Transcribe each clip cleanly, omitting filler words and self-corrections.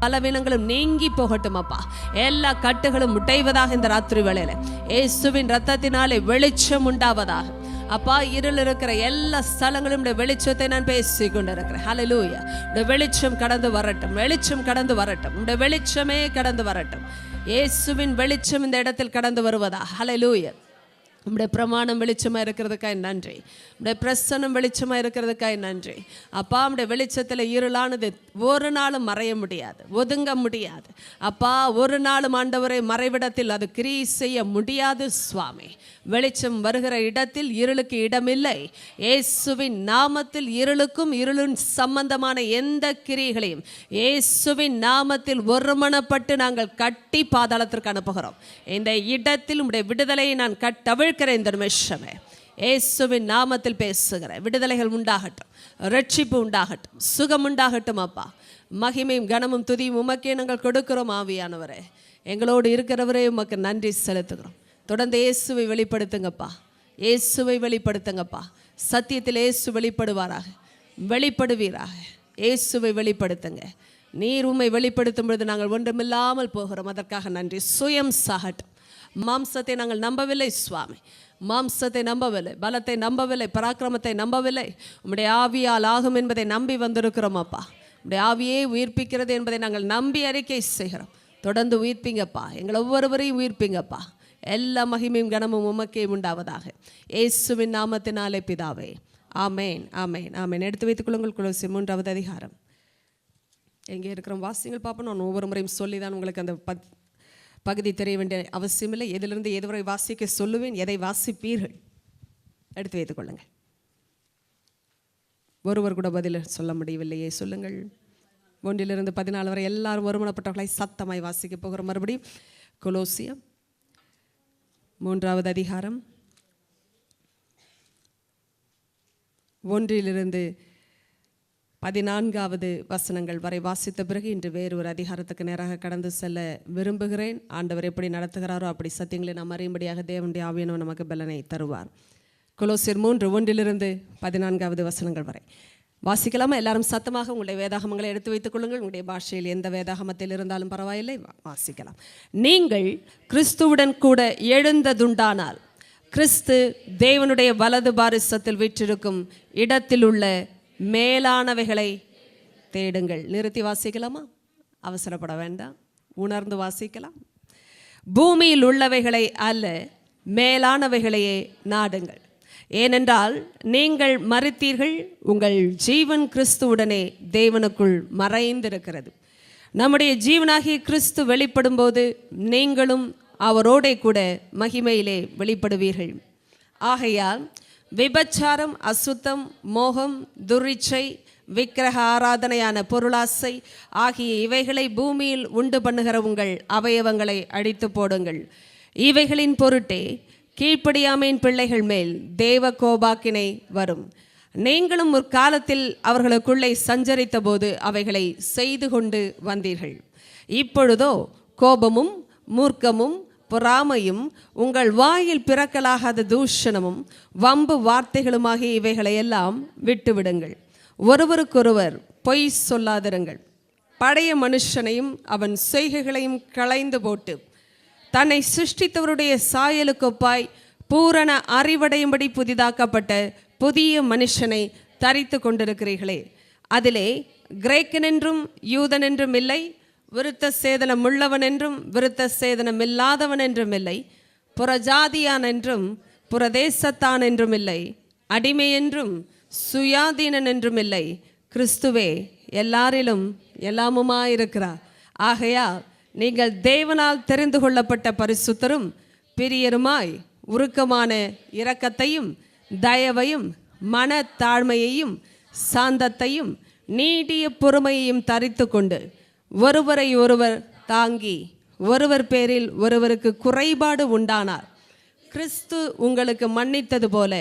பலவீனங்களும் நீங்கி போகட்டும் அப்பா. எல்லா கட்டுகளும் உடைவதாக இந்த ராத்திரி வேளையில இயேசுவின் ரத்தத்தினாலே வெளிச்சம் உண்டாவதாக அப்பா. இருள் இருக்கிற எல்லா ஸ்தலங்களும் வெளிச்சத்தை நான் பேசிக் கொண்டிருக்கிறேன். ஹல்லேலூயா. இந்த வெளிச்சம் கடந்து வரட்டும், வெளிச்சம் கடந்து வரட்டும், இந்த வெளிச்சமே கடந்து வரட்டும். இயேசுவின் வெளிச்சம் இந்த இடத்தில் கடந்து வருவதா. ஹல்லேலூயா. உம்முடைய பிரமாணம் வெளிச்சமாக இருக்கிறதுக்காய் நன்றி. உம்முடைய பிரசன்னம் வெளிச்சமாக இருக்கிறதுக்காய் நன்றி அப்பா. உம்முடைய வெளிச்சத்தில் இருளானது ஒரு நாளும் மறைய முடியாது, ஒதுங்க முடியாது அப்பா. ஒரு நாளும் ஆண்டவரை மறைவிடத்தில் அது கிரியை செய்ய முடியாது சுவாமி. வெளிச்சம் வருகிற இடத்தில் இருளுக்கு இடமில்லை. இயேசுவின் நாமத்தில் இருளுக்கும் இருளின் சம்பந்தமான எந்த கிரியைகளையும் இயேசுவின் நாமத்தில் ஒருமனப்பட்டு நாங்கள் கட்டி பாதாளத்திற்கு அனுப்புகிறோம். இந்த இடத்தில் உம்முடைய விடுதலையை நான் கட்டவிழ்கிறேன். இந்த நிமிஷமே இயேசுவின் நாமத்தில் பேசுகிறேன். விடுதலைகள் உண்டாகட்டும், ரட்சிப்பு உண்டாகட்டும், சுகம் உண்டாகட்டும் அப்பா. மகிமையும் கனமும் துதியும் உமக்கே நாங்கள் கொடுக்கிறோம். ஆவியானவரே, எங்களோடு இருக்கிறவரே உமக்கு நன்றி செலுத்துகிறோம். தொடர்ந்து இயேசுவை வெளிப்படுத்துங்கப்பா, இயேசுவை வெளிப்படுத்துங்கப்பா. சத்தியத்தில் இயேசு வெளிப்படுவாராக, வெளிப்படுவீராக. இயேசுவை வெளிப்படுத்துங்க. நீர் உம்மை வெளிப்படுத்தும் பொழுது நாங்கள் ஒன்றுமில்லாமல் போகிறோம். அதற்காக நன்றி. சுயம் சாகட்டும். மாம்சத்தை நாங்கள் நம்பவில்லை சுவாமி, மாம்சத்தை நம்பவில்லை, பலத்தை நம்பவில்லை, பராக்கிரமத்தை நம்பவில்லை. உம்முடைய ஆவியால் ஆகும் என்பதை நம்பி வந்திருக்கிறோம் அப்பா. உம்முடைய ஆவியே உயிர்ப்பிக்கிறது என்பதை நாங்கள் நம்பி அறிக்கை செய்கிறோம். தொடர்ந்து உயிர்ப்பிங்கப்பா, எங்கள் ஒவ்வொருவரையும் உயிர்ப்பிங்கப்பா. எல்லா மகிமையும் கனமும் உமக்கே உண்டாவதாக இயேசுவின் நாமத்தினாலே பிதாவே. ஆமேன், ஆமேன், ஆமேன். எடுத்து வைத்துக் கொள்ளுங்கள். கொலோசியர் 3வது அதிகாரம். எங்கே இருக்கிறோம் வாசிங்கள் பார்ப்போம். நான் ஒவ்வொரு முறையும் சொல்லி தான் உங்களுக்கு அந்த பகுதி தெரிய வேண்டிய அவசியமில்லை. எதிலிருந்து எதுவரை வாசிக்க சொல்லுவேன், எதை வாசிப்பீர்கள் எடுத்து வைத்துக் கொள்ளுங்கள். ஒருவர் கூட பதில் சொல்ல முடியவில்லையே, சொல்லுங்கள். 1 to 14 வரை எல்லாரும் ஒருமனப்பட்டவர்களை சத்தமாய் வாசிக்க போகிறோம். மறுபடியும் கொலோசியம் 3வது அதிகாரம் 1 to 14 வசனங்கள் வரை வாசித்த பிறகு இன்று வேறு ஒரு அதிகாரத்துக்கு நேராக கடந்து செல்ல விரும்புகிறேன். ஆண்டவர் எப்படி நடத்துகிறாரோ அப்படி சத்தியங்களை நாம் அறியும்படியாக தேவனுடைய ஆவியானவர் நமக்கு பலனை தருவார். கொலோசியர் 3 1 to 14 வசனங்கள் வரை வாசிக்கலாமா? எல்லாரும் சத்தமாக உங்களுடைய வேதாகமங்களை எடுத்து வைத்துக் கொள்ளுங்கள். உங்களுடைய பாஷையில் எந்த வேதாகமத்தில் இருந்தாலும் பரவாயில்லை, வாசிக்கலாம். நீங்கள் கிறிஸ்துவுடன் கூட எழுந்ததுண்டானால் கிறிஸ்து தேவனுடைய வலது பாரிசத்தில் வீற்றிருக்கும் இடத்தில் உள்ள மேலானவைகளை தேடுங்கள். நிறுத்தி வாசிக்கலாமா? அவசரப்பட வேண்டாம், உணர்ந்து வாசிக்கலாம். பூமியில் உள்ளவைகளை அல்ல, மேலானவைகளையே நாடுங்கள். ஏனென்றால் நீங்கள் மரித்தீர்கள், உங்கள் ஜீவன் கிறிஸ்துவுடனே தேவனுக்குள் மறைந்திருக்கிறது. நம்முடைய ஜீவனாகிய கிறிஸ்து வெளிப்படும் போது நீங்களும் அவரோடே கூட மகிமையிலே வெளிப்படுவீர்கள். ஆகையால் விபச்சாரம், அசுத்தம், மோகம், துரிச்சை, விக்கிரக ஆராதனையான பொருளாசை ஆகிய இவைகளை பூமியில் உண்டு பண்ணுகிற உங்கள் அவயவங்களை அழித்து போடுங்கள். இவைகளின் பொருட்டே கீழ்ப்படியாமையின் பிள்ளைகள் மேல் தேவ கோபாக்கினை வரும். நீங்களும் ஒரு காலத்தில் அவர்களுக்குள்ளே சஞ்சரித்த போது அவைகளை செய்து கொண்டு வந்தீர்கள். இப்பொழுதோ கோபமும் மூர்க்கமும் பொறாமையும் உங்கள் வாயில் பிறக்கலாகாத தூஷணமும் வம்பு வார்த்தைகளுமாகிய இவைகளை எல்லாம் விட்டுவிடுங்கள். ஒருவருக்கொருவர் பொய் சொல்லாதிருங்கள். பழைய மனுஷனையும் அவன் செய்கைகளையும் களைந்து போட்டு தன்னை சிருஷ்டித்தவருடைய சாயலுக்கொப்பாய் பூரண அறிவடையும்படி புதிதாக்கப்பட்ட புதிய மனுஷனை தரித்து கொண்டிருக்கிறீர்களே. அதிலே கிரேக்கன் என்றும் யூதன் என்றும் இல்லை, விருத்த சேதனம் உள்ளவன் என்றும் விருத்த சேதனம் இல்லாதவன் என்றும் இல்லை, புறஜாதியான் என்றும் புறதேசத்தான் என்றும் இல்லை, அடிமை என்றும் சுயாதீனன் என்றும் இல்லை, கிறிஸ்துவே எல்லாரிலும் எல்லாமுமாயிருக்கிறார். ஆகையால் நீங்கள் தேவனால் தெரிந்து கொள்ளப்பட்ட பரிசுத்தரும் பிரியருமாய் உருக்கமான இரக்கத்தையும் தயவையும் மனத்தாழ்மையையும் சாந்தத்தையும் நீடிய பொறுமையையும் தரித்து கொண்டு ஒருவரை ஒருவர் தாங்கி ஒருவர் பேரில் ஒருவருக்கு குறைபாடு உண்டானார் கிறிஸ்து உங்களுக்கு மன்னித்தது போல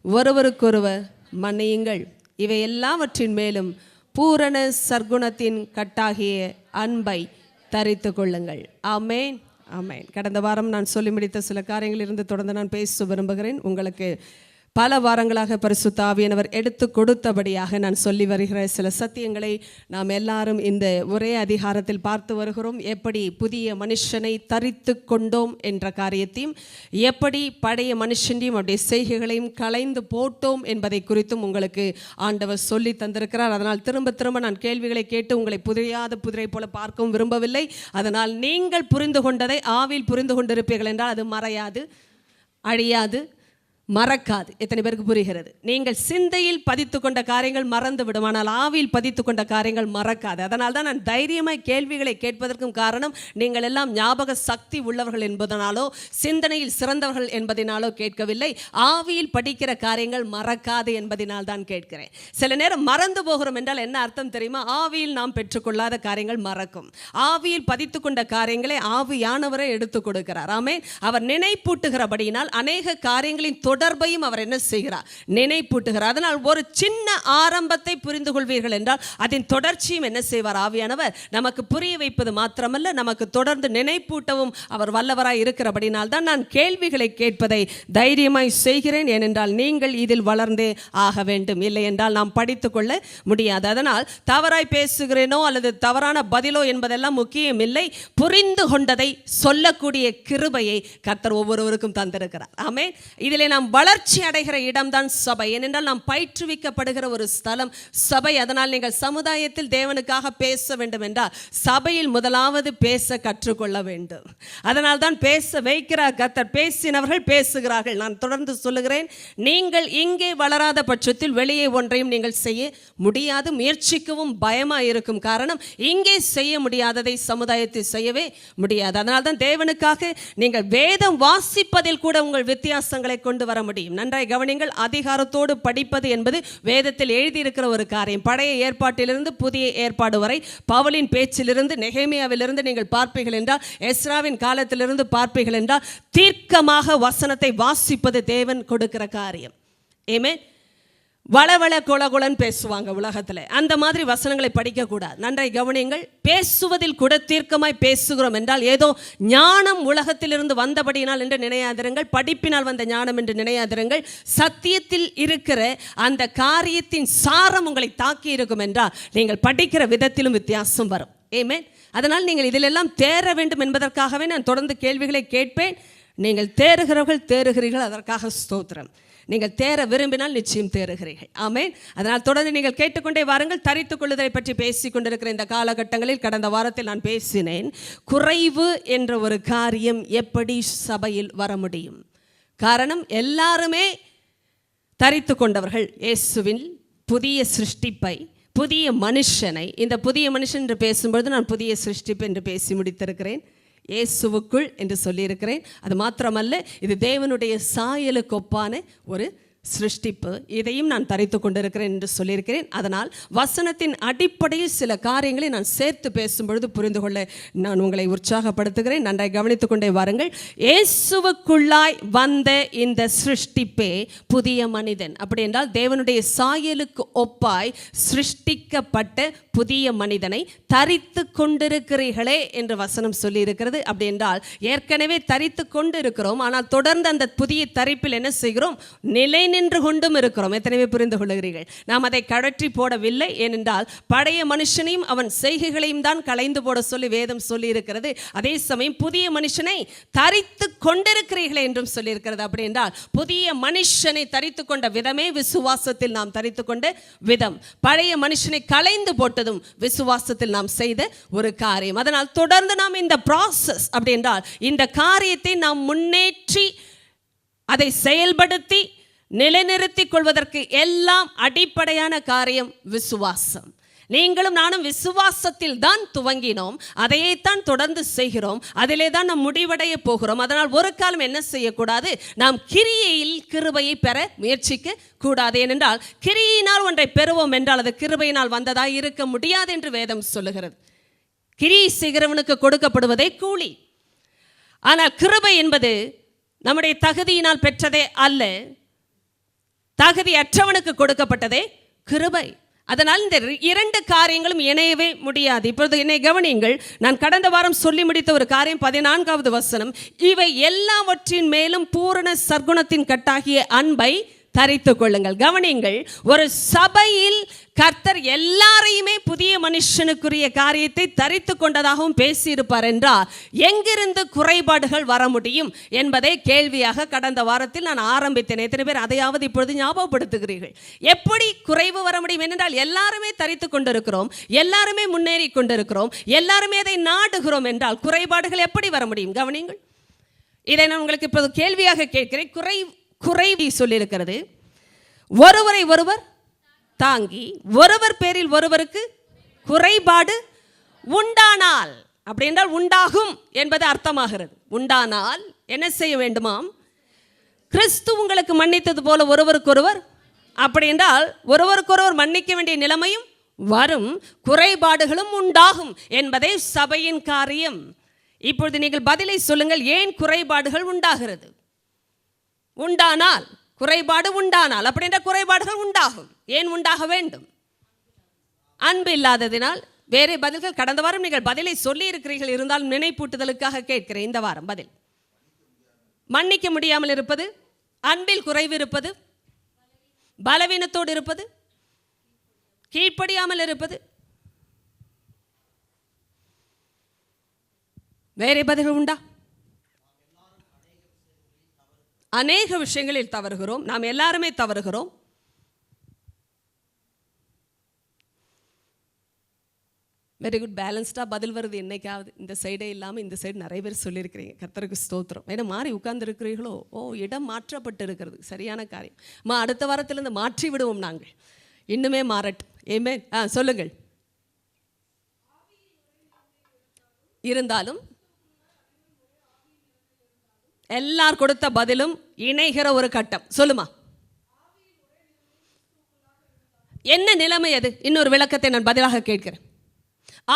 ஒருவருக்கொருவர் மன்னியுங்கள். இவை எல்லாவற்றின் மேலும் பூரண சர்க்குணத்தின் கட்டாகிய அன்பை தரித்து கொள்ளுங்கள். ஆமேன், ஆமேன். கடந்த வாரம் நான் சொல்லி முடித்த சில காரியங்களிலிருந்து தொடர்ந்து நான் பேச விரும்புகிறேன். உங்களுக்கு பல வாரங்களாக பரிசுத்த ஆவியானவர் எடுத்து கொடுத்தபடியாக நான் சொல்லி வருகிற சில சத்தியங்களை நாம் எல்லாரும் இந்த ஒரே அதிகாரத்தில் பார்த்து வருகிறோம். எப்படி புதிய மனுஷனை தரித்து கொண்டோம் என்ற காரியத்தையும், எப்படி பழைய மனுஷனையும் அவருடைய செய்கைகளையும் களைந்து போட்டோம் என்பதை குறித்தும் உங்களுக்கு ஆண்டவர் சொல்லி தந்திருக்கிறார். அதனால் திரும்ப திரும்ப நான் கேள்விகளை கேட்டு உங்களை புதிராத புதிரை போல பார்க்கவும் விரும்பவில்லை. அதனால் நீங்கள் புரிந்து கொண்டதை ஆவியில் புரிந்து கொண்டிருப்பீர்கள் என்றால் அது மறையாது, அழியாது, மறக்காது. எத்தனை பேருக்கு புரிகிறது? நீங்கள் சிந்தையில் பதித்து கொண்ட காரியங்கள் மறந்து விடும், ஆனால் ஆவியில் பதித்து கொண்ட காரியங்கள் மறக்காது. அதனால் தான் நான் தைரியமாய் கேள்விகளை கேட்பதற்கும் காரணம், நீங்கள் எல்லாம் ஞாபக சக்தி உள்ளவர்கள் என்பதனாலோ சிந்தனையில் சிறந்தவர்கள் என்பதனாலோ கேட்கவில்லை. ஆவியில் படிக்கிற காரியங்கள் மறக்காது என்பதனால் தான் கேட்கிறேன். சில நேரம் மறந்து போகிறோம் என்றால் என்ன அர்த்தம் தெரியுமா? ஆவியில் நாம் பெற்றுக்கொள்ளாத காரியங்கள் மறக்கும். ஆவியில் பதித்து கொண்ட காரியங்களை ஆவியானவரை எடுத்துக் கொடுக்கிறார். ஆமென். அவர் நினைப்பூட்டுகிறபடியினால் அநேக காரியங்களின் தொடர்பையும் அவர் என்ன செய்கிறார்? நினைப்பூட்டுகிறார். அதனால் ஒரு சின்ன ஆரம்பத்தை புரிந்து கொள்வீர்கள் என்றால் அதன் தொடர்ச்சியும் என்ன செய்வார்? ஆவியானவர் நமக்கு புரிய வைப்பது மாத்திரமல்ல, நமக்கு தொடர்ந்து நினைப்பூட்டவும் அவர் வல்லவராய் இருக்கிறபடினால் தான் நான் கேள்விகளை கேட்பதை தைரியமாய் செய்கிறேன். ஏனென்றால் நீங்கள் இதில் வளர்ந்தே ஆக வேண்டும். இல்லை என்றால் நாம் படித்துக் கொள்ள முடியாது. அதனால் தவறாய் பேசுகிறேனோ அல்லது தவறான பதிலோ என்பதெல்லாம் முக்கியம் இல்லை. புரிந்து கொண்டதை சொல்லக்கூடிய கிருபையை கர்த்தர் ஒவ்வொருவருக்கும் தந்திருக்கிறார். ஆமென். இதிலே நாம் வளர்ச்சி அடைகிற இடம்தான் சபை. ஏனென்றால் நாம் பயிற்றுவிக்கப்படுகிற ஒரு ஸ்தலம் சபை. அதனால் நீங்கள் சமுதாயத்தில் தேவனுக்காக பேச வேண்டும் என்றால் சபையில் முதலாவது பேச கற்றுக்கொள்ள வேண்டும். அதனால் தான் பேச வைக்கிறார் கர்த்தர். பேசினவர்கள் பேசுகிறார்கள். நான் தொடர்ந்து சொல்லுகிறேன், நீங்கள் இங்கே வளராத பட்சத்தில் வெளியே ஒன்றையும் நீங்கள் செய்ய முடியாது. முயற்சிக்கவும் பயமாக இருக்கும். காரணம், இங்கே செய்ய முடியாததை சமுதாயத்தில் செய்யவே முடியாது. அதனால் தான் தேவனுக்காக நீங்கள் வேதம் வாசிப்பதில் கூட உங்கள் வித்தியாசங்களை கொண்டு வர முடியும். நன்றாய் கவனிங்கள். அதிகாரத்தோடு படிப்பது என்பது வேதத்தில் எழுதியிருக்கிற ஒரு காரியம். பழைய ஏற்பாட்டிலிருந்து புதிய ஏற்பாடு வரை, பவுலின் பேச்சிலிருந்து நெகேமியாவிலிருந்து நீங்கள் பார்ப்பீர்கள் என்றால், எஸ்ராவின் காலத்திலிருந்து பார்ப்பீர்கள் என்றால், தீர்க்கமாக வசனத்தை வாசிப்பது தேவன் கொடுக்கிற காரியம். ஆமென். வளவள கொலகுலன் பேசுவாங்க உலகத்தில். அந்த மாதிரி வசனங்களை படிக்கக்கூடாது. நன்றாய் கவனியுங்கள். பேசுவதில் கூட தீர்க்கமாய் பேசுகிறோம் என்றால் ஏதோ ஞானம் உலகத்திலிருந்து வந்தபடியினால் என்று நினையாதிருங்கள். படிப்பினால் வந்த ஞானம் என்று நினையாதிருங்கள். சத்தியத்தில் இருக்கிற அந்த காரியத்தின் சாரம் உங்களை தாக்கி இருக்கும் என்றால் நீங்கள் படிக்கிற விதத்திலும் வித்தியாசம் வரும். ஆமென். அதனால் நீங்கள் இதிலெல்லாம் தேர வேண்டும் என்பதற்காகவே நான் தொடர்ந்து கேள்விகளை கேட்பேன். நீங்கள் தேறுகிறவர்கள் தேறுகிறீர்கள், அதற்காக ஸ்தோத்திரம். நீங்கள் தேர விரும்பினால் நிச்சயம் தேறுகிறீர்கள். ஆமென். அதனால் தொடர்ந்து நீங்கள் கேட்டுக்கொண்டே வாருங்கள். தரித்துக் கொள்ளுதலை பற்றி பேசிக் கொண்டிருக்கிற இந்த காலகட்டங்களில் கடந்த வாரத்தில் நான் பேசினேன். குறைவு என்ற ஒரு காரியம் எப்படி சபையில் வர முடியும்? காரணம், எல்லாருமே தரித்து கொண்டவர்கள் இயேசுவின் புதிய சிருஷ்டிப்பை, புதிய மனுஷனை. இந்த புதிய மனுஷன் என்று பேசும்பொழுது நான் புதிய சிருஷ்டிப்பு என்று பேசி முடித்திருக்கிறேன். இயேசுவுக்குள் என்று சொல்லியிருக்கிறேன். அது மாத்திரமல்ல, இது தேவனுடைய சாயலுக்கு ஒப்பான ஒரு சிருஷ்டிப்பு. இதையும் நான் தரித்து கொண்டிருக்கிறேன் என்று சொல்லியிருக்கிறேன். அதனால் வசனத்தின் அடிப்படையில் சில காரியங்களை நான் சேர்த்து பேசும்பொழுது புரிந்து கொள்ள நான் உங்களை உற்சாகப்படுத்துகிறேன். நன்றாய் கவனித்துக் கொண்டே வாருங்கள். இயேசுவுக்குள்ளாய் வந்த இந்த சிருஷ்டிப்பே புதிய மனிதன். அப்படி என்றால் தேவனுடைய சாயலுக்கு ஒப்பாய் சிருஷ்டிக்கப்பட்ட புதிய மனிதனை தரித்து கொண்டிருக்கிறீர்களே என்று வசனம் சொல்லி இருக்கிறது. அப்படி என்றால் ஏற்கனவே தரித்து கொண்டு இருக்கிறோம், ஆனால் தொடர்ந்து அந்த புதிய தரிப்பில் என்ன செய்கிறோம்? நிலை நின்று கொண்டும் இருக்கிறோம். எத்தனைவே புரிந்து கொள்ளுகிறீர்கள்? நாம் அதை கழற்றி போடவில்லை. ஏனென்றால் பழைய மனுஷனையும் அவன் செய்கைகளையும் தான் களைந்து போட சொல்லி வேதம் சொல்லி இருக்கிறது. அதே சமயம் புதிய மனுஷனை தரித்து கொண்டிருக்கிறீர்களே என்றும் சொல்லி இருக்கிறது. அப்படி என்றால் புதிய மனுஷனை தரித்து கொண்ட விதமே விசுவாசத்தில் நாம் தரித்து கொண்ட விதம். பழைய மனுஷனை களைந்து போட்டதும் விசுவாசத்தில் நாம் செய்த ஒரு காரியம். அதனால் தொடர்ந்து நாம் இந்த ப்ராசஸ், அப்படி என்றால் இந்த காரியத்தை நாம் முன்னேற்றி அதை செயல்படுத்தி நிலைநிறுத்திக் கொள்வதற்கு எல்லாம் அடிப்படையான காரியம் விசுவாசம். நீங்களும் நானும் விசுவாசத்தில் தான் துவங்கினோம், அதையே தான் தொடர்ந்து செய்கிறோம், அதிலே தான் நாம் முடிவடைய போகிறோம். அதனால் ஒரு காலம் என்ன செய்யக்கூடாது? நாம் கிரியையில் கிருபையை பெற முயற்சிக்க கூடாது. ஏனென்றால் கிரியினால் ஒன்றை பெறுவோம் என்றால் அது கிருபையினால் வந்ததாய் இருக்க முடியாது என்று வேதம் சொல்லுகிறது. கிரியை செய்கிறவனுக்கு கொடுக்கப்படுவதே கூலி. ஆனால் கிருபை என்பது நம்முடைய தகுதியினால் பெற்றதே அல்ல, தகுதியற்றவனுக்கு கொடுக்கப்பட்டதே கிருபை. அதனால் இந்த இரண்டு காரியங்களும் இணையவே முடியாது. இப்பொழுது என்னை கவனியுங்கள். நான் கடந்த வாரம் சொல்லி முடித்த ஒரு காரியம் 14வது வசனம். இவை எல்லாவற்றின் மேலும் பூரண சர்க்குணத்தின் கட்டாகிய அன்பை தரித்து கொள்ளுங்கள். கவனிங்கள், ஒரு சபையில் கர்த்தர் எல்லாரையுமே புதிய மனுஷனுக்குரிய காரியத்தை தரித்து கொண்டதாகவும் பேசியிருப்பார் என்றால் எங்கிருந்து குறைபாடுகள் வர முடியும் என்பதை கேள்வியாக கடந்த வாரத்தில் நான் ஆரம்பித்தேன். எத்தனை பேர் அதையாவது இப்பொழுது ஞாபகப்படுத்துகிறீர்கள்? எப்படி குறைவு வர முடியும் என்றால் எல்லாருமே தரித்து கொண்டிருக்கிறோம், எல்லாருமே முன்னேறி கொண்டிருக்கிறோம், எல்லாருமே அதை நாடுகிறோம் என்றால் குறைபாடுகள் எப்படி வர முடியும்? கவனிங்கள், இதை நான் உங்களுக்கு இப்போது கேள்வியாக கேட்கிறேன். குறைவி சொல்லியிருக்கிறது, ஒருவரை ஒருவர் தாங்கி ஒருவர் பேரில் ஒருவருக்கு குறைபாடு உண்டானால், அப்படி என்றால் உண்டாகும் என்பது அர்த்தமாகிறது. உண்டானால் என்ன செய்ய வேண்டுமாம்? கிறிஸ்து உங்களுக்கு மன்னித்தது போல ஒருவருக்கொருவர், அப்படி என்றால் ஒருவருக்கொருவர் மன்னிக்க வேண்டிய நிலைமையும் வரும், குறைபாடுகளும் உண்டாகும் என்பதே சபையின் காரியம். இப்பொழுது நீங்கள் பதிலை சொல்லுங்கள். ஏன் குறைபாடுகள் உண்டாகிறது? உண்டானால், குறைபாடு உண்டானால், அப்படின்ற குறைபாடுகள் உண்டாகும். ஏன் உண்டாக வேண்டும்? அன்பு இல்லாததினால். வேறு பதில்கள் கடந்த வாரம் நீங்கள் பதிலை சொல்லி இருக்கிறீர்கள், இருந்தாலும் நினைப்பூட்டுதலுக்காக கேட்கிறேன். இந்த வாரம் பதில். மன்னிக்க முடியாமல் இருப்பது, அன்பில் குறைவு இருப்பது, பலவீனத்தோடு இருப்பது, கீழ்ப்படியாமல் இருப்பது. வேறு பதில்கள் உண்டா? அநேக விஷயங்களில் தவறுகிறோம். நாம் எல்லாருமே தவறுகிறோம். வெரி குட், பேலன்ஸ்டாக பதில் வருது என்னைக்காவது. இந்த சைடே இல்லாமல் இந்த சைடு நிறைய பேர் சொல்லியிருக்கிறீங்க. கர்த்தருக்கு ஸ்தோத்திரம். ஏன்னா மாறி உட்கார்ந்து இருக்கிறீர்களோ? இடம் மாற்றப்பட்டு இருக்கிறது. சரியான காரியம். அடுத்த வாரத்திலிருந்து மாற்றி விடுவோம் நாங்கள். இன்னுமே மாறட்டும். ஏமே சொல்லுங்கள். இருந்தாலும் எல்லார் கொடுத்த பதிலும் இணைகிற ஒரு கட்டம். சொல்லுமா, என்ன நிலைமை அது? இன்னொரு விளக்கத்தை நான் பதிலாக கேட்கிறேன்.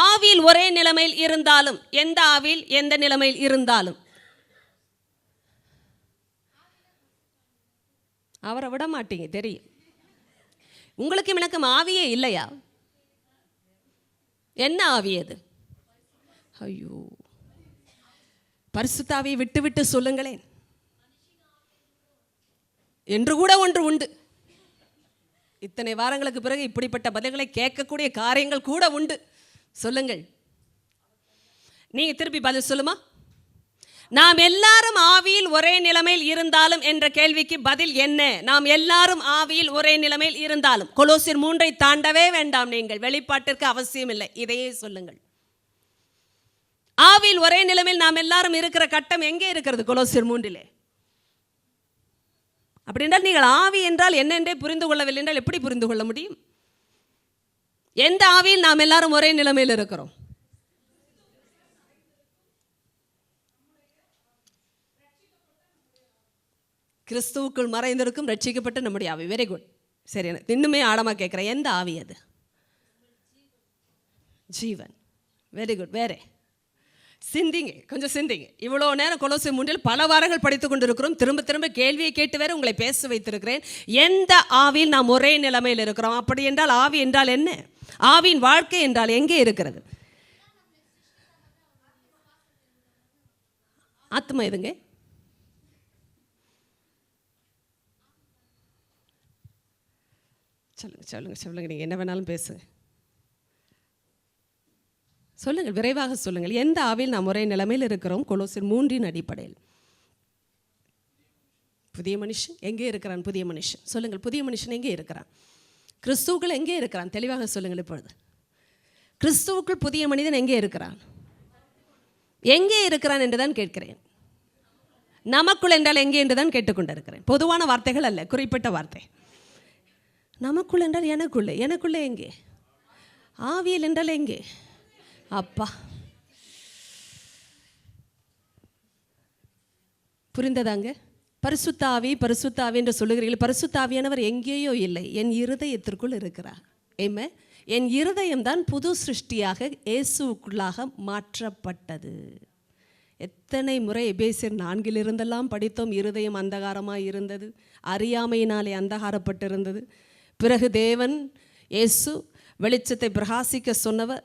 ஆவியில் ஒரே நிலைமையில் இருந்தாலும், எந்த ஆவியில் எந்த நிலைமையில் இருந்தாலும் அவரை விட மாட்டீங்க, தெரியும். உங்களுக்கு எனக்கு ஆவியே இல்லையா? என்ன ஆவி அது? ஐயோ, பரிசுத்த ஆவியை விட்டு விட்டு சொல்லுங்களேன் என்று கூட ஒன்று உண்டு. இத்தனை வாரங்களுக்கு பிறகு இப்படிப்பட்ட பதில்களை கேட்கக்கூடிய காரியங்கள் கூட உண்டு. சொல்லுங்கள், நீங்க திருப்பி பதில் சொல்லுமா? நாம் எல்லாரும் ஆவியில் ஒரே நிலைமையில் இருந்தாலும் என்ற கேள்விக்கு பதில் என்ன? நாம் எல்லாரும் ஆவியில் ஒரே நிலைமையில் இருந்தாலும். கொலோசியர் 3 தாண்டவே வேண்டாம் நீங்கள், வெளிப்பாட்டிற்கு அவசியம் இல்லை. இதையே சொல்லுங்கள். ஆவியில் ஒரே நிலைமையில் நாம் எல்லாரும் இருக்கிற கட்டம் எங்கே இருக்கிறது? கொலோசியர் 3. அப்படி என்றால் நீங்கள் ஆவி என்றால் என்னென்றே புரிந்து கொள்ளவில்லை என்றால் எப்படி புரிந்து கொள்ள முடியும்? எந்த ஆவியில் நாம் எல்லாரும் ஒரே நிலைமையில் இருக்கிறோம்? கிறிஸ்துவுக்குள் மறைந்திருக்கும் ரட்சிக்கப்பட்ட நம்முடைய ஆவி. Very good. சரி, இன்னுமே ஆழமாக கேட்குறேன். எந்த ஆவி அது? ஜீவன். Very good. வேற சிந்திங்க, கொஞ்சம் சிந்திங்க. இவ்வளோ நேரம் கொலோசியர் 3 பல வாரங்கள் படித்து கொண்டிருக்கிறோம். திரும்ப திரும்ப கேள்வியை கேட்டு வேற உங்களை பேச வைத்திருக்கிறேன். எந்த ஆவியில் நாம் ஒரே நிலைமையில் இருக்கிறோம்? அப்படி என்றால் ஆவி என்றால் என்ன? ஆவியின் வாழ்க்கை என்றால் எங்கே இருக்கிறது? ஆத்மா எதுங்க? சொல்லுங்க சொல்லுங்க சொல்லுங்க, நீங்கள் என்ன வேணாலும் பேசுங்க. சொல்லுங்கள், விரைவாக சொல்லுங்கள். எந்த ஆவியில் நாம் ஒரே நிலைமையில் இருக்கிறோம்? கொலோசியர் 3 அடிப்படையில். புதிய மனுஷன் எங்கே இருக்கிறான்? புதிய மனுஷன் சொல்லுங்கள். புதிய மனுஷன் எங்கே இருக்கிறான்? கிறிஸ்துவுக்குள் எங்கே இருக்கிறான்? தெளிவாக சொல்லுங்கள். இப்பொழுது கிறிஸ்துவுக்குள் புதிய மனிதன் எங்கே இருக்கிறான்? எங்கே இருக்கிறான் என்றுதான் கேட்கிறேன். நமக்குள் என்றால் எங்கே என்றுதான் கேட்டுக்கொண்டிருக்கிறேன். பொதுவான வார்த்தைகள் அல்ல, குறிப்பிட்ட வார்த்தை. நமக்குள் என்றால் எனக்குள்ளே. எனக்குள்ளே எங்கே? ஆவியில் என்றால் எங்கே? அப்பா, புரிந்ததாங்க? பரிசுத்த ஆவி பரிசுத்த ஆவி என்று சொல்லுகிறீர்கள். பரிசுத்த ஆவியானவர் எங்கேயோ இல்லை, என் இருதயத்திற்குள் இருக்கிறார். ஏமே, என் இருதயம்தான் புது சிருஷ்டியாக இயேசுக்குள்ளாக மாற்றப்பட்டது. எத்தனை முறை எபேசியர் 4 படித்தோம். இருதயம் அந்தகாரமாக இருந்தது, அறியாமையினாலே அந்தகாரப்பட்டிருந்தது. பிறகு தேவன் இயேசு வெளிச்சத்தை பிரகாசிக்க சொன்னவர்.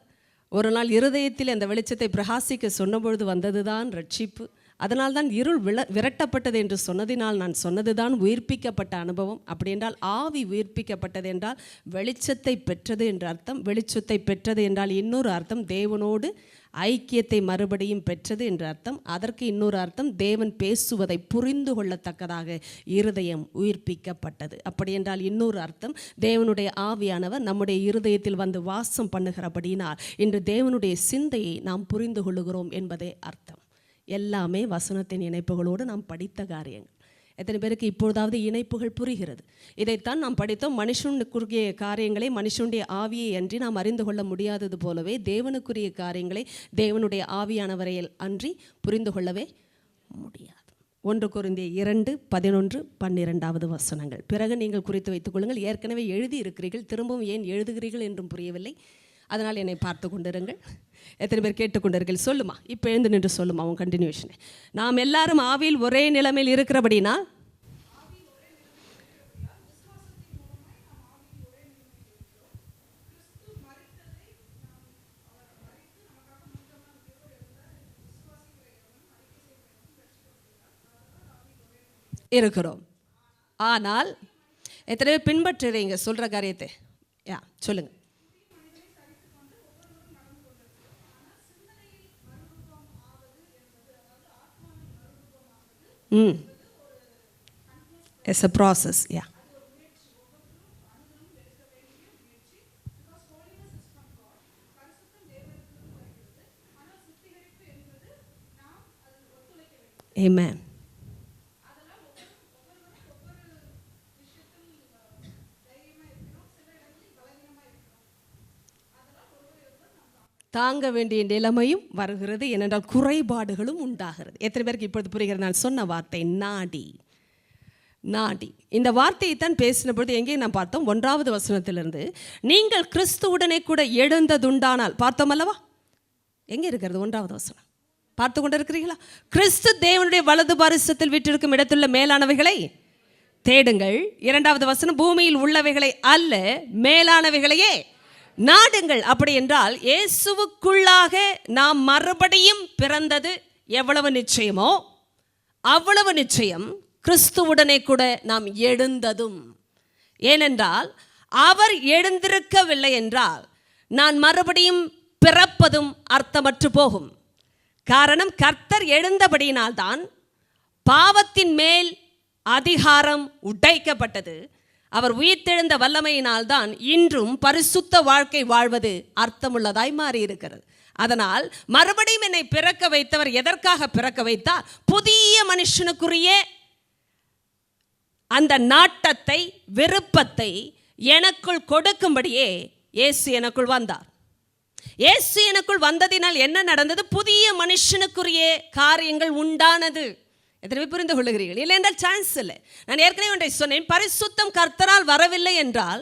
ஒரு நாள் இருதயத்தில் அந்த வெளிச்சத்தை பிரகாசிக்க சொன்னபொழுது வந்ததுதான் ரட்சிப்பு. அதனால்தான் இருள் விரட்டப்பட்டது என்று சொன்னதினால் நான் சொன்னதுதான் உயிர்ப்பிக்கப்பட்ட அனுபவம். அப்படி என்றால் ஆவி உயிர்ப்பிக்கப்பட்டது என்றால் வெளிச்சத்தை பெற்றது என்ற அர்த்தம். வெளிச்சத்தை பெற்றது என்றால் இன்னொரு அர்த்தம் தேவனோடு ஐக்கியத்தை மறுபடியும் பெற்றது என்ற அர்த்தம். அதற்கு இன்னொரு அர்த்தம் தேவன் பேசுவதை புரிந்து கொள்ளத்தக்கதாக இருதயம் உயிர்ப்பிக்கப்பட்டது. அப்படி என்றால் இன்னொரு அர்த்தம் தேவனுடைய ஆவியானவர் நம்முடைய இருதயத்தில் வந்து வாசம் பண்ணுகிறபடினால் இன்று தேவனுடைய சிந்தையை நாம் புரிந்து கொள்ளுகிறோம் என்பதே அர்த்தம். எல்லாமே வசனத்தின் இணைப்புகளோடு நாம் படித்த காரியங்கள். எத்தனை பேருக்கு இப்பொழுதாவது இணைப்புகள் புரிகிறது? இதைத்தான் நாம் படித்தோம். மனுஷனுக்குரிய காரியங்களை மனுஷனுடைய ஆவியை அன்றி நாம் அறிந்து கொள்ள முடியாதது போலவே தேவனுக்குரிய காரியங்களை தேவனுடைய ஆவியானவரையில் அன்றி புரிந்து கொள்ளவே முடியாது. 1 கொரிந்தியர் 2:11-12 வசனங்கள். பிறகு நீங்கள் குறித்து வைத்துக் கொள்ளுங்கள். ஏற்கனவே எழுதி இருக்கிறீர்கள், திரும்பவும் ஏன் எழுதுகிறீர்கள் என்றும் புரியவில்லை. அதனால் என்னை பார்த்து கொண்டிருங்கள். எத்தனை பேர் கேட்டுக்கொண்டிருங்கள்? சொல்லுமா, இப்போ எழுந்து நின்று சொல்லுமா உன் கண்டினியூஷனை. நாம் எல்லாரும் ஆவியில் ஒரே நிலைமையில் இருக்கிறபடினா இருக்கிறோம். ஆனால் எத்தனை பேர் பின்பற்றுறீங்க சொல்கிற காரியத்தை? சொல்லுங்க. It's a process, yeah. Amen. தாங்க வேண்டிய நிலைமையும் வருகிறது. ஏனென்றால் குறைபாடுகளும் உண்டாகிறது. எத்தனை பேருக்கு இப்பொழுது புரிகிறது நான் சொன்ன வார்த்தை? நாடி. நாடி இந்த வார்த்தையை தான் பேசின பொழுது எங்கேயும் நான் பார்த்தோம் 1வது வசனத்திலிருந்து நீங்கள் கிறிஸ்துவுடனே கூட எழுந்ததுண்டானால் பார்த்தோம் அல்லவா? எங்கே இருக்கிறது 1வது வசனம்? பார்த்து கொண்டு இருக்கிறீங்களா? கிறிஸ்து தேவனுடைய வலது பாரிசத்தில் விட்டிருக்கும் இடத்துள்ள மேலானவைகளை தேடுங்கள். 2வது வசனம் பூமியில் உள்ளவைகளை அல்ல மேலானவைகளையே நாடுங்கள். அப்படி என்றால் இயேசுவுக்குள்ளாக நாம் மறுபடியும் பிறந்தது எவ்வளவு நிச்சயமோ அவ்வளவு நிச்சயம் கிறிஸ்துவுடனே கூட நாம் எழுந்ததும். ஏனென்றால் அவர் எழுந்திருக்கவில்லை என்றால் நான் மறுபடியும் பிறப்பதும் அர்த்தமற்று போகும். காரணம், கர்த்தர் எழுந்தபடியினால்தான் பாவத்தின் மேல் அதிகாரம் உடைக்கப்பட்டது. அவர் உயிர்த்தெழுந்த வல்லமையினால்தான் இன்றும் பரிசுத்த வாழ்க்கை வாழ்வது அர்த்தமுள்ளதாய் மாறி இருக்கிறது. அதனால் மறுபடியும் என்னை பிறக்க வைத்தவர் எதற்காக பிறக்க வைத்தார்? புதிய மனுஷனுக்குரிய அந்த நாட்டத்தை விருப்பத்தை எனக்குள் கொடுக்கும்படியே இயேசு எனக்குள் வந்தார். இயேசு எனக்குள் வந்ததினால் என்ன நடந்தது? புதிய மனுஷனுக்குரிய காரியங்கள் உண்டானது. எத்தனை புரிந்து கொள்ளுகிறீர்கள்? இல்லை என்றால் சான்ஸ் இல்லை. நான் ஏற்கனவே ஒன்றை சொன்னேன், பரிசுத்தம் கர்த்தரால் வரவில்லை என்றால்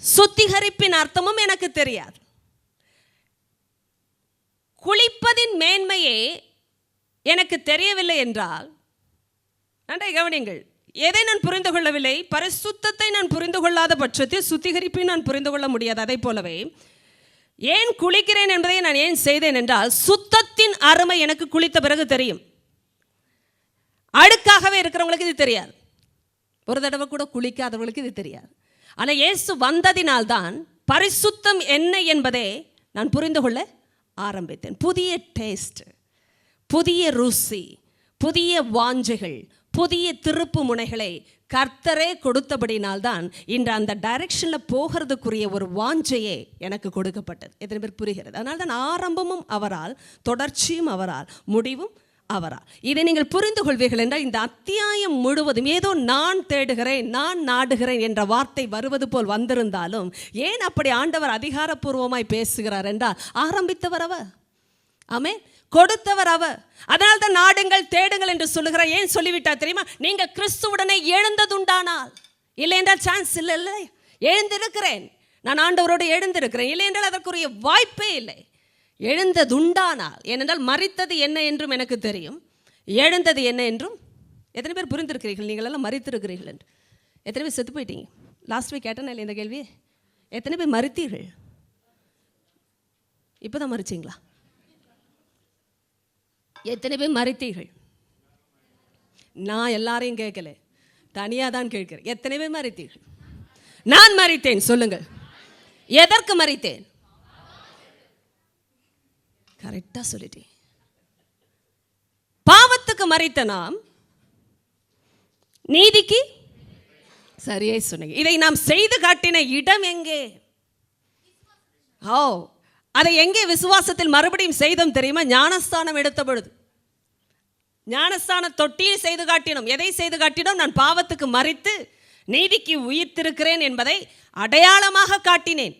சுத்திகரிப்பின் அர்த்தமும் எனக்கு தெரியாது. குளிப்பதின் மேன்மையே எனக்கு தெரியவில்லை என்றால், நன்றாக கவனிங்கள், எதை நான் புரிந்து கொள்ளவில்லை? பரிசுத்தத்தை நான் புரிந்து கொள்ளாத பட்சத்தில் சுத்திகரிப்பை நான் புரிந்து கொள்ள முடியாது. அதை போலவே ஏன் குளிக்கிறேன் என்பதை நான் ஏன் செய்தேன் என்றால் சுத்தத்தின் அருமை எனக்கு குளித்த பிறகு தெரியும். அழுக்காகவே இருக்கிறவங்களுக்கு இது தெரியாது. ஒரு தடவை கூட குளிக்காதவர்களுக்கு இது தெரியாது. ஆனால் இயேசு வந்ததினால்தான் பரிசுத்தம் என்ன என்பதை நான் புரிந்து கொள்ள ஆரம்பித்தேன். புதிய டேஸ்ட், புதிய ருசி, புதிய வாஞ்சைகள், புதிய திருப்பு முனைகளை கர்த்தரே கொடுத்தபடினால்தான் இன்று அந்த டைரக்ஷனில் போகிறதுக்குரிய ஒரு வாஞ்சையே எனக்கு கொடுக்கப்பட்டது. எத்தனை பேர் புரிகிறது? அதனால தான் ஆரம்பமும் அவரால், தொடர்ச்சியும் அவரால், முடிவும் அவரால். இதை நீங்கள் புரிந்து கொள்வீர்கள் என்றால் இந்த அத்தியாயம் முழுவதும் ஏதோ நான் தேடுகிறேன், நான் நாடுகிறேன் என்ற வார்த்தை வருவது போல் வந்திருந்தாலும் ஏன் அப்படி ஆண்டவர் அதிகாரப்பூர்வமாய் பேசுகிறார் என்றால் ஆரம்பித்தவர் அவர், ஆமே, கொடுத்தவர் அவர். அதனால தான் நாடுங்கள் தேடுங்கள் என்று சொல்லுகிறார். ஏன் சொல்லிவிட்டார் தெரியுமா? நீங்க கிறிஸ்துவுடனே எழுந்ததுண்டானால். இல்லை என்றால் சான்ஸ் இல்லை. இல்லை, எழுந்திருக்கிறேன், நான் ஆண்டவரோடு எழுந்திருக்கிறேன். இல்லை என்றால் அதற்குரிய வாய்ப்பே இல்லை. எழுந்ததுண்டானால், ஏனென்றால் மரித்தது என்ன என்றும் எனக்கு தெரியும், எழுந்தது என்ன என்றும். எத்தனை பேர் புரிந்திருக்கிறீர்கள்? நீங்கள் எல்லாம் மரித்திருக்கிறீர்கள் என்று. எத்தனை பேர் செத்து போயிட்டீங்க? லாஸ்ட் வீக் கேட்டேன் இல்லை இந்த கேள்வி? எத்தனை பேர் மரித்தீர்கள்? இப்போ தான் மறிச்சிங்களா? எத்தனை பேர் மரித்தீர்கள்? நான் எல்லாரையும் கேட்கல, தனியாக தான் கேட்கிறேன். எத்தனை பேர் மரித்தீர்கள்? நான் மரித்தேன். சொல்லுங்கள், எதற்கு மரித்தேன்? கரெக்டாக சொல்லிட்டேன். பாவத்துக்கு மரித்த நாம் நீதிக்கு சரியே சொன்னீங்க. இதை நாம் செய்து காட்டின இடம் எங்கே? அதை எங்கே விசுவாசத்தில் மறுபடியும் செய்தோம் தெரியுமா? ஞானஸ்தானம் எடுத்த பொழுது. ஞானஸ்தான தொட்டியில் செய்து காட்டினோம். எதை செய்து காட்டினோம்? நான் பாவத்துக்கு மரித்து நீதிக்கு உயிர்த்திருக்கிறேன் என்பதை அடையாளமாக காட்டினேன்.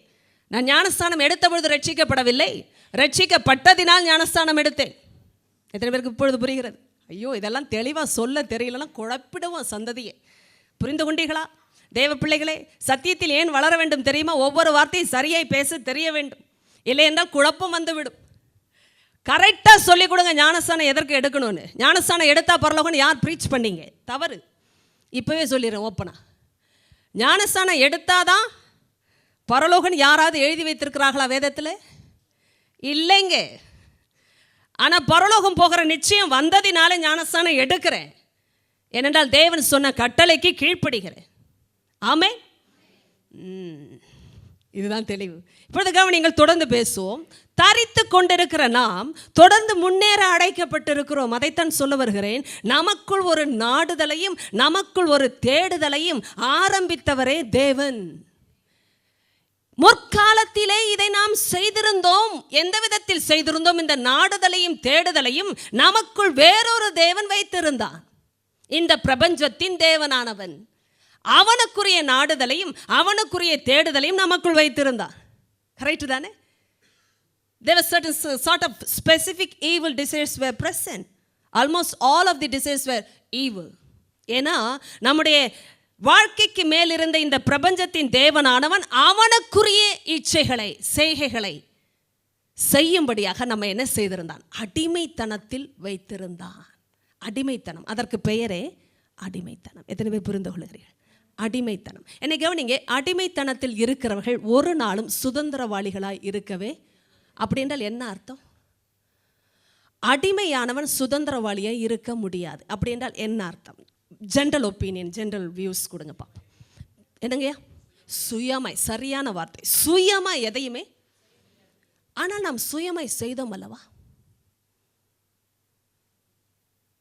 நான் ஞானஸ்தானம் எடுத்த பொழுது ரட்சிக்கப்படவில்லை, ரட்சிக்கப்பட்டதினால் ஞானஸ்தானம் எடுத்தேன். எத்தனை பேருக்கு இப்பொழுது புரிகிறது? ஐயோ, இதெல்லாம் தெளிவாக சொல்ல தெரியலன்னா குழப்பிடுவோம் சந்ததியை. புரிந்து கொண்டீர்களா? தேவ பிள்ளைகளே, சத்தியத்தில் ஏன் வளர வேண்டும் தெரியுமா? ஒவ்வொரு வார்த்தையும் சரியாய் பேச தெரிய வேண்டும், இல்லை என்றால் குழப்பம் வந்துவிடும். கரெக்டாக சொல்லிக் கொடுங்க ஞானஸ்தானம் எதற்கு எடுக்கணும்னு. ஞானஸ்தானம் எடுத்தா பரலோகம்னு யார் ப்ரீச் பண்ணீங்க? தவறு. இப்போவே சொல்லிடுறேன் ஓப்பனா, ஞானஸ்தானம் எடுத்தாதான் பரலோகன் யாராவது எழுதி வைத்திருக்கிறார்களா வேதத்தில்? இல்லைங்க. ஆனால் பரலோகம் போகிற நிச்சயம் வந்ததினால ஞானஸ்தானம் எடுக்கிறேன். ஏனென்றால் தேவன் சொன்ன கட்டளைக்கு கீழ்ப்படுகிறேன். ஆமே, இதுதான் தெளிவு. இப்பொழுது கவனிங்கள், தொடர்ந்து பேசுவோம். தரித்து கொண்டிருக்கிற நாம் தொடர்ந்து முன்னேற அழைக்கப்பட்டிருக்கிறோம். அதைத்தான் சொல்ல வருகிறேன். நமக்குள் ஒரு நாடுதலையும் நமக்குள் ஒரு தேடுதலையும் ஆரம்பித்தவரே தேவன். முற்காலத்திலே இதை நாம் செய்திருந்தோம். எந்த விதத்தில் செய்திருந்தோம்? இந்த நாடுதலையும் தேடுதலையும் நமக்குள் வேறொரு தேவன் வைத்திருந்தான். இந்த பிரபஞ்சத்தின் தேவனானவன் அவனுக்குரிய நாடுதலையும் அவனுக்குரிய தேடுதலையும் நமக்குள் வைத்திருந்தான். கரெக்ட் தானே? There were certain sort of specific evil desires were present. Almost all of the desires were evil. ஏன்னா நம்முடைய வாழ்க்கைக்கு மேல் இருந்த இந்த பிரபஞ்சத்தின் தேவனானவன் அவனுக்குரிய இச்சைகளை செய்கைகளை செய்யும்படியாக நம்ம என்ன செய்திருந்தான்? அடிமைத்தனத்தில் வைத்திருந்தான். அடிமைத்தனம், அதற்கு பெயரே அடிமைத்தனம். எத்தனை பேர் புரிந்து கொள்கிறீர்கள்? அடிமைத்தனம். என்னை கவனிங்க, அடிமைத்தனத்தில் இருக்கிறவர்கள் ஒரு நாளும் சுதந்திரவாளிகளாய் இருக்கவே. அப்படி என்றால் என்ன அர்த்தம்? அடிமையானவன் சுதந்திரவாளியாக இருக்க முடியாது. அப்படி என்றால் என்ன அர்த்தம்? ஜென்ரல் ஒப்பீனியன், ஜென்ரல் வியூஸ் கொடுங்க பாப்போம். என்னங்கய்யா? சுயமாய், சரியான வார்த்தை, சுயமாய் எதையுமே. ஆனால் நாம் சுயமாய் செய்தோம் அல்லவா?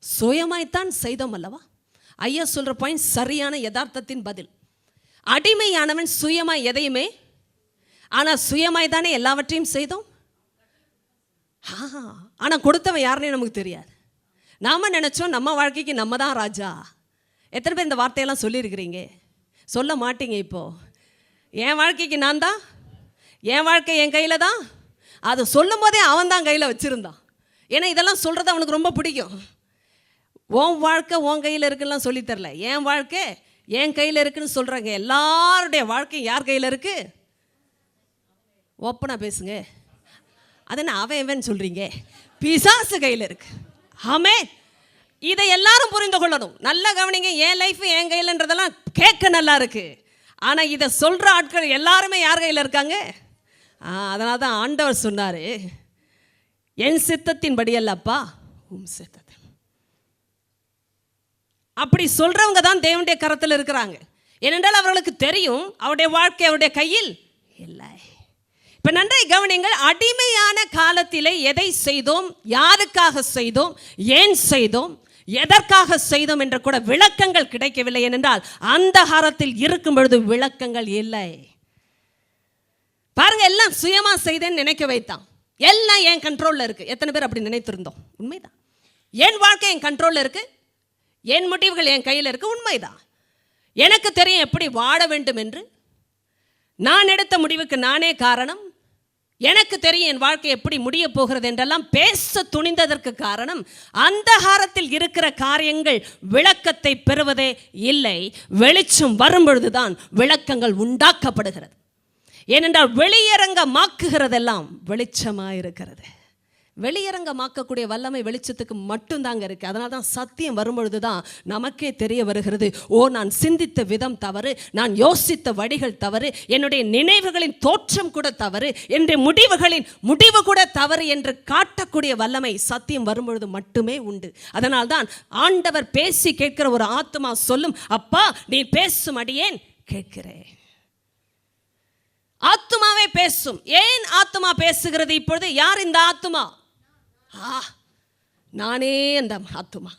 சுயமாய்த்தான் செய்தோம் அல்லவா? ஐயா சொல்ற பாயிண்ட் சரியான யதார்த்தத்தின் பதில். அடிமையானவன் சுயமாய் எதையுமே, ஆனால் சுயமாய் தானே எல்லாவற்றையும் செய்தோம். ஆனால் கொடுத்தவன் யாருன்னே நமக்கு தெரியாது. நாம நினைச்சோம் நம்ம வாழ்க்கைக்கு நம்ம தான் ராஜா. எத்தனை பேர் இந்த வார்த்தையெல்லாம் சொல்லியிருக்கிறீங்க? சொல்ல மாட்டீங்க. இப்போ என் வாழ்க்கைக்கு நான் தான், என் வாழ்க்கை என் கையில் தான். அதை சொல்லும் போதே அவன் தான் கையில் வச்சுருந்தான். ஏன்னா இதெல்லாம் சொல்கிறது அவனுக்கு ரொம்ப பிடிக்கும். உன் வாழ்க்கை உன் கையில் இருக்குன்னு சொல்லித்தரல, என் வாழ்க்கை என் கையில் இருக்குன்னு சொல்கிறாங்க. எல்லாருடைய வாழ்க்கை யார் கையில் இருக்கு? ஓப்பனாக பேசுங்க. அதை நான் அவன் சொல்கிறீங்க, பிசாசு கையில் இருக்கு. ஆமே, இதை எல்லாரும் புரிந்து கொள்ளணும். நல்லா கவனிங்க. என் லைஃப் என் கையில்ன்றதெல்லாம் கேட்க நல்லா இருக்கு. ஆனால் இதை சொல்கிற ஆட்கள் எல்லாருமே யார் கையில் இருக்காங்க? அதனால தான் ஆண்டவர் சொன்னார், என் சித்தத்தின் படி அல்லப்பா உம் சித்தத்தின். அப்படி சொல்றவங்க தான் தேவனுடைய கரத்தில் இருக்கிறாங்க. ஏனென்றால் அவர்களுக்கு தெரியும் அவருடைய வாழ்க்கை அவருடைய கையில் இல்லை. இப்ப நன்றாய் கவனிங்கள். அடிமையான காலத்திலே எதை செய்தோம், யாருக்காக செய்தோம், ஏன் செய்தோம், எதற்காக செய்தோம் என்ற கூட விளக்கங்கள் கிடைக்கவில்லை. ஏனென்றால் அந்தகாரத்தில் இருக்கும் பொழுது விளக்கங்கள் இல்லை. பாருங்க, எல்லாம் சுயமா செய்தேன்னு நினைக்க வைத்தான். எல்லாம் என் கண்ட்ரோல்ல இருக்கு. எத்தனை பேர் அப்படி நினைத்திருந்தோம்? உண்மைதான். என் வாழ்க்கை என் கண்ட்ரோல்ல இருக்கு, என் முடிவுகள் என் கையில் இருக்கு. உண்மைதான். எனக்கு தெரியும் எப்படி வாழ வேண்டும் என்று. நான் எடுத்த முடிவுக்கு நானே காரணம். எனக்கு தெரியும் என் வாழ்க்கை எப்படி முடிய போகிறது என்றெல்லாம் பேச துணிந்ததற்கு காரணம் அந்தகாரத்தில் இருக்கிற காரியங்கள் விளக்கத்தை பெறுவதே இல்லை. வெளிச்சம் வரும் பொழுதுதான் விளக்கங்கள் உண்டாக்கப்படுகிறது. ஏனென்றால் வெளியரங்கமாக்குகிறதெல்லாம் வெளிச்சமாக இருக்கிறது. வெளியரங்கமாக்கக்கூடிய வல்லமை வெளிச்சத்துக்கு மட்டும்தாங்க இருக்கு. அதனால தான் சத்தியம் வரும்பொழுது தான் நமக்கே தெரிய வருகிறது, ஓ நான் சிந்தித்த விதம் தவறு, நான் யோசித்த வழிகள் தவறு, என்னுடைய நினைவுகளின் தோற்றம் கூட தவறு, என்னுடைய முடிவுகளின் முடிவு கூட தவறு என்று காட்டக்கூடிய வல்லமை சத்தியம் வரும்பொழுது மட்டுமே உண்டு. அதனால் தான் ஆண்டவர் பேசி கேட்கிற ஒரு ஆத்மா சொல்லும், அப்பா நீ பேசும் அடியேன் கேட்கிறேன். ஆத்துமாவே பேசும். ஏன் ஆத்துமா பேசுகிறது? இப்பொழுது யார் இந்த ஆத்துமா? நானே அந்த ஆத்துமா.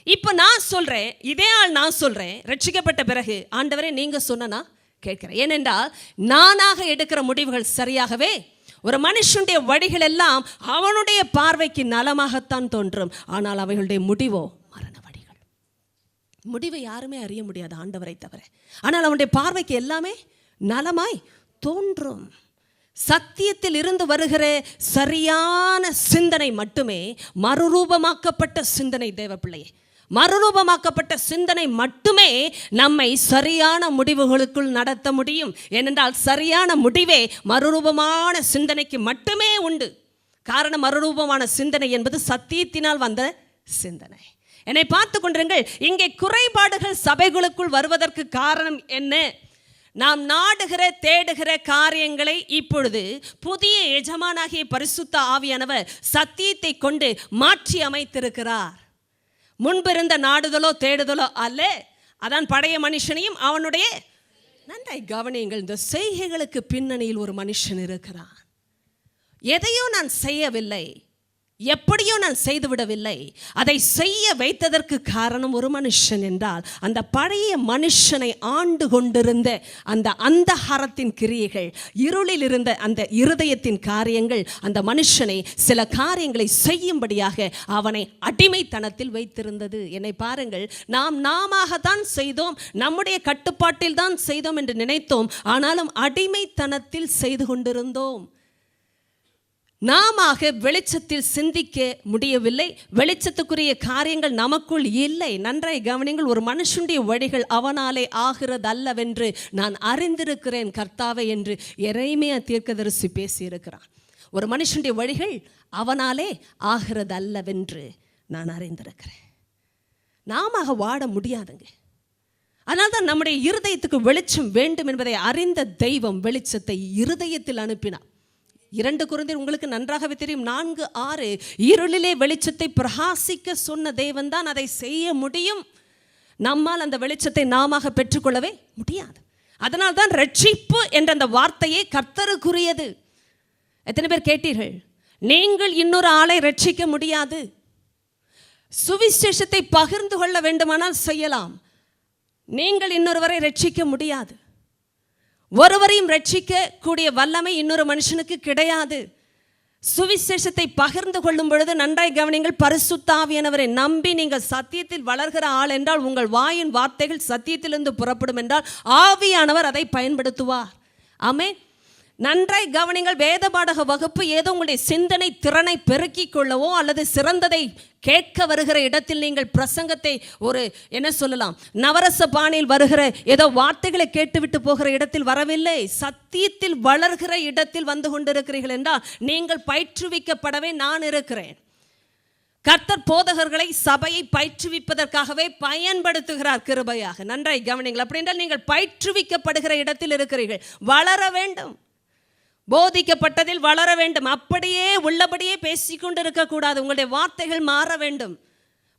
இப்ப நான் சொல்றேன், இதே ஆள் நான் சொல்றேன், ரட்சிக்கப்பட்ட பிறகு ஆண்டவரே நீங்க சொன்னா கேட்கிறேன். ஏனென்றால் நானாக எடுக்கிற முடிவுகள் சரியாகவே, ஒரு மனுஷனுடைய வழிகள் எல்லாம் அவனுடைய பார்வைக்கு நலமாகத்தான் தோன்றும், ஆனால் அவைகளுடைய முடிவோ மரண வழிகள். முடிவை யாருமே அறிய முடியாது ஆண்டவரை தவிர, ஆனால் அவனுடைய பார்வைக்கு எல்லாமே நலமாய் தோன்றும். சத்தியத்தில் இருந்து வருகிற சரியான சிந்தனை மட்டுமே மறுரூபமாக்கப்பட்ட சிந்தனை. தேவ பிள்ளையே, மறுரூபமாக்கப்பட்ட சிந்தனை மட்டுமே நம்மை சரியான முடிவுகளுக்குள் நடத்த முடியும். ஏனென்றால் சரியான முடிவே மறுரூபமான சிந்தனைக்கு மட்டுமே உண்டு. காரணம், மறுரூபமான சிந்தனை என்பது சத்தியத்தினால் வந்த சிந்தனை. என்னை பார்த்து கொண்டிருங்கள். இங்கே குறைபாடுகள் சபைகளுக்குள் வருவதற்கு காரணம் என்ன? நாம் நாடுகிற தேடுகிற காரியங்களை இப்பொழுது புதிய எஜமானாகிய பரிசுத்த ஆவியானவர் சத்தியத்தை கொண்டு மாற்றி அமைத்திருக்கிறார். முன்பிருந்த நாடுதலோ தேடுதலோ அல்ல. அதான் பழைய மனுஷனையும் அவனுடைய, நன்றாய் கவனியுங்கள், இந்த செய்கைகளுக்கு பின்னணியில் ஒரு மனுஷன் இருக்கிறான். எதையோ நான் செய்யவில்லை, எப்படியோ நான் செய்துவிடவில்லை, அதை செய்ய வைத்ததற்கு காரணம் ஒரு மனுஷன் என்றால் அந்த பழைய மனுஷனை ஆண்டு கொண்டிருந்த அந்த அந்தகாரத்தின் கிரியைகள், இருளில் இருந்த அந்த இருதயத்தின் காரியங்கள் அந்த மனுஷனை சில காரியங்களை செய்யும்படியாக அவனை அடிமைத்தனத்தில் வைத்திருந்தது. என்னை பாருங்கள், நாமதான் செய்தோம், நம்முடைய கட்டுப்பாட்டில் தான் செய்தோம் என்று நினைத்தோம். ஆனாலும் அடிமைத்தனத்தில் செய்து கொண்டிருந்தோம். நாம வெளிச்சத்தில் சிந்திக்க முடியவில்லை. வெளிச்சத்துக்குரிய காரியங்கள் நமக்குள் இல்லை. நன்றாய் கவனிங்கள். ஒரு மனுஷனுடைய வழிகள் அவனாலே ஆகிறதல்லவென்று நான் அறிந்திருக்கிறேன் கர்த்தாவே என்று எரேமியா தீர்க்கதரிசி பேசியிருக்கிறான். ஒரு மனுஷனுடைய வழிகள் அவனாலே ஆகிறதல்லவென்று நான் அறிந்திருக்கிறேன். நாம வாட முடியாதுங்க. அதனால்தான் நம்முடைய இருதயத்துக்கு வெளிச்சம் வேண்டும் என்பதை அறிந்த தெய்வம் வெளிச்சத்தை இருதயத்தில் அனுப்பினார். 2 கொரிந்தியர் உங்களுக்கு நன்றாகவே தெரியும், 4:6, இருளிலே வெளிச்சத்தை பிரகாசிக்க சொன்ன தேவன் தான் அதை செய்ய முடியும். நம்மால் அந்த வெளிச்சத்தை நாம பெற்றுக்கொள்ளவே முடியாது. அதனால் தான் ரட்சிப்பு என்ற அந்த வார்த்தையே கர்த்தருக்குரியது. எத்தனை பேர் கேட்டீர்கள்? நீங்கள் இன்னொரு ஆளை ரட்சிக்க முடியாது. சுவிசேஷத்தை பகிர்ந்து கொள்ள வேண்டுமானால் செய்யலாம், நீங்கள் இன்னொருவரை ரட்சிக்க முடியாது. ஒருவரையும் ரட்சிக்க கூடிய வல்லமை இன்னொரு மனுஷனுக்கு கிடையாது. சுவிசேஷத்தை பகிர்ந்து கொள்ளும் பொழுது நன்றாய் கவனிங்கள், பரிசுத்த ஆவியானவரை நம்பி நீங்கள் சத்தியத்தில் வளர்கிற ஆள் என்றால் உங்கள் வாயின் வார்த்தைகள் சத்தியத்திலிருந்து புறப்படும் என்றால் ஆவியானவர் அதை பயன்படுத்துவார். ஆமென். நன்றாய் கவனிங்கள். வேத பாடக வகுப்பு ஏதோ உங்களுடைய சிந்தனை திறனை பெருக்கிக் கொள்ளவோ அல்லது சிறந்ததை கேட்க வருகிற இடத்தில் நீங்கள் பிரசங்கத்தை ஒரு என்ன சொல்லலாம், நவரச பாணியில் வருகிற ஏதோ வார்த்தைகளை கேட்டுவிட்டு போகிற இடத்தில் வரவில்லை. சத்தியத்தில் வளர்கிற இடத்தில் வந்து கொண்டிருக்கிறீர்கள் என்றால் நீங்கள் பயிற்றுவிக்கப்படவே நான் இருக்கிறேன். கர்த்தர் போதகர்களை சபையை பயிற்றுவிப்பதற்காகவே பயன்படுத்துகிறார் கிருபையாக. நன்றாய் கவனிங்கள். அப்படி என்றால் நீங்கள் பயிற்றுவிக்கப்படுகிற இடத்தில் இருக்கிறீர்கள். வளர வேண்டும், போதிக்கப்பட்டதில் வளர வேண்டும். அப்படியே உள்ளபடியே பேசிக்கொண்டு இருக்கக்கூடாது. உங்களுடைய வார்த்தைகள் மாற வேண்டும்.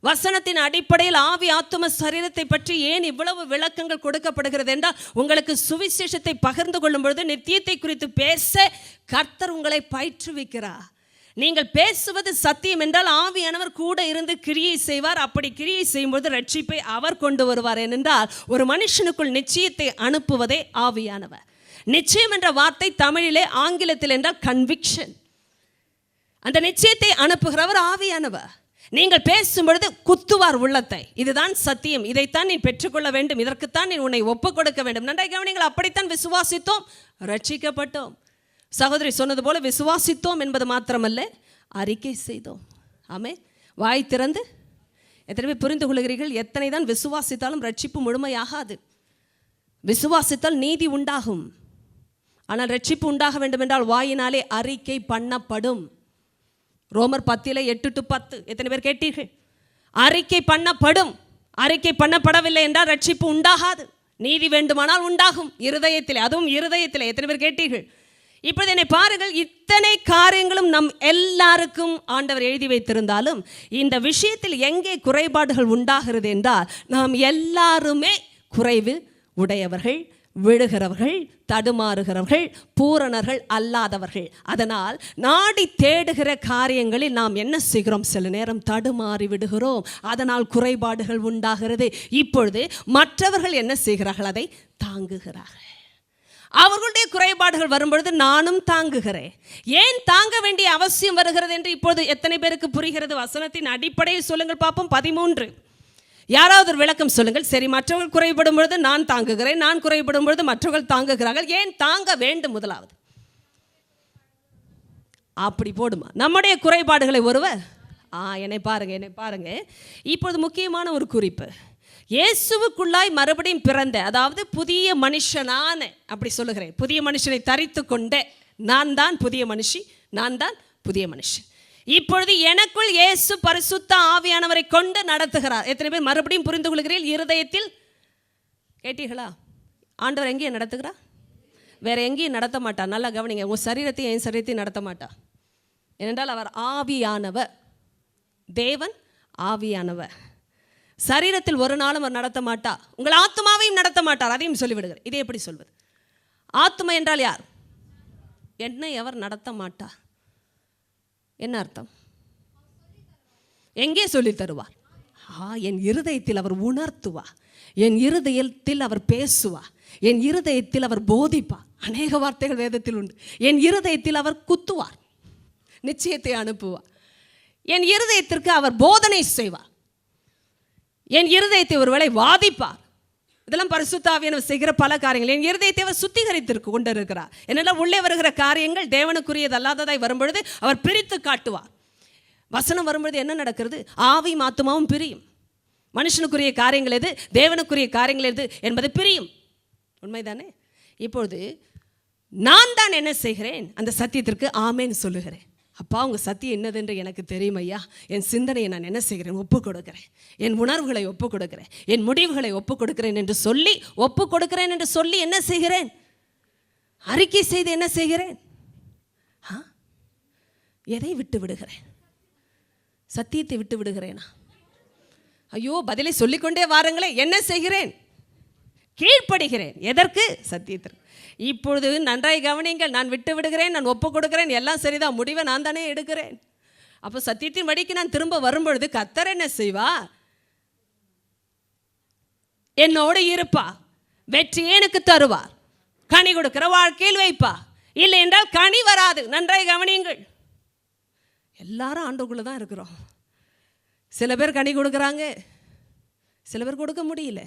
வசனத்தின் அடிப்படையில் ஆவி ஆத்தும சரீரத்தை பற்றி ஏன் இவ்வளவு விளக்கங்கள் கொடுக்கப்படுகிறது என்றால் உங்களுக்கு சுவிசேஷத்தை பகிர்ந்து கொள்ளும் பொழுது நித்தியத்தை குறித்து பேச கர்த்தர் உங்களை பயிற்றுவிக்கிறார். நீங்கள் பேசுவது சத்தியம் என்றால் ஆவியானவர் கூட இருந்து கிரியை செய்வார். அப்படி கிரியை செய்யும்போது ரட்சிப்பை அவர் கொண்டு வருவார். ஏனென்றால் ஒரு மனுஷனுக்குள் நிச்சயத்தை அனுப்புவதே ஆவியானவர். நிச்சயம் என்ற வார்த்தை தமிழிலே, ஆங்கிலத்தில் என்றால் கன்விக்ஷன். அந்த நிச்சயத்தை அனுப்புகிறவர் ஆவியானவர். நீங்கள் பேசும் பொழுது குத்துவார் உள்ளத்தை. இதுதான் சத்தியம், இதைத்தான் நீ பெற்றுக்கொள்ள வேண்டும், இதற்குத்தான் நீ உன்னை ஒப்புக் கொடுக்க வேண்டும். நன்றாய் கவனிங்கள். அப்படித்தான் விசுவாசித்தோம், ரட்சிக்கப்பட்டோம். சகோதரி சொன்னது போல விசுவாசித்தோம் என்பது மாத்திரமல்ல, அறிக்கை செய்தோம். ஆமென். வாய் திறந்து எத்தனை பேர் புரிந்து கொள்கிறீர்கள்? எத்தனை தான் விசுவாசித்தாலும் ரட்சிப்பு முழுமையாகாது. விசுவாசித்தால் நீதி உண்டாகும், ஆனால் ரட்சிப்பு உண்டாக வேண்டும் என்றால் வாயினாலே அறிக்கை பண்ணப்படும். ரோமர் 10:8-10 எத்தனை பேர் கேட்டீர்கள்? அறிக்கை பண்ணப்படும், அறிக்கை பண்ணப்படவில்லை என்றால் ரட்சிப்பு உண்டாகாது. நீதி வேண்டுமானால் உண்டாகும் இருதயத்திலே, அதுவும் இருதயத்திலே. எத்தனை பேர் கேட்டீர்கள்? இப்பொழுது என்னை பாருங்கள், இத்தனை காரியங்களும் நம் எல்லாருக்கும் ஆண்டவர் எழுதி வைத்திருந்தாலும் இந்த விஷயத்தில் எங்கே குறைபாடுகள் உண்டாகிறது என்றால், நாம் எல்லாருமே குறைவு உடையவர்கள், விழுகிறவர்கள், தடுமாறுகிறவர்கள், பூரணர்கள் அல்லாதவர்கள். அதனால் நாடி தேடுகிற காரியங்களில் நாம் என்ன செய்கிறோம்? சில நேரம் தடுமாறி விடுகிறோம். அதனால் குறைபாடுகள் உண்டாகிறது. இப்பொழுது மற்றவர்கள் என்ன செய்கிறார்கள்? அதை தாங்குகிறார்கள். அவர்களுடைய குறைபாடுகள் வரும்பொழுது நானும் தாங்குகிறேன். ஏன் தாங்க வேண்டிய அவசியம் வருகிறது என்று இப்பொழுது எத்தனை பேருக்கு புரிகிறது? வசனத்தின் அடிப்படையில் சொல்லுங்கள் பார்ப்போம். 13 யாராவது ஒரு விளக்கம் சொல்லுங்கள். சரி, மற்றவர்கள் குறைபடும் பொழுது நான் தாங்குகிறேன், நான் குறைபடும் பொழுது மற்றவர்கள் தாங்குகிறார்கள். ஏன் தாங்க வேண்டும்? முதலாவது அப்படி போடுமா நம்முடைய குறைபாடுகளை ஒருவர் என்னை பாருங்க. இப்பொழுது முக்கியமான ஒரு குறிப்பு, இயேசுவுக்குள்ளாய் மறுபடியும் பிறந்த, அதாவது புதிய மனுஷனான, அப்படி சொல்லுகிறேன், புதிய மனுஷனை தரித்து கொண்ட நான் தான் புதிய மனுஷி, நான் தான் புதிய மனுஷன். இப்பொழுது எனக்குள் இயேசு பரிசுத்த ஆவியானவரை கொண்டு நடத்துகிறார். எத்தனை பேர் மறுபடியும் புரிந்து கொள்கிறீர்கள்? இருதயத்தில் கேட்டீர்களா? ஆண்டவர் எங்கேயும் நடத்துகிறார், வேற எங்கேயும் நடத்த மாட்டார். நல்லா கவனிங்க, உங்கள் சரீரத்தையும் என் சரீரத்தையும் நடத்த மாட்டார். ஏனென்றால் அவர் ஆவியானவர், தேவன் ஆவியானவர். சரீரத்தில் ஒரு நாளும் அவர் நடத்த மாட்டார். உங்கள் ஆத்மாவையும் நடத்த மாட்டார். அதையும் சொல்லிவிடுகிறேன். இதை எப்படி சொல்வது? ஆத்மா என்றால் யார்? என்னை அவர் நடத்த மாட்டார். என்ன அர்த்தம்? எங்கே சொல்லி தருவார்? என் இருதயத்தில் அவர் உணர்த்துவார், என் இருதயத்தில் அவர் பேசுவார், என் இருதயத்தில் அவர் போதிப்பார். அநேக வார்த்தைகள் வேதத்தில் உண்டு. என் இருதயத்தில் அவர் குத்துவார், நிச்சயத்தை அனுப்புவார். என் இருதயத்திற்கு அவர் போதனை செய்வார், என் இருதயத்தை ஒருவேளை வாதிப்பார். இதெல்லாம் பரிசுத்த ஆவியானவர் செய்கிற பல காரியங்கள். என் இருதயத்தை அவர் சுத்திகரித்திற்கு கொண்டு இருக்கிறார். என்னெல்லாம் உள்ளே வருகிற காரியங்கள் தேவனுக்குரியது அல்லாததாய் வரும்பொழுது அவர் பிரித்து காட்டுவார். வசனம் வரும்பொழுது என்ன நடக்கிறது? ஆவியும் ஆத்துமாவும் பிரியும். மனுஷனுக்குரிய காரியங்கள் எது, தேவனுக்குரிய காரியங்கள் எது என்பது பிரியும். உண்மைதானே? இப்பொழுது நான் தான் என்ன செய்கிறேன்? அந்த சத்தியத்திற்கு ஆமேன்னு சொல்லுகிறேன். அப்பா, உங்கள் சத்தியம் என்னதென்று எனக்கு தெரியும் ஐயா. என் சிந்தனையை நான் என்ன செய்கிறேன்? ஒப்புக் கொடுக்கிறேன். என் உணர்வுகளை ஒப்புக் கொடுக்கிறேன், என் முடிவுகளை ஒப்புக் கொடுக்கிறேன் என்று சொல்லி, ஒப்புக் கொடுக்கிறேன் என்று சொல்லி என்ன செய்கிறேன்? அறிக்கை செய்து என்ன செய்கிறேன்? எதை விட்டு விடுகிறேன்? சத்தியத்தை விட்டு விடுகிறேனா? ஐயோ, பதிலை சொல்லிக்கொண்டே வாருங்களே. என்ன செய்கிறேன்? கீழ்ப்படுகிறேன். எதற்கு? சத்தியத்திற்கு. இப்பொழுது நன்றாய் கவனிங்கள். நான் விட்டு விடுகிறேன், நான் ஒப்புக் கொடுக்கிறேன், எல்லாம் சரிதான், முடிவை நான் தானே எடுக்கிறேன். அப்போ சத்தியத்தின் வழிக்கு நான் திரும்ப வரும்பொழுது கர்த்தர் என்ன செய்வா? என்னோடு இருப்பா, வெற்றியை எனக்கு தருவார், கனி கொடுக்கிற வாழ்க்கையில் வைப்பா. இல்லை என்றால் கனி வராது. நன்றாய் கவனியுங்கள். எல்லாரும் ஆண்டுக்குள்ள தான் இருக்கிறோம். சில பேர் கனி கொடுக்குறாங்க, சில பேர் கொடுக்க முடியல.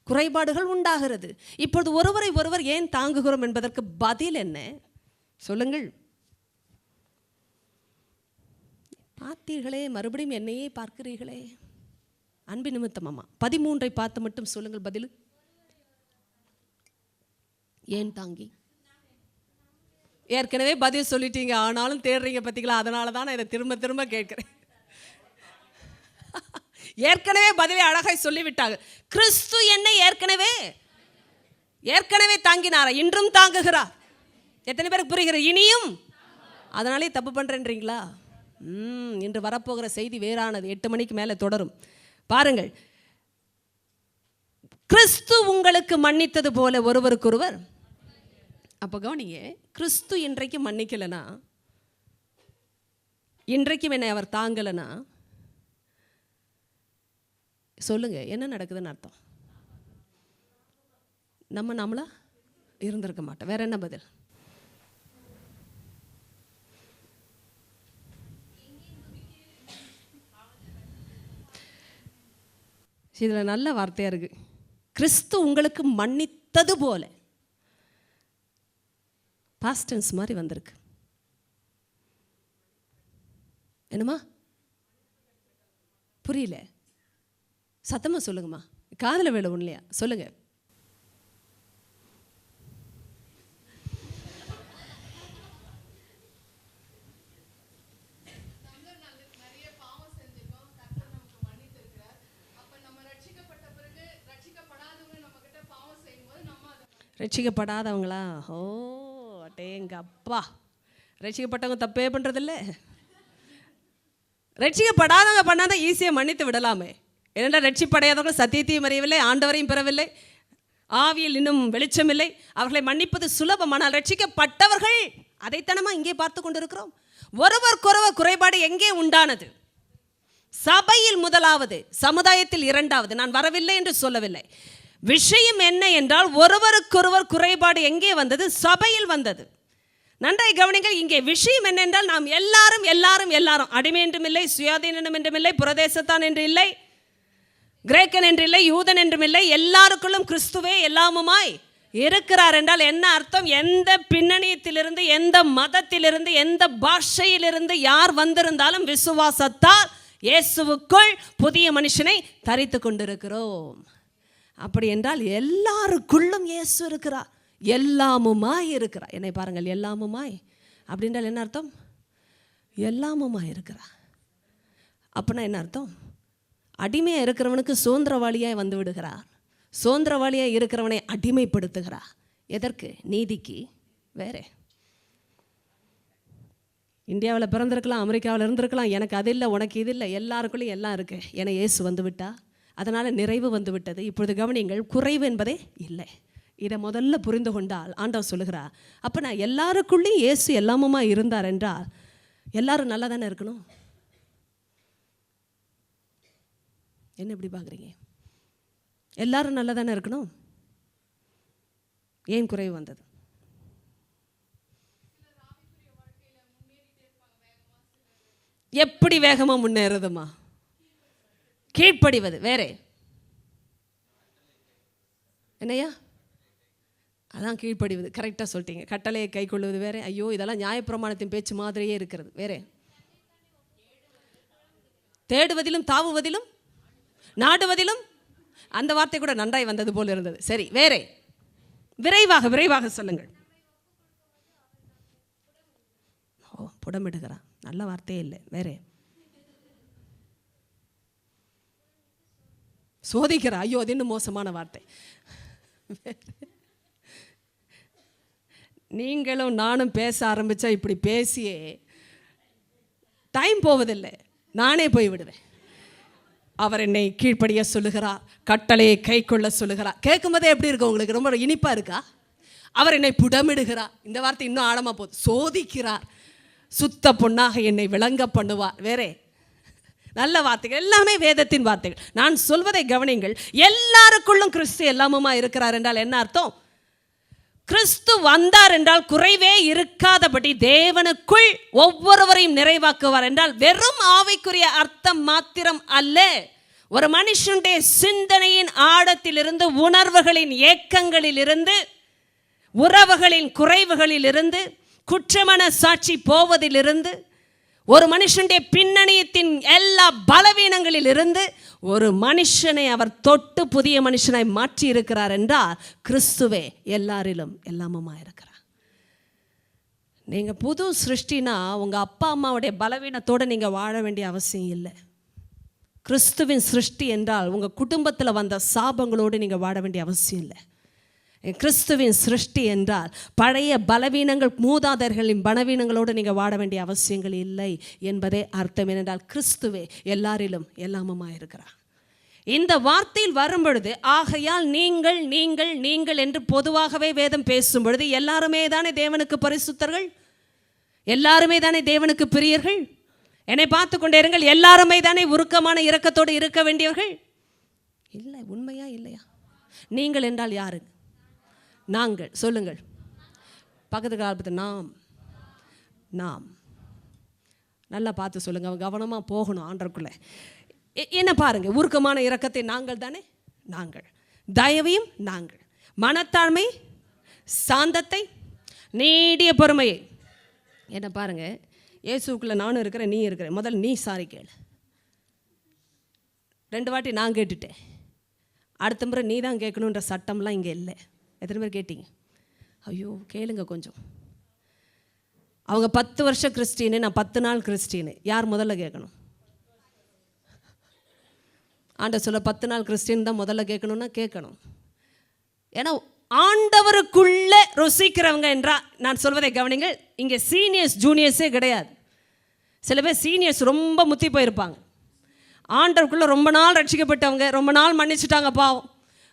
குறைபாடுகள் உண்டாகிறது. இப்பொழுது ஒருவரை ஒருவர் ஏன் தாங்குகிறோம் என்பதற்கு பதில் என்ன? சொல்லுங்கள். பார்த்தீர்களே, மறுபடியும் என்னையே பார்க்கிறீர்களே. அன்பு நிமித்தமாமா 13 பார்த்து மட்டும் சொல்லுங்கள் பதில். ஏன் தாங்கி? ஏற்கனவே பதில் சொல்லிட்டீங்க, ஆனாலும் தேடுறீங்க பார்த்தீங்களா? அதனால தான் நான் இதை திரும்ப திரும்ப கேட்கிறேன். ஏற்கனவே பதிலை அழகாய் சொல்லிவிட்டாங்க. கிறிஸ்து என்னை ஏற்கனவே தாங்கினாரா? இன்றும் தாங்குகிறார். எத்தனை பேருக்கு புரிகிறது? இனியும். அதனாலே தப்பு பண்றேன்றீங்களா? இன்று வரப்போகிற செய்தி வேறானது. 8 மணிக்கு மேலே தொடரும். பாருங்கள், கிறிஸ்து உங்களுக்கு மன்னித்தது போல ஒருவருக்கொருவர். அப்போ கவனிங்க, கிறிஸ்து இன்றைக்கு மன்னிக்கலைனா, இன்றைக்கும் என்னை அவர் தாங்கலைனா, சொல்லுங்க என்ன நடக்குதுன்னு அர்த்தம்? நம்மளா இருந்திருக்க மாட்டோம். வேற என்ன பதில்? இதில் நல்ல வார்த்தையா இருக்கு. கிறிஸ்து உங்களுக்கு மன்னித்தது போல, பாஸ்ட் டென்ஸ் மாதிரி வந்திருக்கு. என்னமா புரியல? சத்தமா சொல்லுங்கம்மா, காதல வேலை ஒன்லையா? சொல்லுங்க. ரட்சிக்கப்படாதவங்களா? ஓ அட்டேங்க அப்பா, ரட்சிக்கப்பட்டவங்க தப்பே பண்ணுறதில்ல. ரட்சிக்கப்படாதவங்க பண்ணாதான் ஈஸியாக மன்னித்து விடலாமே. ஏனென்றா ரட்சிப்படையாதவர்கள் சத்தியத்தையும் அறியவில்லை, ஆண்டவரையும் பெறவில்லை, ஆவியில் இன்னும் வெளிச்சமில்லை, அவர்களை மன்னிப்பது சுலபம். ஆனால் ரட்சிக்கப்பட்டவர்கள் அதைத்தனமா இங்கே பார்த்து கொண்டிருக்கிறோம். ஒருவருக்கொருவர் குறைபாடு எங்கே உண்டானது? சபையில் முதலாவது, சமுதாயத்தில் இரண்டாவது. நான் வரவில்லை என்று சொல்லவில்லை. விஷயம் என்ன என்றால், ஒருவருக்கொருவர் குறைபாடு எங்கே வந்தது? சபையில் வந்தது. நன்றாய் கவனிங்கள். இங்கே விஷயம் என்னென்றால், நாம் எல்லாரும் எல்லாரும் எல்லாரும் அடிமை என்றும் இல்லை, சுயாதீனம் என்றும் இல்லை, புரதேசத்தான் என்று இல்லை, கிரேக்கன் என்று இல்லை, யூதன் என்றும் இல்லை, எல்லாருக்குள்ளும் கிறிஸ்துவே எல்லாமுமாய் இருக்கிறார் என்றால் என்ன அர்த்தம்? எந்த பின்னணியத்திலிருந்து, எந்த மதத்திலிருந்து, எந்த பாஷையிலிருந்து யார் வந்திருந்தாலும் விசுவாசத்தால் இயேசுவுக்குள் புதிய மனுஷனை தரித்து கொண்டிருக்கிறோம். அப்படி என்றால் எல்லாருக்குள்ளும் இயேசு இருக்கிறார், எல்லாமுமாய் இருக்கிறார். என்னை பாருங்கள், எல்லாமுமாய் அப்படின்றால் என்ன அர்த்தம்? எல்லாமுமாய் இருக்கிறார். அப்படின்னா என்ன அர்த்தம்? அடிமையாக இருக்கிறவனுக்கு சுதந்திரவாளியாய் வந்து விடுகிறார், சுதந்திரவாளியாக இருக்கிறவனை அடிமைப்படுத்துகிறார். எதற்கு? நீதிக்கு. வேற இந்தியாவில் பிறந்திருக்கலாம், அமெரிக்காவில் இருந்திருக்கலாம், எனக்கு அது இல்லை, உனக்கு இது இல்லை, எல்லாருக்குள்ளேயும் எல்லாம் இருக்கு. என இயேசு வந்து விட்டா, அதனால் நிறைவு வந்து விட்டது. இப்பொழுது கவனிங்கள், குறைவு என்பதே இல்லை. இதை முதல்ல புரிந்து கொண்டால் ஆண்டவர் சொல்லுகிறார், அப்போ நான் எல்லாருக்குள்ளேயும் இயேசு எல்லாமுமா இருந்தார் என்றால் எல்லாரும் நல்லா தானே இருக்கணும். என்ன இப்படி பார்க்குறீங்க? எல்லாரும் நல்லா தானே இருக்கணும். ஏன் குறைவு வந்தது? எப்படி வேகமாக முன்னேறுதுமா? கீழ்ப்படிவது. வேறே என்னையா? அதான் கீழ்ப்படிவது. கரெக்டாக சொல்லிட்டீங்க. கட்டளையை கை கொள்வது வேற. ஐயோ, இதெல்லாம் நியாயப்பிரமாணத்தின் பேச்சு மாதிரியே இருக்கிறது. வேறே தேடுவதிலும் தாவுவதிலும் நாடுவதிலும், அந்த வார்த்தை கூட நன்றாய் வந்தது போல் இருந்தது. சரி, வேறே விரைவாக விரைவாக சொல்லுங்கள். ஓ, புடமிடுகிறான். நல்ல வார்த்தையே இல்லை. வேறே சோதிக்கிறா. ஐயோ, அது இன்னும் மோசமான வார்த்தை. நீங்களும் நானும் பேச ஆரம்பித்தா இப்படி பேசியே டைம் போவதில்லை, நானே போய்விடுவேன். அவர் என்னை கீழ்ப்படிய சொல்லுகிறார், கட்டளையை கை கொள்ள சொல்லுகிறார். கேட்கும்போதே எப்படி இருக்கு உங்களுக்கு? ரொம்ப இனிப்பாக இருக்கா? அவர் என்னை புடமிடுகிறார். இந்த வார்த்தை இன்னும் ஆழமாக போகுது. சோதிக்கிறார், சுத்த பொண்ணாக என்னை விளங்க பண்ணுவார். வேறே நல்ல வார்த்தைகள், எல்லாமே வேதத்தின் வார்த்தைகள். நான் சொல்வதை கவனிங்கள். எல்லாருக்குள்ளும் கிறிஸ்து எல்லாமுமா இருக்கிறார் என்றால் என்ன அர்த்தம்? கிறிஸ்து வந்தார் என்றால் குறைவே இருக்காதபடி தேவனுக்குள் ஒவ்வொருவரையும் நிறைவாக்குவார் என்றால் வெறும் ஆவிக்குரிய அர்த்தம் மாத்திரம் அல்ல. ஒரு மனுஷனுடைய சிந்தனையின் ஆழத்திலிருந்து, உணர்வுகளின் ஏக்கங்களிலிருந்து, உறவுகளின் குறைவுகளிலிருந்து, குற்றமான சாட்சி போவதிலிருந்து, ஒரு மனுஷனுடைய பின்னணியத்தின் எல்லா பலவீனங்களிலிருந்து ஒரு மனுஷனை அவர் தொட்டு புதிய மனுஷனாய் மாற்றி இருக்கிறார் என்றால் கிறிஸ்துவே எல்லாரிலும் எல்லாமுமா இருக்கிறார். நீங்கள் புது சிருஷ்டினா உங்கள் அப்பா அம்மாவுடைய பலவீனத்தோடு நீங்கள் வாழ வேண்டிய அவசியம் இல்லை. கிறிஸ்துவின் சிருஷ்டி என்றால் உங்கள் குடும்பத்தில் வந்த சாபங்களோடு நீங்கள் வாழ வேண்டிய அவசியம் இல்லை. கிறிஸ்துவின் சிருஷ்டி என்றால் பழைய பலவீனங்கள், மூதாதையர்களின் பலவீனங்களோடு நீங்கள் வாழ வேண்டிய அவசியங்கள் இல்லை என்பதே அர்த்தம். ஏனென்றால் கிறிஸ்துவே எல்லாரிலும் எல்லாமுமா இருக்கிறார். இந்த வார்த்தையில் வரும் பொழுது, ஆகையால் நீங்கள் நீங்கள் நீங்கள் என்று பொதுவாகவே வேதம் பேசும் பொழுது எல்லாருமே தானே தேவனுக்கு பரிசுத்தர்கள், எல்லாருமே தானே தேவனுக்கு பிரியர்கள். என்னை பார்த்து கொண்டே இருங்கள். எல்லாருமே தானே உருக்கமான இரக்கத்தோடு இருக்க வேண்டியவர்கள். இல்லை, உண்மையா இல்லையா? நீங்கள் என்றால் யாரு? நாங்கள். சொல்லுங்கள். பக்கத்து காலத்து நாம். நாம் நல்லா பார்த்து சொல்லுங்கள். அவன் கவனமாக போகணும் ஆண்டருக்குள்ளே. என்ன பாருங்க, உருக்கமான இரக்கத்தை நாங்கள் தானே. நாங்கள் தயவையும், நாங்கள் மனத்தாழ்மை, சாந்தத்தை, நீடிய பொறுமையை. என்ன பாருங்க, இயேசுக்குள்ளே நானும் இருக்கிறேன், நீ இருக்கிறேன். முதல்ல நீ சாரி கேளு. 2 வாட்டி நான் கேட்டுட்டேன், அடுத்த முறை நீ தான் கேட்கணுன்ற சட்டம்லாம் இங்கே இல்லை. எத்தனை பேர் கேட்டீங்க? ஐயோ, கேளுங்க கொஞ்சம். அவங்க 10 வருஷம் கிறிஸ்டின்னு, நான் 10 நாள் கிறிஸ்டின்னு. யார் முதல்ல கேட்கணும்? ஆண்டவர் சொல்ல 10 நாள் கிறிஸ்டின் தான் முதல்ல கேட்கணும்னா கேட்கணும். ஏன்னா ஆண்டவருக்குள்ள ருசிக்கிறவங்க என்றால் நான் சொல்வதை கவனிங்கள். இங்கே சீனியர்ஸ் ஜூனியர்ஸே கிடையாது. சில பேர் சீனியர்ஸ் ரொம்ப முத்தி போயிருப்பாங்க. ஆண்டவருக்குள்ள ரொம்ப நாள் ரட்சிக்கப்பட்டவங்க, ரொம்ப நாள் மன்னிச்சுட்டாங்க. பாவம்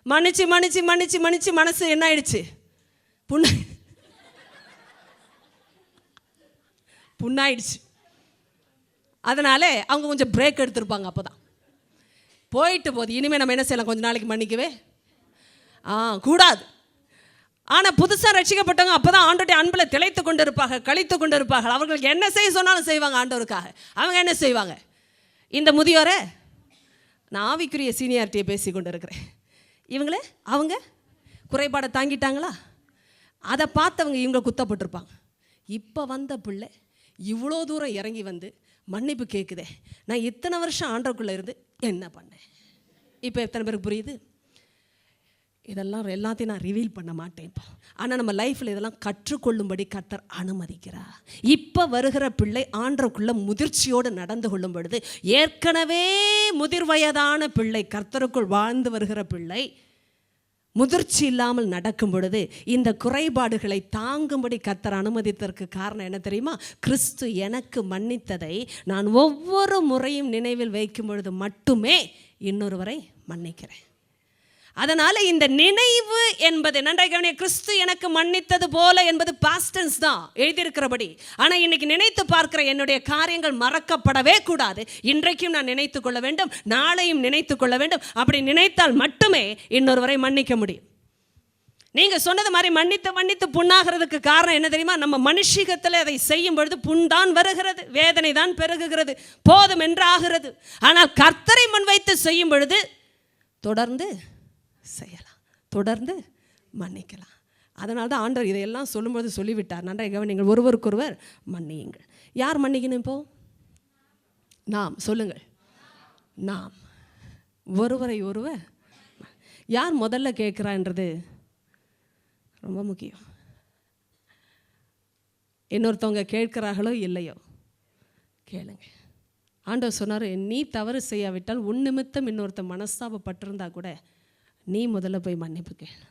மன்னிச்சு மன்னிச்சு மன்னிச்சு மன்னிச்சு மனசு என்ன ஆயிடுச்சு, புண்ணாயிடுச்சு. அதனால அவங்க கொஞ்சம் பிரேக் எடுத்திருப்பாங்க. அப்போ தான் போயிட்டு போகுது. இனிமேல் நம்ம என்ன செய்யலாம், கொஞ்சம் நாளைக்கு மன்னிக்கவே கூடாது. ஆனால் புதுசாக ரட்சிக்கப்பட்டவங்க அப்போ தான் ஆண்டோடைய அன்பில் திளைத்து கொண்டு இருப்பாங்க, கழித்து கொண்டு இருப்பார்கள். அவர்களுக்கு என்ன செய்ய சொன்னாலும் செய்வாங்க ஆண்டவருக்காக. அவங்க என்ன செய்வாங்க, இந்த முதியோரை நான் ஆவிக்குரிய சீனியாரிட்டியை பேசி கொண்டு இருக்கிறேன். இவங்களே அவங்க குறைபாடை தாங்கிட்டாங்களா, அதை பார்த்தவங்க இவங்க குத்தப்பட்டிருப்பாங்க. இப்போ வந்த பிள்ளை இவ்வளோ தூரம் இறங்கி வந்து மன்னிப்பு கேட்குதே, நான் இத்தனை வருஷம் ஆண்டவருக்குள்ளே இருந்து என்ன பண்ணேன். இப்போ எத்தனை பேருக்கு புரியுது? இதெல்லாம் எல்லாத்தையும் நான் ரிவீல் பண்ண மாட்டேன் இப்போ. ஆனால் நம்ம லைஃப்பில் இதெல்லாம் கற்றுக்கொள்ளும்படி கர்த்தர் அனுமதிக்கிறார். இப்போ வருகிற பிள்ளை ஆண்டவருக்குள்ள முதிர்ச்சியோடு நடந்து கொள்ளும் பொழுது, ஏற்கனவே முதிர் வயதான பிள்ளை கர்த்தருக்குள் வாழ்ந்து வருகிற பிள்ளை முதிர்ச்சி இல்லாமல் நடக்கும் பொழுது இந்த குறைபாடுகளை தாங்கும்படி கர்த்தர் அனுமதித்ததற்கு காரணம் என்ன தெரியுமா? கிறிஸ்து எனக்கு மன்னித்ததை நான் ஒவ்வொரு முறையும் நினைவில் வைக்கும் பொழுது மட்டுமே இன்னொருவரை மன்னிக்கிறேன். அதனால் இந்த நினைவு என்பது நன்றாக கவனிங்க. கிறிஸ்து எனக்கு மன்னித்தது போல என்பது பாஸ்ட் டென்ஸ் தான் எழுதியிருக்கிறபடி. ஆனால் இன்னைக்கு நினைத்து பார்க்கிற என்னுடைய காரியங்கள் மறக்கப்படவே கூடாது. இன்றைக்கும் நான் நினைத்து கொள்ள வேண்டும், நாளையும் நினைத்து கொள்ள வேண்டும். அப்படி நினைத்தால் மட்டுமே இன்னொருவரை மன்னிக்க முடியும். நீங்கள் சொன்னது மாதிரி மன்னித்து மன்னித்து புண்ணாகிறதுக்கு காரணம் என்ன தெரியுமா? நம்ம மனுஷிகத்தில் அதை செய்யும் பொழுது புண் தான் வருகிறது, வேதனை தான் பெருகுகிறது, போதும் என்று ஆகிறது. ஆனால் கர்த்தரை முன்வைத்து செய்யும் பொழுது தொடர்ந்து செய்யலாம், தொடர்ந்து மன்னிக்கலாம். அதனால தான் ஆண்டவர் இதையெல்லாம் சொல்லும்போது சொல்லிவிட்டார். நன்றாக கவனிங்கள், ஒருவருக்கொருவர் மன்னியுங்கள். யார் மன்னிக்கணும் இப்போ? நாம். சொல்லுங்கள், நாம். ஒருவரை ஒருவர். யார் முதல்ல கேட்குறான்றது ரொம்ப முக்கியம். இன்னொருத்தவங்க கேட்கிறார்களோ இல்லையோ கேளுங்க. ஆண்டவர் சொன்னார், நீ தவறு செய்யாவிட்டால் உன் நிமித்தம் இன்னொருத்த மனஸ்தாபப்பட்டிருந்தா கூட நீ முதல்ல போய் மன்னிப்பு கேளு.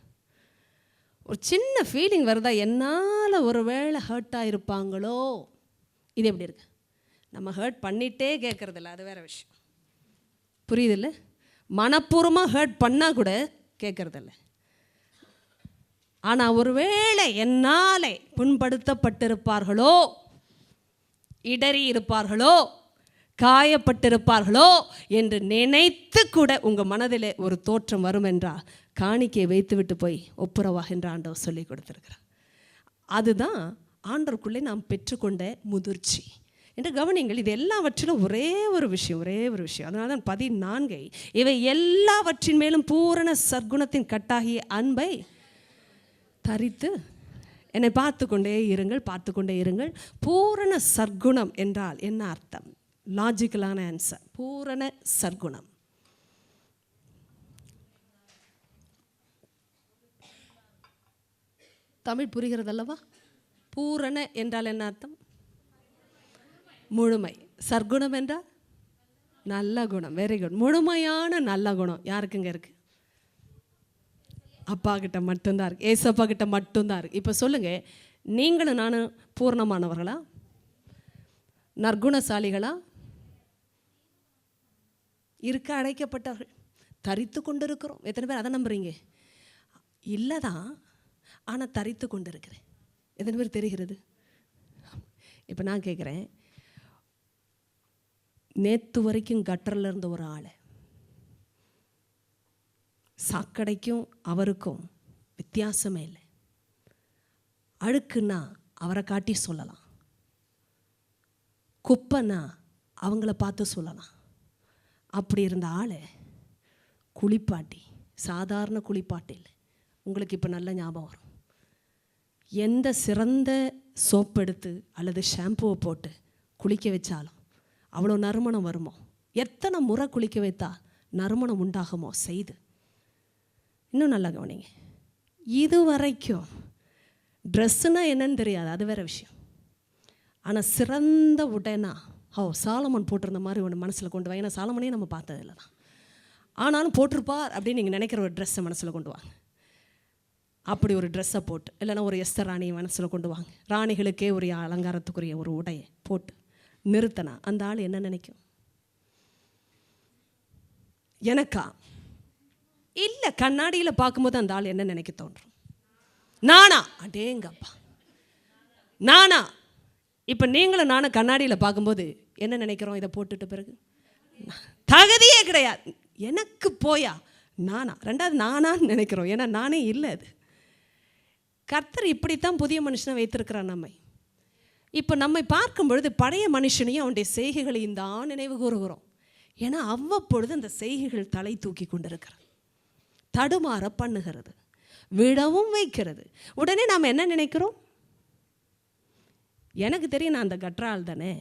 ஒரு சின்ன ஃபீலிங் வருதா, என்னால் ஒரு வேளை ஹர்ட்டாக இருப்பாங்களோ. இது எப்படி இருக்கு? நம்ம ஹர்ட் பண்ணிகிட்டே கேட்குறதில்ல, அது வேறு விஷயம். புரியுதில்ல? மனப்பூர்வமாக ஹர்ட் பண்ணால் கூட கேட்குறதில்ல. ஆனால் ஒருவேளை என்னாலே புண்படுத்தப்பட்டிருப்பார்களோ, இடறி இருப்பார்களோ, காயப்பட்டிருப்பார்களோ என்று நினைத்து கூட உங்கள் மனதில் ஒரு தோற்றம் வரும் என்றால் காணிக்கையை வைத்துவிட்டு போய் ஒப்புரவாக என்று ஆண்டவர் சொல்லி கொடுத்துருக்கிறார். அதுதான் ஆண்டவருக்குள்ளே நாம் பெற்றுக்கொண்ட முதிர்ச்சி என்று கவனிங்கள். இது எல்லாவற்றிலும் ஒரே ஒரு விஷயம். அதனால தான் 14 இவை எல்லாவற்றின் மேலும் பூரண சற்குணத்தின் கட்டாகிய அன்பை தரித்து என்னை பார்த்து கொண்டே இருங்கள். பூரண சற்குணம் என்றால் என்ன அர்த்தம்? லாஜிக்கலான ஆன்சர், பூரண சற்குணம். தமிழ் புரிகிறது அல்லவா? பூரண என்றால் என்ன அர்த்தம்? முழுமை. சற்குணம் என்றால் நல்ல குணம். Very good. முழுமையான நல்ல குணம் யாருக்குங்க இருக்கு? அப்பா கிட்ட மட்டும்தான் இருக்கு, ஏசப்பா கிட்ட மட்டும்தான் இருக்கு. இப்போ சொல்லுங்க, நீங்களும் நானும் பூர்ணமானவர்களா, நற்குணசாலிகளா? இருக்க அழைக்கப்பட்டவர்கள், தரித்து கொண்டு இருக்கிறோம். எத்தனை பேர் அதை நம்புறீங்க? இல்லை தான், ஆனால் தரித்து கொண்டு இருக்கிறேன். எத்தனை பேர் தெரிகிறது? இப்போ நான் கேட்குறேன், நேற்று வரைக்கும் கட்டரில் இருந்த ஒரு ஆளை சாக்கடைக்கும் அவருக்கும் வித்தியாசமே இல்லை. அழுக்குன்னா அவரை காட்டி சொல்லலாம், குப்பைன்னா அவங்கள பார்த்து சொல்லலாம். அப்படி இருந்த ஆளை குளிப்பாட்டி, சாதாரண குளிப்பாட்டு இல்லை, உங்களுக்கு இப்போ நல்ல ஞாபகம் வரும். எந்த சிறந்த சோப் எடுத்து அல்லது ஷாம்புவை போட்டு குளிக்க வச்சாலும் அவ்வளோ நறுமணம் வருமோ? எத்தனை முறை குளிக்க வைத்தா நறுமணம் உண்டாகுமோ? செய்து இன்னும் நல்லா கவனிங்க. இது வரைக்கும் ட்ரெஸ்ஸுனா என்னன்னு தெரியாது, அது வேறு விஷயம். ஆனால் சிறந்த உடைனா சாலமன் போட்டிருந்த மாதிரி ஒன்று மனசில் கொண்டு வாங்க. ஏன்னா சாலமனையும் நம்ம பார்த்ததில்ல தான், ஆனாலும் போட்டிருப்பார் அப்படின்னு நீங்கள் நினைக்கிற ஒரு ட்ரெஸ்ஸை மனசில் கொண்டு வாங்க. அப்படி ஒரு ட்ரெஸ்ஸை போட்டு, இல்லைன்னா ஒரு எஸ்தர் ராணியை மனசில் கொண்டு வாங்க, ராணிகளுக்கே ஒரு அலங்காரத்துக்குரிய ஒரு உடையை போட்டு நிறுத்தினா அந்த ஆள் என்ன நினைக்கும்? எனக்கா இல்லை, கண்ணாடியில் பார்க்கும்போது அந்த ஆள் என்ன நினைக்க தோன்றும்? நானா? அடேங்கப்பா, நானா? இப்போ நீங்களும் நானும் கண்ணாடியில் பார்க்கும்போது என்ன நினைக்கிறோம்? இதை போட்டுட்ட பிறகு தகுதியே கிடையாது, எனக்கு போயா நானா, ரெண்டாவது நானான்னு நினைக்கிறோம். ஏன்னா நானே இல்லை. அது கர்த்தர் இப்படித்தான் புதிய மனுஷனை வைத்திருக்கிறார் நம்மை. இப்போ நம்மை பார்க்கும் பொழுது பழைய மனுஷனையும் அவனுடைய செய்கைகளையும் தான் நினைவு கூறுகிறோம். ஏன்னா அவ்வப்பொழுது அந்த செய்கைகள் தலை தூக்கி கொண்டிருக்கிறது, தடுமாற பண்ணுகிறது, விடவும் வைக்கிறது. உடனே நாம் என்ன நினைக்கிறோம்? எனக்கு தெரியும், நான் அந்த கற்றாள் தானே,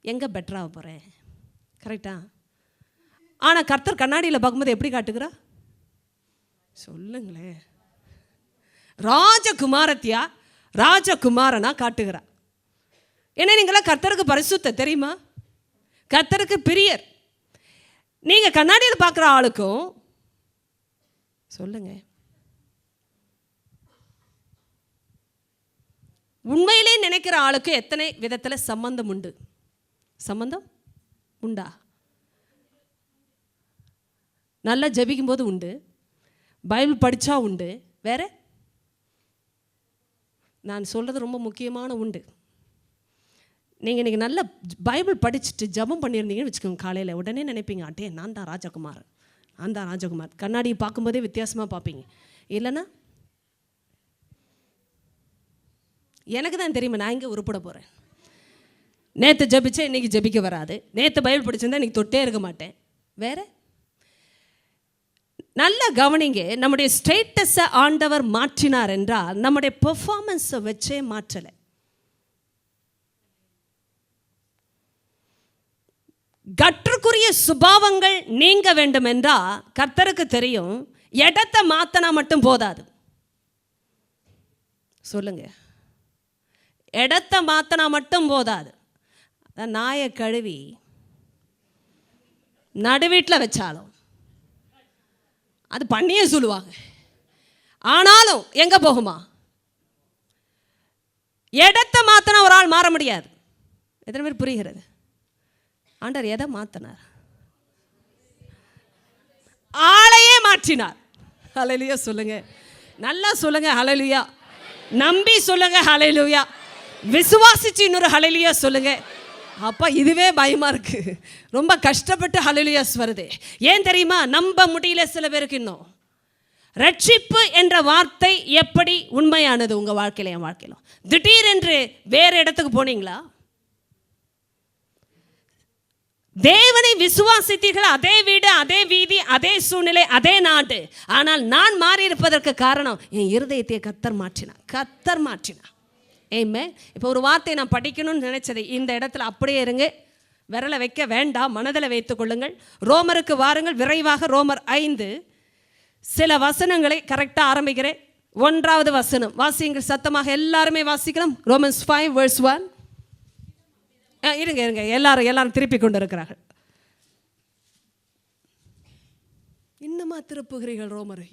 எங்கே பெட்டராக போகிறேன், கரெக்டா? ஆனால் கர்த்தர் கண்ணாடியில் பார்க்கும்போது எப்படி காட்டுகிறா சொல்லுங்களேன்? ராஜகுமாரத்தியா ராஜகுமாரனா காட்டுகிறா. ஏன்னா நீங்களாம் கர்த்தருக்கு பரிசுத்த தெரியுமா, கர்த்தருக்கு பிரியர். நீங்கள் கண்ணாடியில் பார்க்குற ஆளுக்கும் சொல்லுங்க, உண்மையிலே நினைக்கிற ஆளுக்கு எத்தனை விதத்தில் சம்பந்தம் உண்டு? சம்பந்தம் உண்டா? நல்லா ஜெபிக்கும் போது உண்டு, பைபிள் படித்தா உண்டு, வேற நான் சொல்கிறது ரொம்ப முக்கியமான உண்டு. நீங்கள் இன்றைக்கி நல்ல பைபிள் படிச்சுட்டு ஜெபம் பண்ணியிருந்தீங்கன்னு வச்சுக்கோங்க, காலையில் உடனே நினைப்பீங்க, அட்டே நான் தான் ராஜகுமார், நான் தான் ராஜகுமார். கண்ணாடியை பார்க்கும்போதே வித்தியாசமாக பார்ப்பீங்க. இல்லைன்னா எனக்கு தான் தெரியுமா நான் இங்கே உருப்பட போகிறேன். நேற்று ஜபிச்சேன், இன்றைக்கி ஜபிக்க வராது. நேற்று பைபிள் படிச்சிருந்தா இன்றைக்கி தொட்டே இருக்க மாட்டேன். வேறு நல்லா கவனிங்க, நம்முடைய ஸ்டேட்டஸை ஆண்டவர் மாற்றினார் என்றால் நம்முடைய பெர்ஃபார்மன்ஸை வச்சே மாற்றலை. கற்றுக்குரிய சுபாவங்கள் நீங்க வேண்டும் என்றால் கர்த்தருக்கு தெரியும், இடத்தை மாற்றினா மட்டும் போதாது. சொல்லுங்க, இடத்தை மாற்றினா மட்டும் போதாது. நாயை கழுவி நடுவீட்டில் வச்சாலும் அது பண்ணியே சொல்லுவாங்க, ஆனாலும் எங்கே போகுமா? இடத்தை மாற்றினா ஒரு ஆள் மாற முடியாது. எத்தனை பேர் புரிகிறது? ஆண்டவர் எதை மாற்றினார்? ஆளையே மாற்றினார். ஹல்லேலூயா சொல்லுங்க, நல்லா சொல்லுங்க ஹல்லேலூயா. நம்பி சொல்லுங்க ஹல்லேலூயா. விசுவாசிச்சு இன்னொரு ஹல்லேலூயா சொல்லுங்க. அப்பா இதுவே பயமாக இருக்குது, ரொம்ப கஷ்டப்பட்டு ஹல்லேலூயாஸ் வருது. ஏன் தெரியுமா? நம்ப முடியல சில பேருக்கு. இன்னும் ரட்சிப்பு என்ற வார்த்தை எப்படி உண்மையானது உங்கள் வாழ்க்கையில், என் வாழ்க்கையிலும்? திடீரென்று வேறு இடத்துக்கு போனீங்களா? தேவனை விசுவாசித்தீர்கள், அதே வீடு, அதே வீதி, அதே சூழ்நிலை, அதே நாடு. ஆனால் நான் மாறி இருப்பதற்கு காரணம் என் இருதயத்தை கர்த்தர் மாற்றினார். கர்த்தர் மாற்றினார். ஏமே இப்போ ஒரு வார்த்தையை நான் படிக்கணும்னு நினைச்சது இந்த இடத்துல அப்படியே இருங்க, விரலை வைக்க வேண்டாம், மனதில் வைத்துக் கொள்ளுங்கள். ரோமருக்கு வாருங்கள் விரைவாக. ரோமர் 5 சில வசனங்களை கரெக்டாக ஆரம்பிக்கிறேன். 1வது வசனம் வாசியுங்கள் சத்தமாக, எல்லாருமே வாசிக்கலாம். Romans 5 verse 1. இருங்க எல்லாரும் திருப்பி கொண்டு இருக்கிறார்கள். இன்னுமா திருப்புகிறீர்கள்? ரோமரை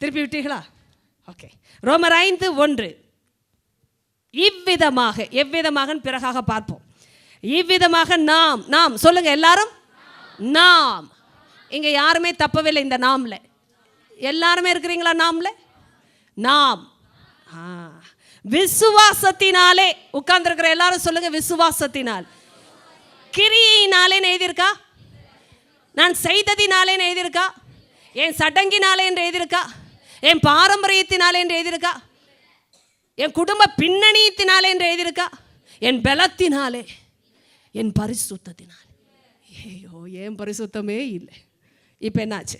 திருப்பி விட்டீர்களா? ஓகே. ரோமர் 5:1. இவ்விதமாக, எவ்விதமாக பிறகாக பார்ப்போம். இவ்விதமாக நாம் சொல்லுங்க எல்லாரும், நாம். இங்க யாருமே தப்பவில்லை இந்த நாம்ல. எல்லாருமே இருக்கிறீங்களா நாம்ல? நாம் விசுவாசத்தினாலே உட்கார்ந்திருக்கிற எல்லாரும் சொல்லுங்க, விசுவாசத்தினால். கிரியையினாலே எழுதியிருக்கா? நான் செய்ததினாலே எழுதியிருக்கா? என் சடங்கினாலே என்று எழுதியிருக்கா? என் பாரம்பரியத்தினாலே என்று எழுதியிருக்கா? என் குடும்ப பின்னணியத்தினாலே என்று எழுதியிருக்கா? என் பலத்தினாலே, என் பரிசுத்தத்தினாலே. ஐயோ, என் பரிசுத்தமே இல்லை. இப்போ என்னாச்சு?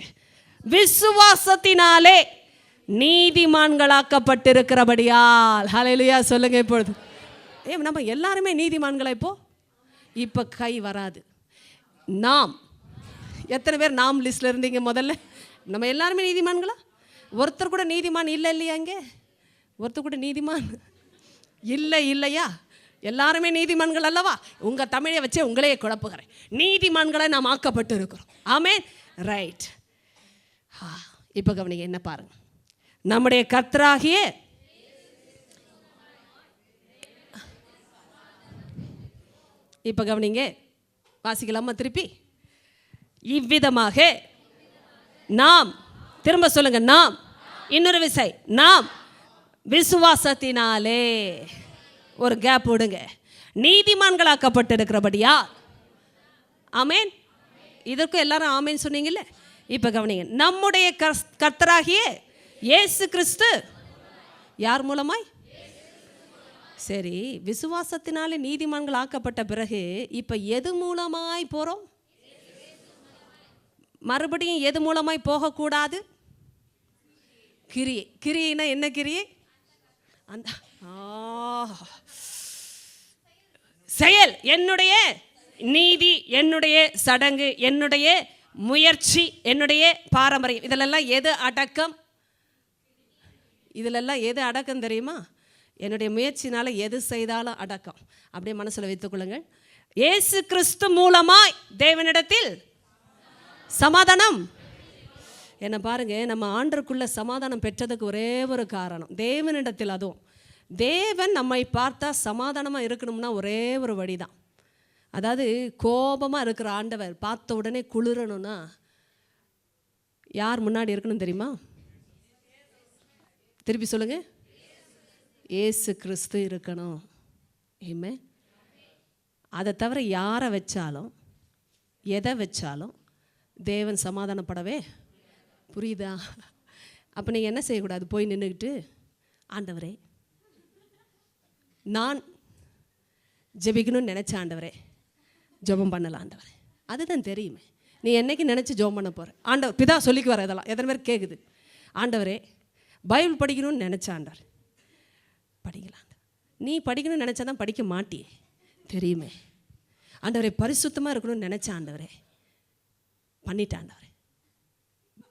விசுவாசத்தினாலே நீதிமான்களாக்கப்பட்டிருக்கிறபடியால். ஹல்லேலூயா சொல்லுங்க. இப்பொழுது நம்ம எல்லாருமே நீதிமான்களா? இப்போ கை வராது. நாம் எத்தனை பேர் நாம் லிஸ்ட்ல இருந்தீங்க முதல்ல? நம்ம எல்லாருமே நீதிமான்களா? ஒருத்தர் கூட நீதிமான் இல்லை இல்லையா? இங்கே ஒருத்தர் கூட நீதிமான் இல்லை இல்லையா? எல்லாருமே நீதிமான்கள் அல்லவா? உங்கள் தமிழை வச்சே உங்களையே குழப்புகிறேன். நீதிமான்களை நாம் ஆக்கப்பட்டு இருக்கிறோம். ஆமென். ரைட். இப்போ கவனிங்க, என்ன பாருங்க. நம்முடைய கர்த்தராகிய இப்ப கவனிங்க, வாசிக்கலாமா திருப்பி? இவ்விதமாக நாம், திரும்ப சொல்லுங்க, நாம், இன்னொரு விசை, நாம் விசுவாசத்தினாலே, ஒரு கேப் விடுங்க, நீதிமான்களாக்கப்பட்டிருக்கிறபடியா. ஆமேன். இதற்கு எல்லாரும் ஆமேன் சொன்னீங்கல்ல. இப்ப கவனிங்க, நம்முடைய கர்த்தராகிய இயேசு கிறிஸ்து யார் மூலமாய்? சரி, விசுவாசத்தினாலே நீதிமான்கள் ஆக்கப்பட்ட பிறகு இப்ப எது மூலமாய் போறோம்? மறுபடியும் எது மூலமாய் போகக்கூடாது? கிரியை. கிரியைனா என்ன கிரியை? அந்த செயல், என்னுடைய நீதி, என்னுடைய சடங்கு, என்னுடைய முயற்சி, என்னுடைய பாரம்பரியம், இதிலெல்லாம் எது அடக்கம்? இதிலெல்லாம் எது அடக்கம் தெரியுமா? என்னுடைய முயற்சினால எது செய்தாலும் அடக்கம். அப்படியே மனசில் வைத்துக் கொள்ளுங்கள். இயேசு கிறிஸ்து மூலமாய் தேவனிடத்தில் சமாதானம். என்ன பாருங்க, நம்ம ஆண்டருக்குள்ள சமாதானம் பெற்றதுக்கு ஒரே ஒரு காரணம், தேவனிடத்தில். அதுவும் தேவன் நம்மை பார்த்தா சமாதானமாக இருக்கணும்னா ஒரே ஒரு வழிதான். அதாவது கோபமாக இருக்கிற ஆண்டவர் பார்த்த உடனே குளிரணும்னா யார் முன்னாடி இருக்கணும் தெரியுமா? திருப்பி சொல்லுங்க, இயேசு கிறிஸ்து இருக்கணும். ஏமே, அதை தவிர யாரை வச்சாலும் எதை வச்சாலும் தேவன் சமாதானப்படவே, புரியுதா? அப்போ நீங்கள் என்ன செய்யக்கூடாது? போய் நின்றுக்கிட்டு, ஆண்டவரே நான் ஜெபிக்கணும்னு நினச்ச ஆண்டவரே, ஜெபம் பண்ணலாம் ஆண்டவரே. அதுதான் தெரியுமே, நீ என்னைக்கு நினச்சி ஜெபம் பண்ண போகிற. ஆண்டவர் பிதா சொல்லிக்கு வர இதெல்லாம் எத்தனை பேர் கேட்குது? ஆண்டவரே பைபிள் படிக்கணும்னு நினச்ச ஆண்டவர், படிக்கலாம். நீ படிக்கணும்னு நினச்சா தான் படிக்க மாட்டியே, தெரியுமே. ஆண்டவரே பரிசுத்தமாக இருக்கணும்னு நினச்ச ஆண்டவரே, பண்ணிட்ட ஆண்டவரே.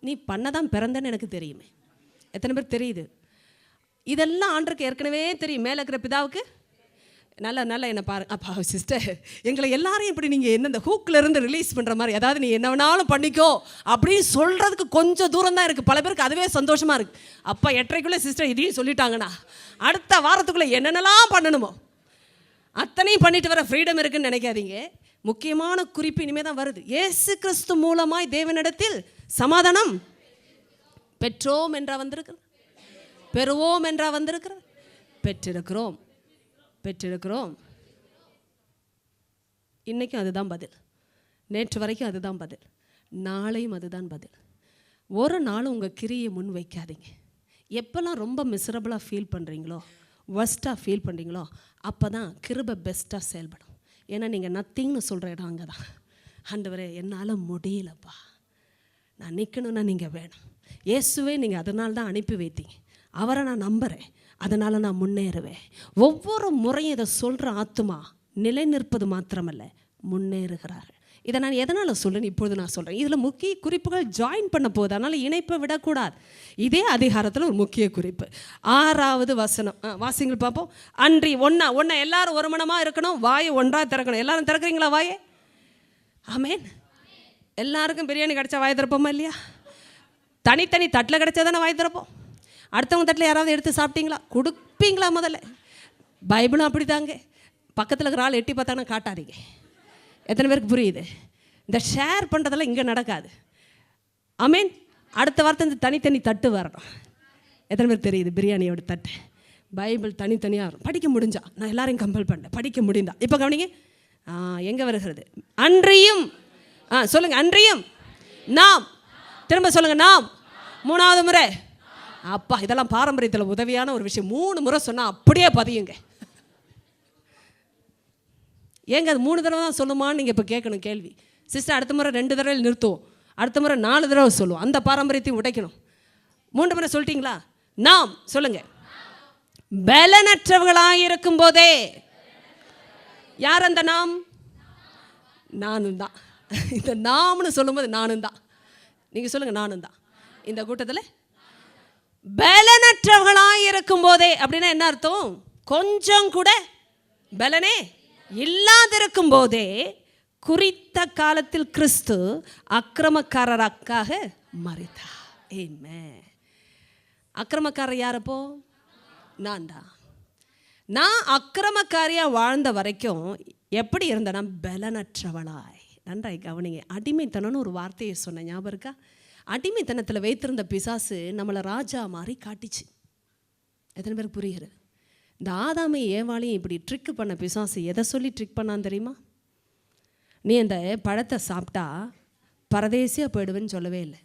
நீ பண்ணதான் பிறந்தன்னு எனக்கு தெரியுமே. எத்தனை பேர் தெரியுது? இதெல்லாம் ஆண்டருக்கு ஏற்கனவே தெரியும். மேலே இருக்கிற பிதாவுக்கு நல்லா என்னை பாருங்க. அப்பா சிஸ்டர், எங்களை எல்லாரையும் இப்படி நீங்கள் என்ன இந்த ஹூக்கில் இருந்து ரிலீஸ் பண்ணுற மாதிரி, அதாவது நீ என்ன வேணாலும் பண்ணிக்கோ அப்படின்னு சொல்கிறதுக்கு கொஞ்சம் தூரம் தான் இருக்குது. பல பேருக்கு அதுவே சந்தோஷமாக இருக்குது. அப்பா 8:30 சிஸ்டர் இதையும் சொல்லிட்டாங்கன்னா அடுத்த வாரத்துக்குள்ளே என்னென்னலாம் பண்ணணுமோ அத்தனையும் பண்ணிட்டு வர ஃப்ரீடம் இருக்குன்னு நினைக்காதீங்க. முக்கியமான குறிப்பு இனிமேல் தான் வருது. இயேசு கிறிஸ்து மூலமாய் தேவனிடத்தில் சமாதானம் பெற்றோம் என்றா வந்திருக்கிறது, பெறுவோம் என்றா வந்திருக்கிறது, பெற்றிருக்கிறோம். இன்னைக்கும் அதுதான் பதில், நேற்று வரைக்கும் அதுதான் பதில், நாளையும் அதுதான் பதில். ஒரு நாளும் உங்கள் கிரியை முன் வைக்காதீங்க. எப்போல்லாம் ரொம்ப மிசரபிளாக ஃபீல் பண்ணுறீங்களோ, ஒர்ஸ்ட்டாக ஃபீல் பண்ணுறீங்களோ, அப்போ தான் கிருபை பெஸ்ட்டாக செயல்படும். ஏன்னா நீங்கள் நத்திங்னு சொல்கிற இடம் அங்கே தான். ஆண்டவரே என்னால் முடியலப்பா, நான் நிற்கணுன்னா நீங்கள் வேணும். இயேசுவே நீங்கள் அதனால தான் அனுப்பி வைத்தீங்க, அவரை நான் நம்புகிறேன், அதனால் நான் முன்னேறுவேன். ஒவ்வொரு முறையும் இதை சொல்கிற ஆத்துமா நிலை நிற்பது மாத்திரமல்ல, முன்னேறுகிறார்கள். இதை நான் எதனால் சொல்கிறேன்னு இப்பொழுது நான் சொல்கிறேன். இதில் முக்கிய குறிப்புகள் ஜாயின் பண்ண போகுது, அதனால் இணைப்பை விடக்கூடாது. இதே அதிகாரத்தில் ஒரு முக்கிய குறிப்பு 6வது வசனம் வாசிங்கள் பார்ப்போம். அன்றி ஒன்றா எல்லாரும் ஒரு மனமாக இருக்கணும், வாயை ஒன்றா திறக்கணும். எல்லாரும் திறக்கிறீங்களா வாயை? ஆமேன். எல்லாருக்கும் பிரியாணி கிடச்சா வாய் திறப்போமா இல்லையா? தனித்தனி தட்டில் கிடச்சா தானே வாய் திறப்போம். அடுத்தவங்க தட்டில் யாராவது எடுத்து சாப்பிட்டீங்களா? கொடுப்பீங்களா? முதல்ல பைபிளும் அப்படி தாங்க. பக்கத்தில் இருக்கிற ஆள் எட்டி பார்த்தாங்கன்னா காட்டாதீங்க. எத்தனை பேருக்கு புரியுது? இந்த ஷேர் பண்ணுறதெல்லாம் இங்கே நடக்காது. ஆமீன். அடுத்த வார்த்தை இந்த தனித்தனி தட்டு வரணும். எத்தனை பேர் தெரியுது? பிரியாணியோட தட்டு பைபிள் தனித்தனியாக வரும். படிக்க முடிஞ்சா, நான் எல்லாரையும் கம்பல் பண்ணேன், படிக்க முடிந்தா. இப்போ கவனிங்க, எங்கே வருகிறது? அன்றியும் சொல்லுங்கள், அன்றியும் நாம், திரும்ப சொல்லுங்கள், நாம். 3வது முறை. அப்பா இதெல்லாம் பாரம்பரியத்தில் உதவியான ஒரு விஷயம். 3 முறை சொன்னால் அப்படியே பதியுங்க. ஏங்க அது 3 தடவை தான் சொல்லுமான்னு நீங்கள் இப்போ கேட்கணும் கேள்வி. சிஸ்டர் அடுத்த முறை 2 தடவை நிறுத்துவோம், அடுத்த முறை 4 தடவை சொல்லுவோம். அந்த பாரம்பரியத்தையும் உடைக்கணும். 3 முறை சொல்லிட்டீங்களா? நாம் சொல்லுங்க. பலனற்றவர்களாக இருக்கும் போதே. யார் அந்த நாம்? நானும் தான். இந்த நாம்னு சொல்லும்போது நானும் தான். நீங்கள் சொல்லுங்கள், நானும் தான். இந்த கூட்டத்தில் பலனற்றவர்களாக இருக்கும் போதே அப்படின்னா என்ன அர்த்தம்? கொஞ்சம் கூட பலனே இல்லாதிருக்கும் போதே குறித்த காலத்தில் கிறிஸ்து அக்கிரமக்காரராக்காக மரித்தார். ஆமென். அக்கிரமக்காரர் யாரப்போ? நான் தான். நான் அக்கிரமக்காரியாக வாழ்ந்த வரைக்கும் எப்படி இருந்தேன்னா பலனற்றவளாய். நன்றாய் கவனிங்க. அடிமைத்தனம்னு ஒரு வார்த்தையை சொன்ன ஞாபகம் இருக்கா? அடிமைத்தனத்தில் வைத்திருந்த பிசாசு நம்மளை ராஜா மாதிரி காட்டிச்சு. எத்தனை பேருக்கு புரிகிறது? இந்த ஆதாமை ஏவாளையும் இப்படி ட்ரிக் பண்ண பிசாசு எதை சொல்லி ட்ரிக் பண்ணான்னு தெரியுமா? நீ அந்த பழத்தை சாப்பிட்டா பரதேசியாக போயிடுவேன்னு சொல்லவே இல்லை,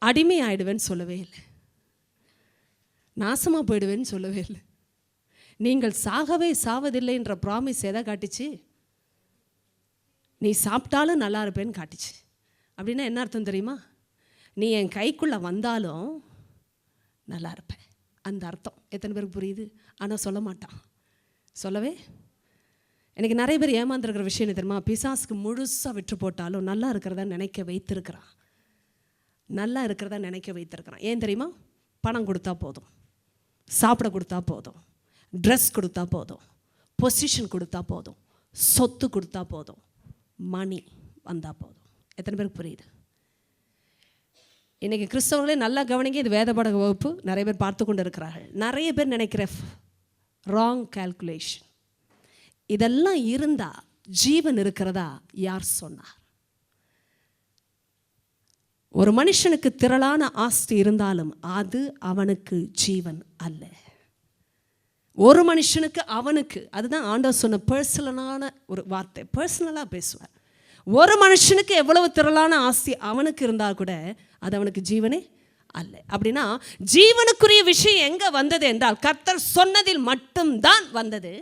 அடிமை ஆயிடுவேன்னு சொல்லவே இல்லை, நாசமாக போயிடுவேன்னு சொல்லவே இல்லை. நீங்கள் சாகவே சாவதில்லை என்ற ப்ராமிஸ் எதை காட்டிச்சு? நீ சாப்பிட்டாலும் நல்லா இருப்பேன்னு காட்டிச்சு. அப்படின்னா என்ன அர்த்தம் தெரியுமா? நீ என் கைக்குள்ளே வந்தாலும் நல்லா இருப்பேன், அந்த அர்த்தம். எத்தனை பேருக்கு புரியுது? ஆனால் சொல்ல மாட்டான், சொல்லவே. எனக்கு நிறைய பேர் ஏமாந்துருக்கிற விஷயம் என்ன தெரியுமா? பிசாசுக்கு முழுசாக விட்டு போட்டாலும் நல்லா இருக்கிறதா நினைக்க வைத்திருக்கிறான், நல்லா இருக்கிறதா நினைக்க வைத்திருக்கிறான். ஏன் தெரியுமா? பணம் கொடுத்தா போதும், சாப்பிட கொடுத்தா போதும், ட்ரெஸ் கொடுத்தா போதும், பொசிஷன் கொடுத்தா போதும், சொத்து கொடுத்தா போதும், மணி வந்தால் போதும். எத்தனை பேருக்கு புரியுது? இன்றைக்கி கிறிஸ்தவர்களே நல்லா கவனிங்க. இது வேத பாடக வகுப்பு நிறைய பேர் பார்த்து கொண்டு இருக்கிறார்கள். நிறைய பேர் நினைக்கிற ராங் கால்குலேஷன். இதெல்லாம் இருந்தால் ஜீவன் இருக்கிறதா யார் சொன்னார்? ஒரு மனுஷனுக்கு திரளான ஆஸ்தி இருந்தாலும் அது அவனுக்கு ஜீவன் அல்ல. ஒரு மனுஷனுக்கு அவனுக்கு, அதுதான் ஆண்டவர் சொன்ன பர்சனலான ஒரு வார்த்தை. பர்சனலாக பேசுவார். ஒரு மனுஷனுக்கு எவ்வளவு திரளான ஆஸ்தி அவனுக்கு இருந்தால் கூட அது அவனுக்கு ஜீவனே அல்ல. அப்படின்னா ஜீவனுக்குரிய விஷயம் எங்கே வந்தது என்றால் கர்த்தர் சொன்னதில் மட்டும்தான் வந்தது.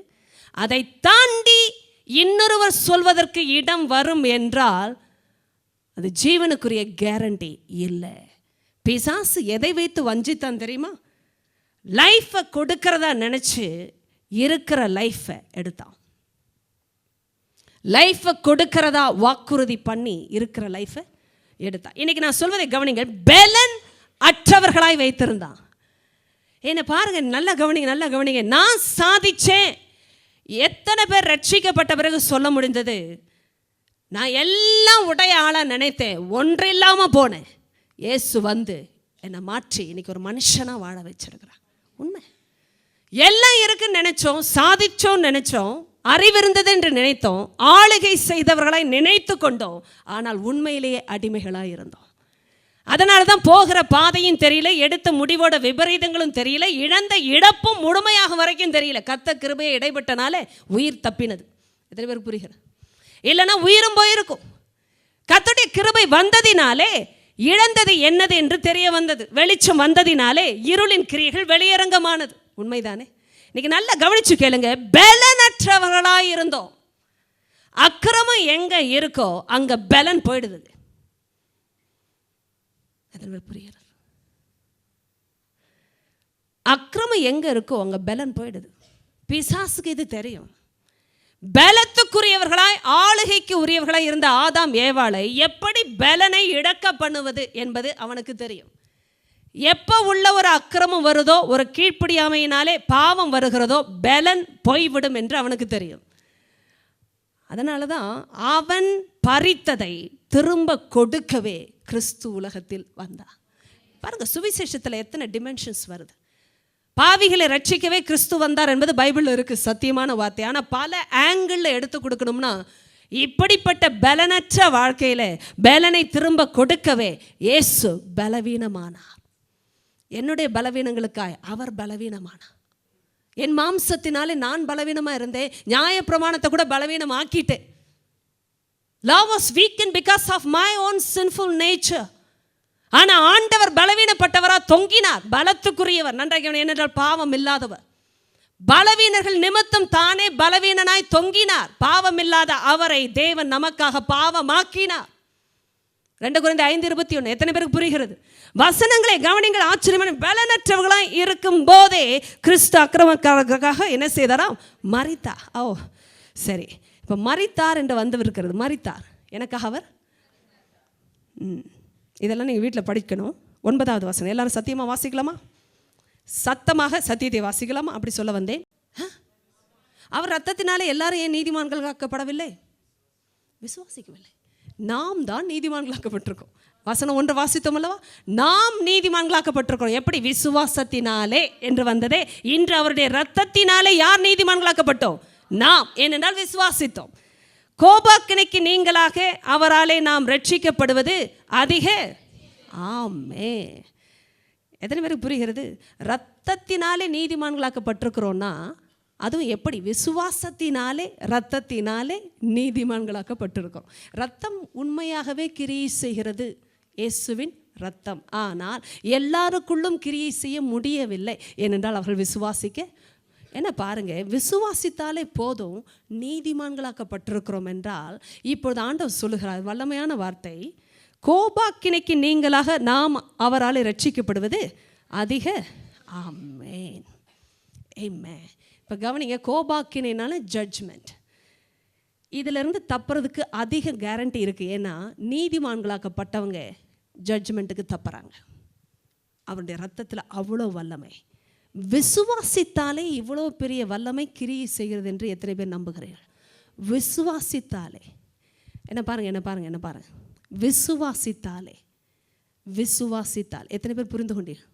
அதை தாண்டி இன்னொருவர் சொல்வதற்கு இடம் வரும் என்றால் அது ஜீவனுக்குரிய கேரண்டி இல்லை. பிசாசு எதை வைத்து வஞ்சித்தான் தெரியுமா? லைஃப்பை கொடுக்கிறதா நினச்சி இருக்கிற லைஃப்பை எடுத்தான். லைஃப்பை கொடுக்கிறதா வாக்குறுதி பண்ணி இருக்கிற லைஃப்பை எடுத்தான். இன்னைக்கு நான் சொல்வதை கவனிங்க. பலன் அற்றவர்களாய் வைத்திருந்தான். என்ன பாருங்க, நல்லா கவனிங்க, நல்லா கவனிங்க. நான் சாதிச்சேன். எத்தனை பேர் ரட்சிக்கப்பட்ட பிறகு சொல்ல முடிந்தது? நான் எல்லாம் உடைய ஆளாக நினைத்தேன், ஒன்று இல்லாமல் போனேன். இயேசு வந்து என்னை மாற்றி இன்னைக்கு ஒரு மனுஷனாக வாழ வச்சிருக்கிறான். உண்மை. எல்லாம் இருக்குன்னு நினைச்சோம், சாதிச்சோம் நினைச்சோம், அறிவிருந்தது என்று நினைத்தோம், ஆளுகை செய்தவர்களாய் நினைத்து கொண்டோம். ஆனால் உண்மையிலேயே அடிமைகளாக இருந்தோம். அதனால தான் போகிற பாதையும் தெரியல, எடுத்த முடிவோட விபரீதங்களும் தெரியல, இழந்த இழப்பும் முழுமையாக வரைக்கும் தெரியல. கர்த்தர் கிருபையை இடைப்பட்டனால உயிர் தப்பினது. எத்தனை பேருக்கு புரிகிறது? இல்லைன்னா உயிரும் போயிருக்கும். கர்த்தருடைய கிருபை வந்ததினாலே இழந்தது என்னது என்று தெரிய வந்தது. வெளிச்சம் வந்ததினாலே இருளின் கிரியைகள் வெளியரங்கமானது. உண்மைதானே? இன்னைக்கு நல்லா கவனிச்சு கேளுங்க. பலனற்றவர்களாய் இருந்தோம். அக்கிரமம் எங்க இருக்கோ அங்க பலன் போயிடுது. புரியுது? அக்கிரமம் எங்க இருக்கோ அங்க பலன் போயிடுது. பிசாசுக்கு இது தெரியும். பலத்துக்குரியவர்களாய் ஆளுகைக்கு உரியவர்களாய் இருந்த ஆதாம் ஏவாளை எப்படி பலனை இழக்க பண்ணுவது என்பது அவனுக்கு தெரியும். எப்போ உள்ள ஒரு அக்கிரமம் வருதோ, ஒரு கீழ்ப்படியாமையினாலே பாவம் வருகிறதோ, பலன் போய்விடும் என்று அவனுக்கு தெரியும். அதனால தான் அவன் பறித்ததை திரும்ப கொடுக்கவே கிறிஸ்து உலகத்தில் வந்தான். பாருங்க, சுவிசேஷத்தில் எத்தனை டிமென்ஷன்ஸ் வருது. பாவிகளை ரட்சிக்கவே கிறிஸ்து வந்தார் என்பது பைபிளில் இருக்குது, சத்தியமான வார்த்தை. ஆனால் பல ஆங்கிளில் எடுத்து கொடுக்கணும்னா இப்படிப்பட்ட பலனற்ற வாழ்க்கையில் பலனை திரும்ப கொடுக்கவே இயேசு பலவீனமானார். என்னுடைய பலவீனங்களுக்காய் அவர் பலவீனமானார். என் மாம்சத்தினாலே நான் பலவீனமாக இருந்தேன். நியாய பிரமாணத்தை கூட பலவீனம் ஆக்கிட்டேன். Law was weakened because of my own sinful nature. ஆனால் ஆண்டவர் பலவீனப்பட்டவரா தொங்கினார். பலத்துக்குரியவர். நன்றாக ஏனென்றால் பாவம் இல்லாதவர். பலவீனர்கள் நிமித்தம் தானே பலவீனனாய் தொங்கினார். பாவம் இல்லாத அவரை தேவன் நமக்காக பாவமாக்கினார். 2 கொரிந்தியர் 5:21. எத்தனை பேருக்கு புரிகிறது? வசனங்களை கவனிங்கள். ஆச்சரியமான பலனற்றவர்களாய் இருக்கும் போதே கிறிஸ்து அக்கிரமக்காரர்களுக்காக என்ன செய்தாராம்? மரித்தார். ஓ சரி, இப்போ மரித்தார் என்று வந்து இருக்கிறது. மரித்தார் எனக்காக அவர். இதெல்லாம் நீங்கள் வீட்டில் படிக்கணும். 9வது வசனம் எல்லாரும் சத்தியமாக வாசிக்கலாமா? சத்தமாக சத்தியத்தை வாசிக்கலாமா? அப்படி சொல்ல வந்தேன். அவர் ரத்தத்தினாலே எல்லாரும் ஏன் நீதிமான்கள் ஆக்கப்படவில்லை? விசுவாசிக்கவில்லை. நாம் தான் நீதிமான்களாக்கப்பட்டிருக்கோம். வசனம் 1 வாசித்தோம் அல்லவா? நாம் நீதிமான்களாக்கப்பட்டிருக்கிறோம். எப்படி? விசுவாசத்தினாலே என்று வந்ததே. இன்று அவருடைய இரத்தத்தினாலே யார் நீதிமான்களாக்கப்பட்டோம்? நாம். ஏனென்றால் விசுவாசித்தோம். கோபாக்கினைக்கு நீங்களாக அவராலே நாம் ரட்சிக்கப்படுவது அதிக. ஆமே. எத்தனை பேருக்கு புரிகிறது? இரத்தத்தினாலே நீதிமான்களாக்கப்பட்டிருக்கிறோன்னா அதுவும் எப்படி? விசுவாசத்தினாலே, இரத்தத்தினாலே நீதிமான்களாக்கப்பட்டிருக்கிறோம். இரத்தம் உண்மையாகவே கிரியை செய்கிறது, இயேசுவின் இரத்தம். ஆனால் எல்லாருக்குள்ளும் கிரியை செய்ய முடியவில்லை. ஏனென்றால் அவர்கள் விசுவாசிக்க. என்ன பாருங்க, விசுவாசித்தாலே போதும் நீதிமான்களாக்கப்பட்டிருக்கிறோம் என்றால் இப்பொழுது ஆண்டவர் சொல்லுகிறார் வல்லமையான வார்த்தை, கோபாக்கினைக்கு நீங்களாக நாம் அவரால் ரட்சிக்கப்படுவது அதிக. ஆமென், ஆமென். இப்போ கவனிங்க, கோபாக்கினைனால ஜட்ஜ்மெண்ட். இதிலிருந்து தப்புறதுக்கு அதிக கேரண்டி இருக்குது. ஏன்னா நீதிமான்களாக்கப்பட்டவங்க ஜட்ஜ்மெண்ட்டுக்கு தப்புறாங்க. அவருடைய ரத்தத்தில் அவ்வளோ வல்லமை. விசுவாசித்தாலே இவ்வளோ பெரிய வல்லமை கிரியை செய்கிறது என்று எத்தனை பேர் நம்புகிறீர்கள்? விசுவாசித்தாலே. என்ன பாருங்க, விசுவாசித்தாலே. எத்தனை பேர் புரிந்து கொண்டீர்கள்?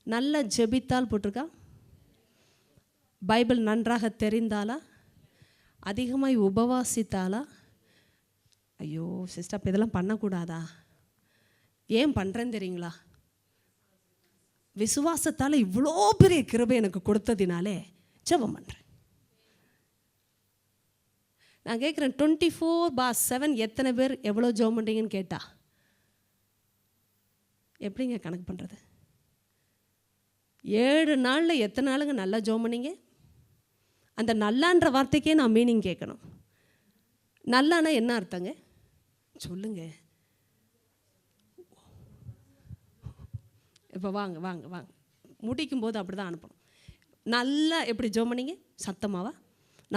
நல்லா ஜெபித்தால் போட்டிருக்கா? பைபிள் நன்றாக தெரிந்தாலா? அதிகமாய் உபவாசித்தாலா? ஐயோ சிஸ்டர், அப்போ இதெல்லாம் பண்ணக்கூடாதா? ஏன் பண்ணுறேன்னு தெரியுங்களா? விசுவாசத்தால் இவ்வளோ பெரிய கிருபை எனக்கு கொடுத்ததினாலே ஜெபம் பண்ணுறேன். நான் கேட்குறேன், 24/7 எத்தனை பேர் எவ்வளோ ஜெபம் பண்ணுறீங்கன்னு கேட்டா எப்படிங்க கணக்கு பண்ணுறது? 7 நாளில் எத்தனை நாளுங்க நல்லா ஜெபம் பண்ணீங்க? அந்த நல்லான்ற வார்த்தைக்கே நான் மீனிங் கேட்கணும். நல்லானா என்ன அர்த்தங்க சொல்லுங்க. இப்போ வாங்க முடிக்கும் போது அப்படி தான் அனுப்பணும். நல்லா எப்படி ஜெபம் பண்ணீங்க? சத்தமாவா?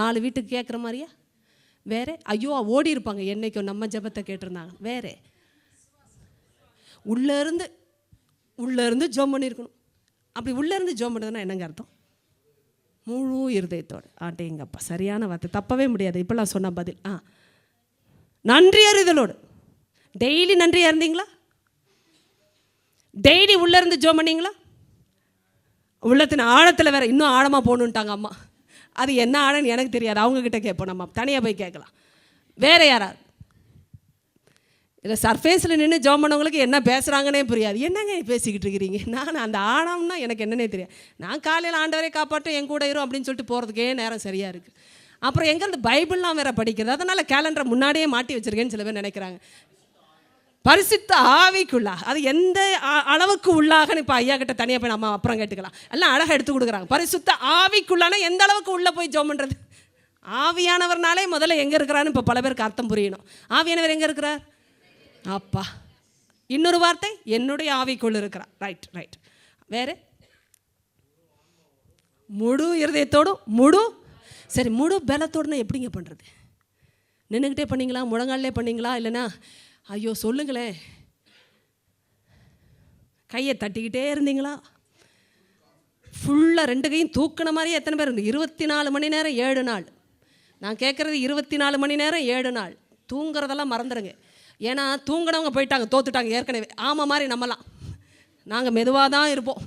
4 வீட்டுக்கு கேட்குற மாதிரியா? வேறு? ஐயோ ஓடி இருப்பாங்க என்னைக்கும் நம்ம ஜெபத்தை கேட்டிருந்தாங்க. வேறு? உள்ளேருந்து ஜெபம் பண்ணியிருக்கணும். அப்படி உள்ளேருந்து ஜெபம் பண்ணுறதுன்னா என்னங்க அர்த்தம்? முழு இருதயத்தோடு. எங்கப்பா சரியான வார்த்தை, தப்பவே முடியாது. இப்போல்லாம் சொன்ன பதில். நன்றி அறிதலோடு. டெய்லி நன்றியாக இருந்தீங்களா? டெய்லி உள்ளேருந்து ஜெபம் பண்ணீங்களா? உள்ளத்தின் ஆழத்தில் வேறு இன்னும் ஆழமாக போகணுன்ட்டாங்க அம்மா. அது என்ன ஆழன்னு எனக்கு தெரியாது, அவங்கக்கிட்ட கேட்போம். நம்ம தனியாக போய் கேட்கலாம். வேறு யாராவது? இல்லை சர்ஃபேஸில் நின்று ஜெபம் பண்ணவங்களுக்கு என்ன பேசுகிறாங்கன்னே புரியாது. என்னங்க பேசிக்கிட்டு இருக்கிறீங்க? நான் அந்த ஆழம்னா எனக்கு என்னன்னே தெரியாது. நான் காலையில் ஆண்டவரே காப்பாட்டும் என் கூட இரும் அப்படின்னு சொல்லிட்டு போகிறதுக்கே நேரம் சரியாக இருக்குது. அப்புறம் எங்கே அந்த பைபிள்லாம் வேறு படிக்கிறது. அதனால் கேலண்டரை முன்னாடியே மாட்டி வச்சுருக்கேன்னு சில பேர் நினைக்கிறாங்க. பரிசுத்த ஆவிக்குள்ளாக, அது எந்த அளவுக்கு உள்ளாகன்னு இப்போ ஐயா கிட்ட தனியாக போய் நம்ம அப்புறம் கேட்டுக்கலாம். எல்லாம் அழகாக எடுத்து கொடுக்குறாங்க. பரிசுத்த ஆவிக்குள்ளான எந்த அளவுக்கு உள்ளே போய் ஜெபம் பண்ணுறது? ஆவியானவர்னாலே முதல்ல எங்கே இருக்கிறான்னு இப்போ பல பேருக்கு அர்த்தம் புரியணும். ஆவியானவர் எங்கே இருக்கிறார்? அப்பா. இன்னொரு வார்த்தை, என்னுடைய ஆவிக்குள் இருக்கிறார். ரைட். வேறு? முழு இருதயத்தோடும் முழு பலத்தோடுனா எப்படிங்க பண்ணுறது? நின்றுக்கிட்டே பண்ணிங்களா? முழங்காலே பண்ணிங்களா? இல்லைன்னா ஐயோ சொல்லுங்களேன், கையை தட்டிக்கிட்டே இருந்தீங்களா? ஃபுல்லாக 2 கையும் தூக்கின மாதிரியே எத்தனை பேர் இருந்து? 24 மணி நேரம் 7 நாள். நான் கேட்குறது 24 மணி நேரம் 7 நாள். தூங்குறதெல்லாம் மறந்துடுங்க. ஏன்னா தூங்கினவங்க போயிட்டாங்க, தோத்துட்டாங்க ஏற்கனவே. ஆமாம் மாதிரி நம்மலாம் நாங்கள் மெதுவாக தான் இருப்போம்.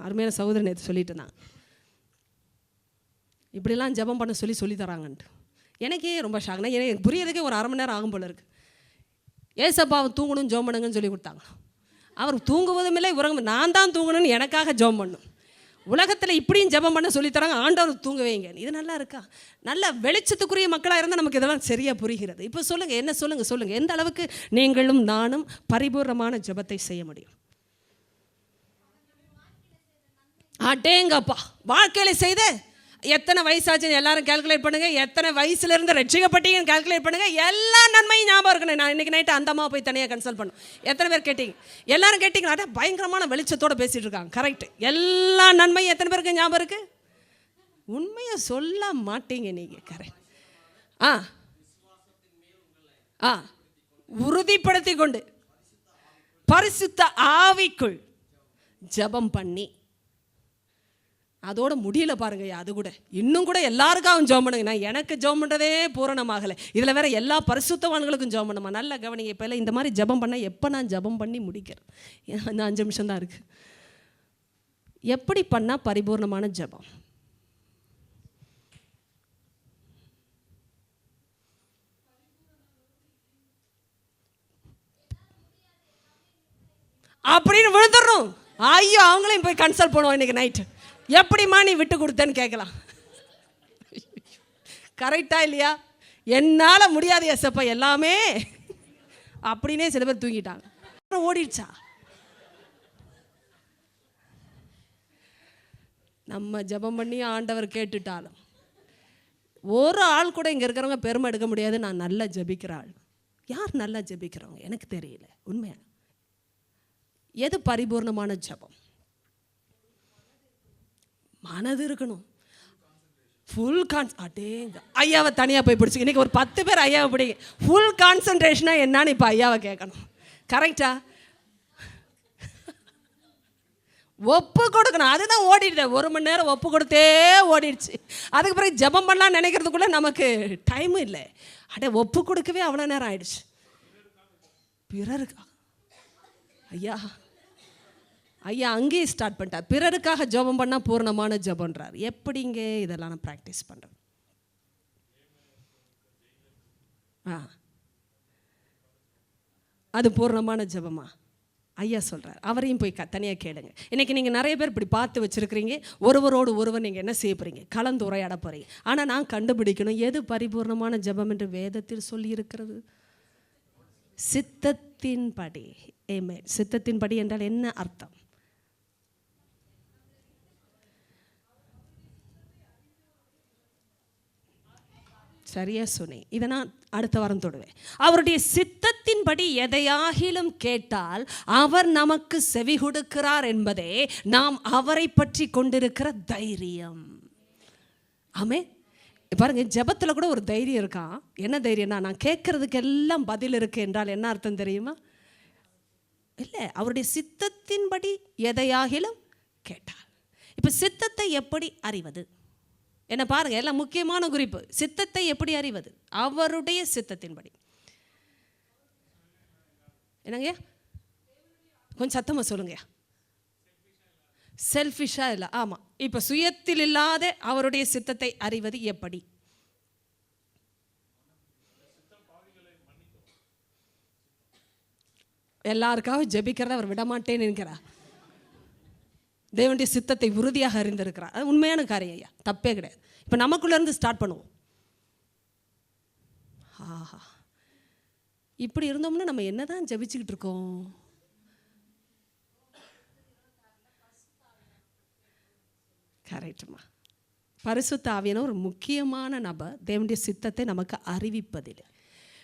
அருமையான சகோதரன் நேற்று சொல்லிட்டு இருந்தாங்க, இப்படிலாம் ஜெபம் பண்ண சொல்லி தராங்கன்ட்டு. எனக்கே ரொம்ப ஷாக்னா, எனக்கு புரியறதுக்கே ஒரு 1/2 மணி நேரம் ஆகும் போல இருக்குது. ஏசப்பாவை தூங்கணும் ஜெபம் பண்ணுங்கன்னு சொல்லி கொடுத்தாங்க. அவர் தூங்குவதும் இல்லை உறங்கும். நான் தான் தூங்கணும்னு எனக்காக ஜெபம் பண்ணணும். உலகத்தில் இப்படியும் ஜெபம் பண்ண சொல்லித்தராங்க, ஆண்டவர் தூங்க வைங்க. இது நல்லா இருக்கா? நல்ல வெளிச்சத்துக்குரிய மக்களாக இருந்தால் நமக்கு இதெல்லாம் சரியாக புரிகிறது. இப்போ சொல்லுங்கள், என்ன சொல்லுங்கள், எந்த அளவுக்கு நீங்களும் நானும் பரிபூர்ணமான ஜெபத்தை செய்ய முடியும்? அடேங்கப்பா, வாழ்க்கையில் செய்த எத்தனை வயசாச்சுன்னு எல்லாரும் கால்குலேட் பண்ணுங்கள். எத்தனை வயசுலேருந்து ரட்சிக்கப்பட்டீங்கன்னு கால்குலேட் பண்ணுங்கள். எல்லா நன்மையும் ஞாபகம் இருக்கணும். நான் இன்றைக்கி நைட்டு அந்த அம்மா போய் தனியாக கன்சல்ட் பண்ணும். எத்தனை பேர் கேட்டீங்க? எல்லாரும் கேட்டிங்க. அட பயங்கரமான வெளிச்சத்தோடு பேசிகிட்டு இருக்காங்க. கரெக்ட். எல்லா நன்மையும் எத்தனை பேருக்கு ஞாபகம் இருக்குது? உண்மையை சொல்ல மாட்டீங்க நீங்கள். கரெக்ட். உறுதிப்படுத்தி கொண்டு பரிசுத்த ஆவிக்குள் ஜெபம் பண்ணி. அதோட முடியல பாருங்கய்யா. அது கூட இன்னும் கூட எல்லாருக்காகவும் ஜெபம் பண்ணுங்க. நான் எனக்கு ஜெபம் பண்ணுறதே பூரணமாகலை, இதில் வேற எல்லா பரிசுத்தவான்களுக்கும் ஜெபம் பண்ணுமா? நல்லா கவனிங்க. இப்போ எல்லாம் இந்த மாதிரி ஜெபம் பண்ணால் எப்போ நான் ஜெபம் பண்ணி முடிக்கிறேன்? இந்த 5 நிமிஷம் தான் இருக்குது. எப்படி பண்ணால் பரிபூர்ணமான ஜெபம்? அப்படின்னு விழுந்துடுறோம். ஐயோ, அவங்களையும் போய் கன்சல்ட் பண்ணுவோம் இன்னைக்கு நைட்டு. எப்படிம்மா நீ விட்டு கொடுத்தேன்னு கேட்கலாம். கரெக்டா இல்லையா? என்னால் முடியாது எஸ்ப்பா எல்லாமே அப்படின்னே சில பேர் தூங்கிட்டாங்க. ஓடிடுச்சா? நம்ம ஜெபம் பண்ணி ஆண்டவர் கேட்டுட்டாலும் ஒரு ஆள் கூட இங்கே இருக்கிறவங்க பெருமை எடுக்க முடியாது. நான் நல்லா ஜெபிக்கிற ஆள். யார் நல்லா ஜெபிக்கிறவங்க எனக்கு தெரியல. உண்மையா எது பரிபூர்ணமான ஜெபம்? மனது இருக்கணும், ஃபுல் அடேங்க. ஐயாவை தனியாக போய் பிடிச்சி இன்றைக்கி ஒரு 10 பேர் ஐயாவை பிடிங்க. ஃபுல் கான்சன்ட்ரேஷனாக என்னான்னு இப்போ ஐயாவை கேட்கணும். கரெக்டா? ஒப்பு கொடுக்கணும். அதுதான் ஓடிடுது. 1 மணி நேரம் ஒப்பு கொடுத்தே ஓடிடுச்சு. அதுக்கு பிறகு ஜெபம் பண்ணலான்னு நினைக்கிறதுக்குள்ளே நமக்கு டைம் இல்லை. ஒப்பு கொடுக்கவே அவ்வளோ நேரம் ஆயிடுச்சு. பிறருக்கா ஐயா அங்கேயே ஸ்டார்ட் பண்ணிட்டார். பிறருக்காக ஜெபம் பண்ணால் பூர்ணமான ஜெபம்ன்றார். எப்படிங்க இதெல்லாம் நான் ப்ராக்டிஸ் பண்ணுறேன்? அது பூர்ணமான ஜெபமா? ஐயா சொல்கிறார். அவரையும் போய் தனியாக கேளுங்க. இன்றைக்கி நீங்கள் நிறைய பேர் இப்படி பார்த்து வச்சுருக்கிறீங்க. ஒருவரோடு ஒருவர் நீங்கள் என்ன செய்ய போகிறீங்க? கலந்து உரையாட போகிறீங்க. ஆனால் நான் கண்டுபிடிக்கணும் எது பரிபூர்ணமான ஜெபம் என்று வேதத்தில் சொல்லியிருக்கிறது. சித்தத்தின்படி. சித்தத்தின்படி என்றால் என்ன அர்த்தம்? சரியா சொன்னேன். இதை நான் அடுத்த வாரம் தொடுவேன். அவருடைய சித்தத்தின்படி எதையாகிலும் கேட்டால் அவர் நமக்கு செவி கொடுக்கிறார் என்பதே நாம் அவரை பற்றி கொண்டிருக்கிற தைரியம். ஆமே. பாருங்க, ஜெபத்தில் கூட ஒரு தைரியம் இருக்கான். என்ன தைரியம்னா, நான் கேட்கறதுக்கு எல்லாம் பதில் இருக்கு என்றால் என்ன அர்த்தம் தெரியுமா? இல்லை, அவருடைய சித்தத்தின்படி எதையாகிலும் கேட்டால். இப்போ சித்தத்தை எப்படி அறிவது? என்ன பாருங்க, எல்லாம் முக்கியமான குறிப்பு. சித்தத்தை எப்படி அறிவது? அவருடைய சித்தத்தின்படி. என்னங்க கொஞ்சம் சத்தமாக சொல்லுங்க. செல்ஃபிஷா இல்லை. ஆமாம். இப்போ சுயத்தில் இல்லாத அவருடைய சித்தத்தை அறிவது எப்படி? எல்லாருக்காக ஜெபிக்கிறத அவர் விடமாட்டேன்னு நினைக்கிறார். தேவனுடைய சித்தத்தை உறுதியாக அறிந்திருக்கிறார். அது உண்மையான காரியம் ஐயா, தப்பே கிடையாது. இப்போ நமக்குள்ளேருந்து ஸ்டார்ட் பண்ணுவோம். ஆஹா, இப்படி இருந்தோம்னா நம்ம என்ன தான் ஜெபிச்சுக்கிட்டு இருக்கோம்? கரெக்டுமா. பரிசுத்த ஆவியான ஒரு முக்கியமான நபர் தேவனுடைய சித்தத்தை நமக்கு அறிவிப்பதில்லை.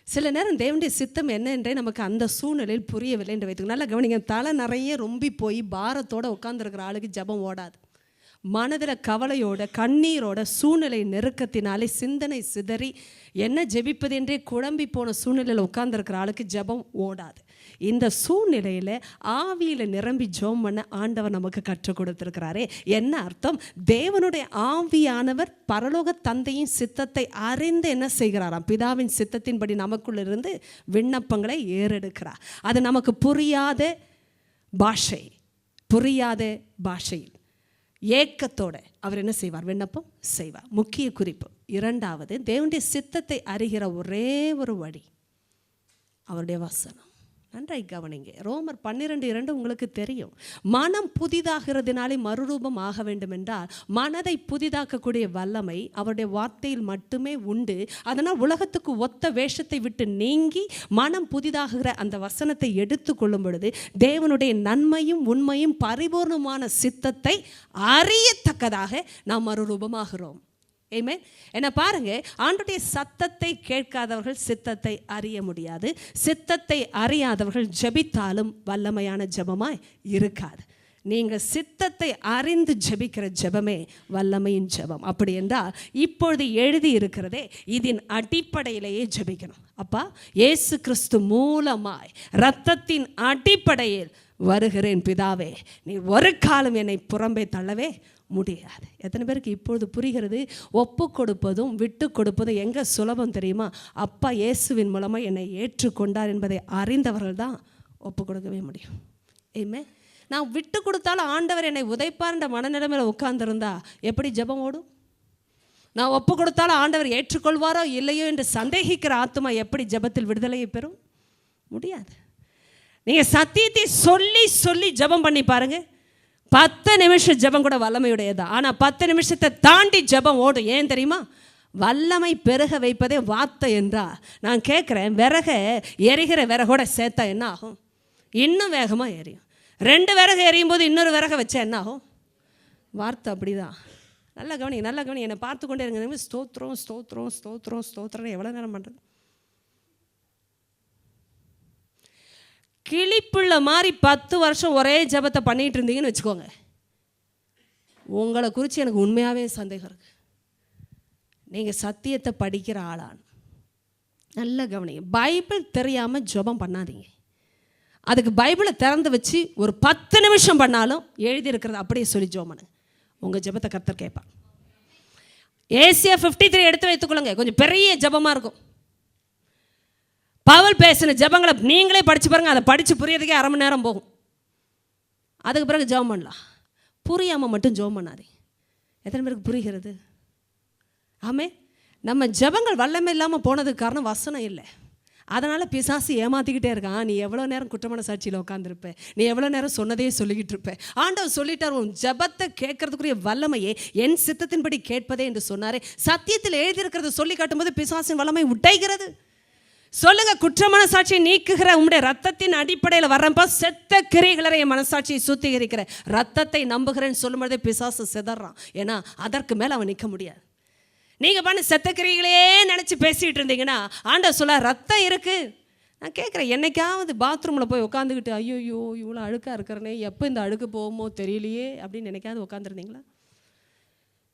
சில நேரம் தேவனுடைய சித்தம் என்ன என்றே நமக்கு அந்த சூழ்நிலையில் புரியவில்லை என்று வைத்துக்கோ. நல்லா கவனிங்க. தலை நிறைய ரொம்பி போய் பாரத்தோடு உட்காந்துருக்கிற ஆளுக்கு ஜெபம் ஓடாது. மனதில் கவலையோட கண்ணீரோட சூழ்நிலை நெருக்கத்தினாலே சிந்தனை சிதறி என்ன ஜெபிப்பது என்றே குழம்பி போன சூழ்நிலையில் உட்கார்ந்துருக்கிற ஆளுக்கு ஜெபம் ஓடாது. இந்த சூழ்நிலையில் ஆவியில் நிரம்பி ஜெபம் பண்ண ஆண்டவர் நமக்கு கற்றுக் கொடுத்துருக்கிறாரே. என்ன அர்த்தம்? தேவனுடைய ஆவியானவர் பரலோக தந்தையின் சித்தத்தை அறிந்து என்ன செய்கிறாராம்? பிதாவின் சித்தத்தின்படி நமக்குள்ளிருந்து விண்ணப்பங்களை ஏறெடுக்கிறார். அது நமக்கு புரியாத பாஷையில் ஏக்கத்தோட அவர் என்ன செய்வார்? விண்ணப்பம் செய்வார். முக்கிய குறிப்பு. 2வது, தேவனுடைய சித்தத்தை அறிகிற ஒரே ஒரு வழி அவருடைய வசனம். நன்றாய் கவனிங்க. ரோமர் 12:2 உங்களுக்கு தெரியும். மனம் புதிதாகிறதுனாலே மறுரூபம் ஆக வேண்டும் என்றால் மனதை புதிதாக்கக்கூடிய வல்லமை அவருடைய வார்த்தையில் மட்டுமே உண்டு. அதனால் உலகத்துக்கு ஒத்த வேஷத்தை விட்டு நீங்கி மனம் புதிதாகிற அந்த வசனத்தை எடுத்து கொள்ளும் பொழுது தேவனுடைய நன்மையும் உண்மையும் பரிபூர்ணமான சித்தத்தை அறியத்தக்கதாக நாம் மறுரூபமாகிறோம். ஆமென். என்ன பாருங்க, ஆண்டவருடைய சத்தத்தை கேட்காதவர்கள் சித்தத்தை அறிய முடியாது. சித்தத்தை அறியாதவர்கள் ஜெபித்தாலும் வல்லமையான ஜெபமாய் இருக்காது. நீங்கள் சித்தத்தை அறிந்து ஜெபிக்கிற ஜெபமே வல்லமையின் ஜெபம். அப்படி என்றால் இப்பொழுது எழுதி இருக்கிறதே இதன் அடிப்படையிலேயே ஜெபிக்கணும். அப்பா, இயேசு கிறிஸ்து மூலமாய் இரத்தத்தின் அடிப்படையில் வருகிறேன் பிதாவே, நீ ஒரு காலம் என்னை புறம்பே தள்ளவே முடியாது. எத்தனை பேருக்கு இப்பொழுது புரிகிறது? ஒப்பு கொடுப்பதும் விட்டு கொடுப்பதும் எங்கே சுலபம் தெரியுமா? அப்பா இயேசுவின் மூலமாக என்னை ஏற்றுக்கொண்டார் என்பதை அறிந்தவர்கள் தான் ஒப்பு கொடுக்கவே முடியும். ஏமே, நான் விட்டு கொடுத்தாலும் ஆண்டவர் என்னை உதைப்பார்ன்ற மனநிலைமையில் உட்கார்ந்துருந்தா எப்படி ஜெபம் ஓடும்? நான் ஒப்பு கொடுத்தாலும் ஆண்டவர் ஏற்றுக்கொள்வாரோ இல்லையோ என்று சந்தேகிக்கிற ஆத்மா எப்படி ஜெபத்தில் விடுதலையை பெறும்? முடியாது. நீங்கள் சத்தியத்தை சொல்லி சொல்லி ஜெபம் பண்ணி பாருங்க, 10 நிமிஷம் ஜெபம் கூட வல்லமையுடையதா. ஆனால் 10 நிமிஷத்தை தாண்டி ஜெபம் ஓடும். ஏன் தெரியுமா? வல்லமை பெருக வைப்பதே வார்த்தை என்றா. நான் கேட்குறேன், எரிகிற விறகோட சேர்த்தா என்ன ஆகும்? இன்னும் வேகமாக எரியும். 2 விறகு எரியும் போது இன்னொரு விறகை வச்சா என்ன ஆகும்? வார்த்தை அப்படிதான். நல்லா கவனி என்னை பார்த்து கொண்டே இருங்க. ஸ்தோத்திரம் ஸ்தோத்திரம் ஸ்தோத்திரம் ஸ்தோத்திரம் எவ்வளோ நேரம் பண்ணுறது? கிளிப்புள்ள மாதிரி 10 வருஷம் ஒரே ஜபத்தை பண்ணிகிட்டு இருந்தீங்கன்னு வச்சுக்கோங்க, உங்களை குறித்து எனக்கு உண்மையாகவே சந்தேகம் இருக்குது. நீங்கள் சத்தியத்தை படிக்கிற ஆளான். நல்ல கவனிங்க, பைபிள் தெரியாமல் ஜபம் பண்ணாதீங்க. அதுக்கு பைபிளை திறந்து வச்சு ஒரு 10 நிமிஷம் பண்ணாலும் எழுதியிருக்கிறது அப்படியே சொல்லி ஜெபம் பண்ணுங்க. உங்கள் ஜெபத்தை கர்த்தர் கேட்பான். ஏசியா 53 எடுத்து வைத்துக்கொள்ளுங்க, கொஞ்சம் பெரிய ஜெபமாக இருக்கும். பவுல் பேசின ஜெபங்களை நீங்களே படித்து பாருங்கள். அதை படித்து புரியறதுக்கே 1/2 மணி நேரம் போகும். அதுக்கு பிறகு ஜெபம் பண்ணலாம். புரியாமல் மட்டும் ஜெபம் பண்ணாதே. எத்தனை பேருக்கு புரிகிறது? ஆமே, நம்ம ஜெபங்கள் வல்லமை இல்லாமல் போனதுக்கு காரணம் வசனம் இல்லை. அதனால் பிசாசு ஏமாற்றிக்கிட்டே இருக்கான். நீ எவ்வளோ நேரம் குற்றமான சாட்சியில் உட்காந்துருப்ப, நீ எவ்வளோ நேரம் சொன்னதையே சொல்லிக்கிட்டு இருப்ப. ஆண்டவர் சொல்லிட்டார், உன் ஜெபத்தை கேட்கறதுக்குரிய வல்லமையே என் சித்தத்தின்படி கேட்பதே என்று சொன்னாரே. சத்தியத்தில் எழுதியிருக்கிறத சொல்லி காட்டும்போது பிசாசின் வல்லமை உடைகிறது. சொல்லுங்க, குற்றமான சாட்சியை நீக்குகிற உங்களுடைய ரத்தத்தின் அடிப்படையில் வர்றப்ப செத்த கிரைகளை என் மனசாட்சியை சுத்திகரிக்கிற ரத்தத்தை நம்புகிறேன்னு சொல்லும்போதே பிசாசு சிதறான். ஏன்னா அதற்கு மேலே அவன் நிற்க முடியாது. நீங்கள் பண்ண செத்த கிரைகளே நினச்சி பேசிகிட்டு இருந்தீங்கன்னா ஆண்டவர் சொல்ல ரத்தம் இருக்குது. நான் கேட்குறேன், என்னைக்காவது பாத்ரூமில் போய் உட்காந்துக்கிட்டு ஐயோ இவ்வளோ அழுக்காக இருக்கிறனே, எப்போ இந்த அழுக்கு போகுமோ தெரியலையே அப்படின்னு என்னைக்காவது உட்காந்துருந்தீங்களா?